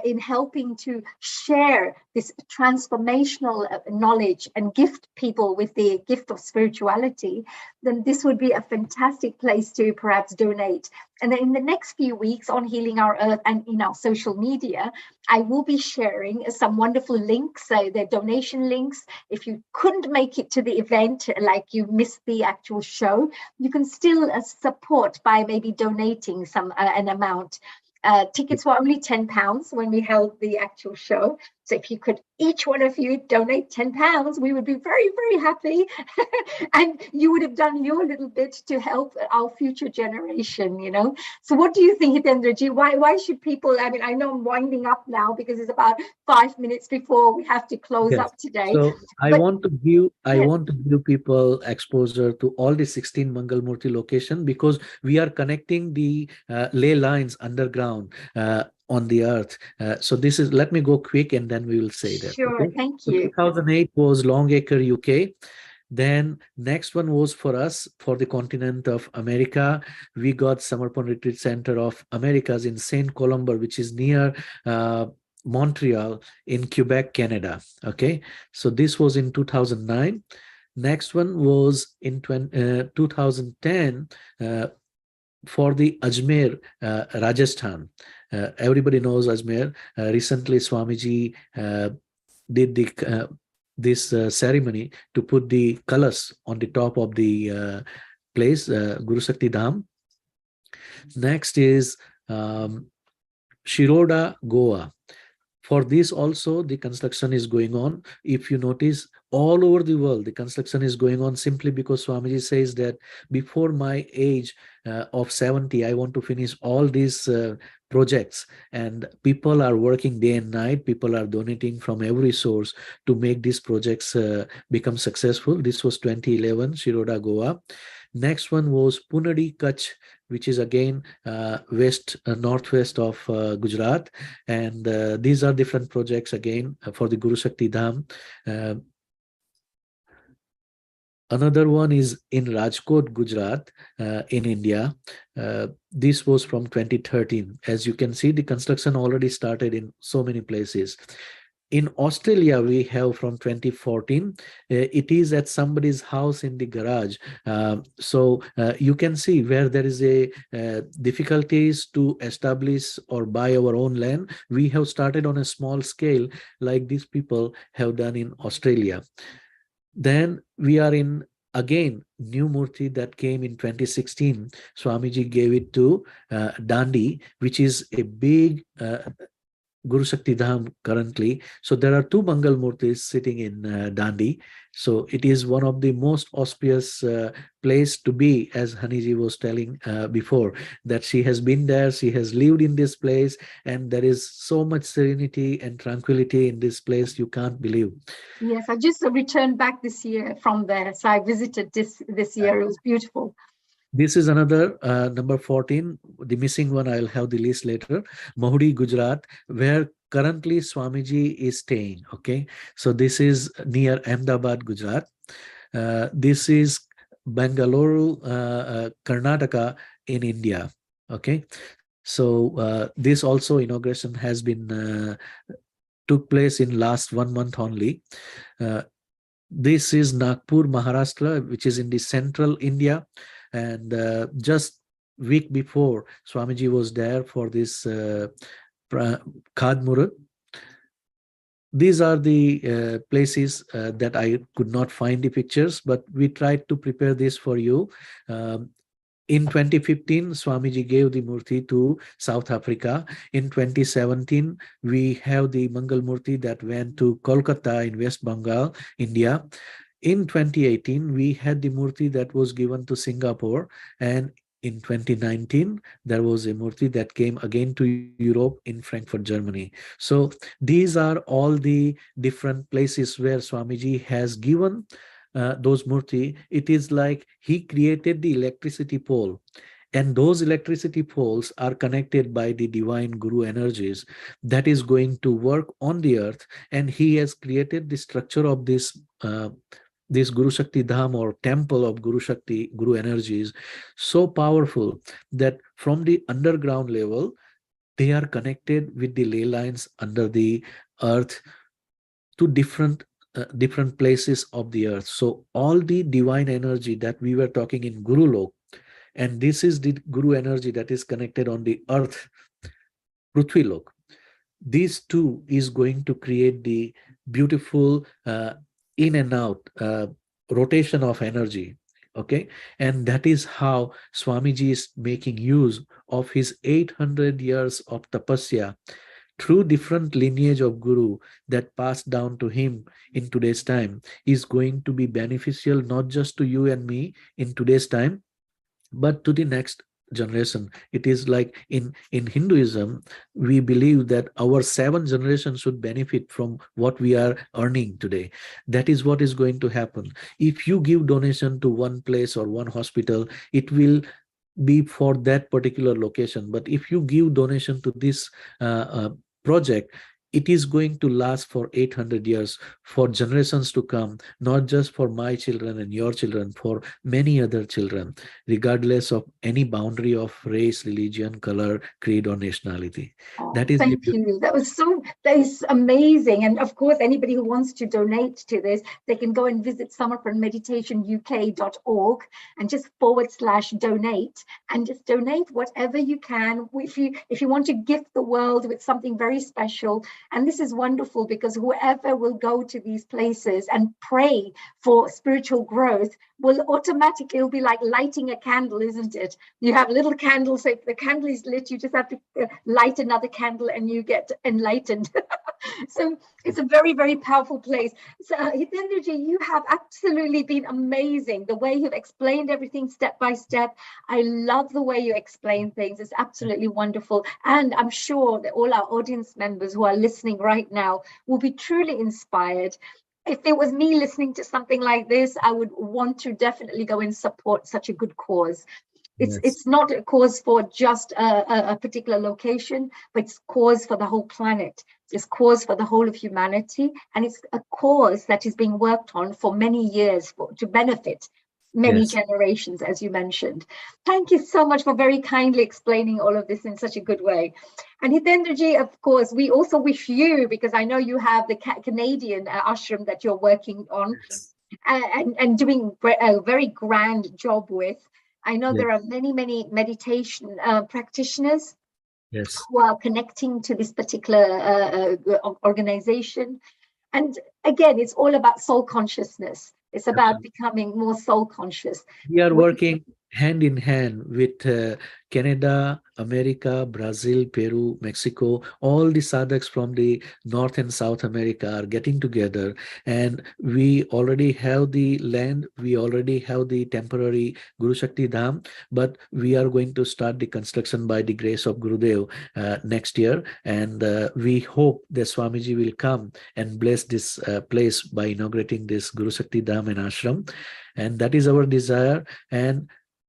in helping to share this transformational knowledge and gift people with the gift of spirituality, then this would be a fantastic place to perhaps donate. And then in the next few weeks on Healing Our Earth and in our social media, I will be sharing some wonderful links, the donation links. If you couldn't make it to the event, like you missed the actual show, you can still support by maybe donating an amount. Tickets were only £10 when we held the actual show. So if you could, each one of you donate £10, we would be very, very happy. And you would have done your little bit to help our future generation, you know. So what do you think, Hitendraji? Why should people, I mean, I know I'm winding up now because it's about 5 minutes before we have to close up today. So I want to give people exposure to all the 16 Mangalmurti location, because we are connecting the ley lines underground on the earth. So this is, let me go quick and then we will say that. Sure, okay? thank So you. 2008 was Longacre, UK. Then next one was for us, for the continent of America. We got Samarpan Retreat Center of Americas in Saint Colomba, which is near Montreal in Quebec, Canada. Okay, so this was in 2009. Next one was in 2010 for the Ajmer, Rajasthan. Everybody knows Ajmer. Recently, Swamiji did the this ceremony to put the colors on the top of the place, Guru Shakti Dham. Next is Shiroda, Goa. For this also, the construction is going on. If you notice, all over the world, the construction is going on simply because Swamiji says that before my age of 70, I want to finish all these projects. And people are working day and night. People are donating from every source to make these projects become successful. This was 2011, Shiroda, Goa. Next one was Punadi, Kutch, which is again northwest of Gujarat. And these are different projects again for the Guru Shakti Dham. Another one is in Rajkot, Gujarat, in India. This was from 2013. As you can see, the construction already started in so many places. In Australia, we have from 2014. It is at somebody's house in the garage. So you can see where there is a difficulties to establish or buy our own land. We have started on a small scale like these people have done in Australia. Then we are in, again, new Murti that came in 2016. Swamiji gave it to Dandi, which is a big Guru Shakti Dham currently. So there are two Mangal Murtis sitting in Dandi. So it is one of the most auspicious place to be, as Haniji was telling before, that she has been there, she has lived in this place, and there is so much serenity and tranquility in this place, you can't believe. Yes, I just returned back this year from there. So I visited this year. It was beautiful. This is another number 14, the missing one. I'll have the list later. Mahudi, Gujarat, where currently Swamiji is staying. Okay, so this is near Ahmedabad, Gujarat. This is Bangalore, Karnataka in India. Okay, so this also inauguration has been took place in last 1 month only. This is Nagpur, Maharashtra, which is in the central India. And just week before, Swamiji was there for this Khad Murat. These are the places that I could not find the pictures, but we tried to prepare this for you. In 2015, Swamiji gave the Murti to South Africa. In 2017, we have the Mangal Murti that went to Kolkata in West Bengal, India. In 2018, we had the Murti that was given to Singapore, and in 2019, there was a Murti that came again to Europe in Frankfurt, Germany. So these are all the different places where Swamiji has given those Murti. It is like he created the electricity pole, And those electricity poles are connected by the divine Guru energies that is going to work on the earth. And he has created the structure of this this Guru Shakti Dham or temple of Guru Shakti, Guru energies, so powerful that from the underground level, they are connected with the ley lines under the earth to different places of the earth. So all the divine energy that we were talking in Guru Lok, and this is the Guru energy that is connected on the earth, Prithvi Lok. These two is going to create the beautiful in and out rotation of energy. Okay, and that is how Swamiji is making use of his 800 years of tapasya through different lineage of Guru that passed down to him in today's time is going to be beneficial not just to you and me in today's time, but to the next generation. It is like in Hinduism, we believe that our 7 generations should benefit from what we are earning today. That is what is going to happen. If you give donation to one place or one hospital, it will be for that particular location. But if you give donation to this project, it is going to last for 800 years, for generations to come, not just for my children and your children, for many other children, regardless of any boundary of race, religion, color, creed, or nationality. That is Thank you. That is amazing. And of course, anybody who wants to donate to this, they can go and visit summerfrommeditationuk.org and just /donate and just donate whatever you can. If you want to gift the world with something very special. And this is wonderful because whoever will go to these places and pray for spiritual growth will automatically, it'll be like lighting a candle, isn't it? You have little candles, so if the candle is lit, you just have to light another candle and you get enlightened. So it's a very, very powerful place. So Hitendraji, you have absolutely been amazing. The way you've explained everything step by step. I love the way you explain things. It's absolutely wonderful. And I'm sure that all our audience members who are listening right now will be truly inspired. If it was me listening to something like this, I would want to definitely go and support such a good cause. It's not a cause for just a particular location, but it's a cause for the whole planet. It's a cause for the whole of humanity. And it's a cause that is being worked on for many years to benefit many generations, as you mentioned. Thank you so much for very kindly explaining all of this in such a good way. And Hitendraji, of course, we also wish you, because I know you have the Canadian ashram that you're working on and doing a very grand job with. I know there are many, many meditation practitioners who are connecting to this particular organization. And again, it's all about soul consciousness. It's about becoming more soul conscious. We are working hand in hand with Canada, America, Brazil, Peru, Mexico. All the sadhaks from the North and South America are getting together, and we already have the land. We already have the temporary Guru Shakti Dham, but we are going to start the construction by the grace of Gurudev next year. And we hope that Swamiji will come and bless this place by inaugurating this Guru Shakti Dham and ashram. And that is our desire. And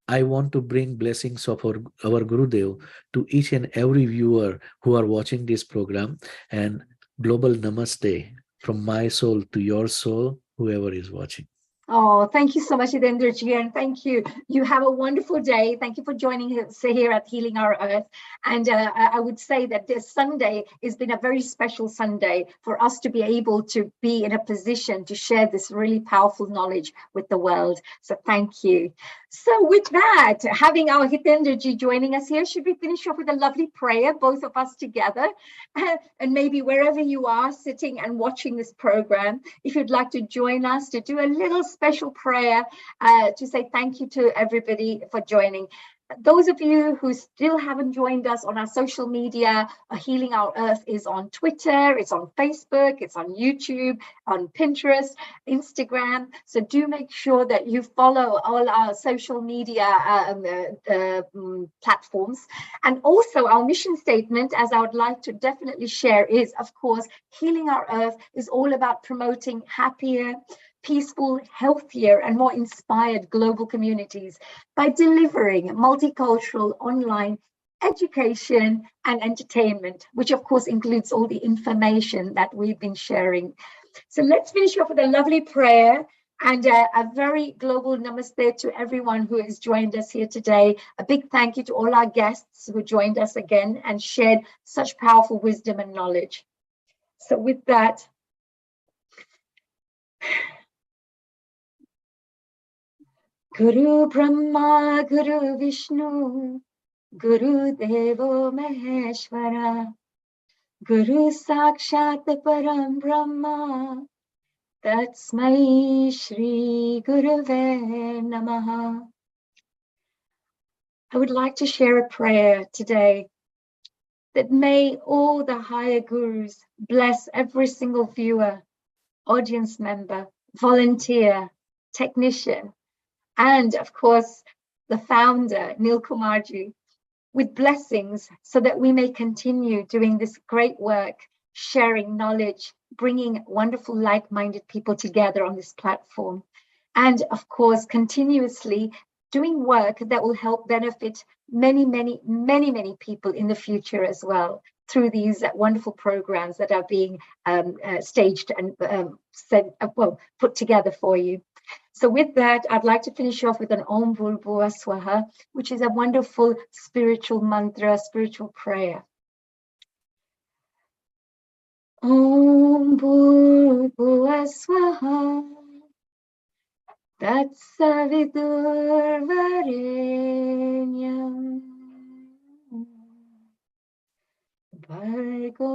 I want to bring blessings of our Gurudev to each and every viewer who are watching this program. And global namaste from my soul to your soul, whoever is watching. Oh, thank you so much, Hitendraji, and thank you. You have a wonderful day. Thank you for joining us here at Healing Our Earth. And I would say that this Sunday has been a very special Sunday for us to be able to be in a position to share this really powerful knowledge with the world. So thank you. So with that, having our Hitendraji joining us here, should we finish off with a lovely prayer, both of us together? And maybe wherever you are sitting and watching this program, if you'd like to join us to do a little special prayer to say thank you to everybody for joining. Those of you who still haven't joined us on our social media, Healing Our Earth is on Twitter, it's on Facebook, it's on YouTube, on Pinterest, Instagram. So do make sure that you follow all our social media platforms. And also our mission statement, as I would like to definitely share, is, of course, Healing Our Earth is all about promoting happier, peaceful, healthier, and more inspired global communities by delivering multicultural online education and entertainment, which of course includes all the information that we've been sharing. So let's finish off with a lovely prayer and a very global namaste to everyone who has joined us here today. A big thank you to all our guests who joined us again and shared such powerful wisdom and knowledge. So with that, Guru Brahma, Guru Vishnu, Guru Devo Maheshwara, Guru Sakshat Param Brahma, Tatsmai Shri Gurave Namaha. I would like to share a prayer today that may all the higher gurus bless every single viewer, audience member, volunteer, technician, and of course, the founder, Neil Kumarji, with blessings so that we may continue doing this great work, sharing knowledge, bringing wonderful like-minded people together on this platform. And of course, continuously doing work that will help benefit many, many, many, many people in the future as well through these wonderful programs that are being staged and put together for you. So with that, I'd like to finish off with an Om Bhurrbhuva Swaha, which is a wonderful spiritual mantra, spiritual prayer. Om Bhurrbhuva Swaha, Tatsaviturvarenyam, Bhargo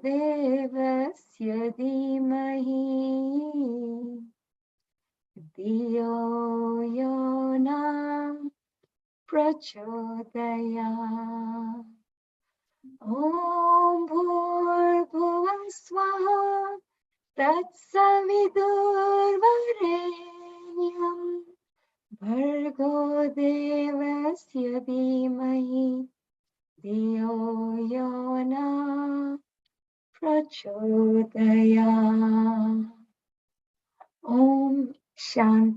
Devasya Dhimahi, Diyo Yona Prachodaya. Om Bhurrbhuva Swaha, Tatsavidurvarenyam, Bhargo Devasya Dhimahi, Diyo Yona Prachodaya. Om Shanti.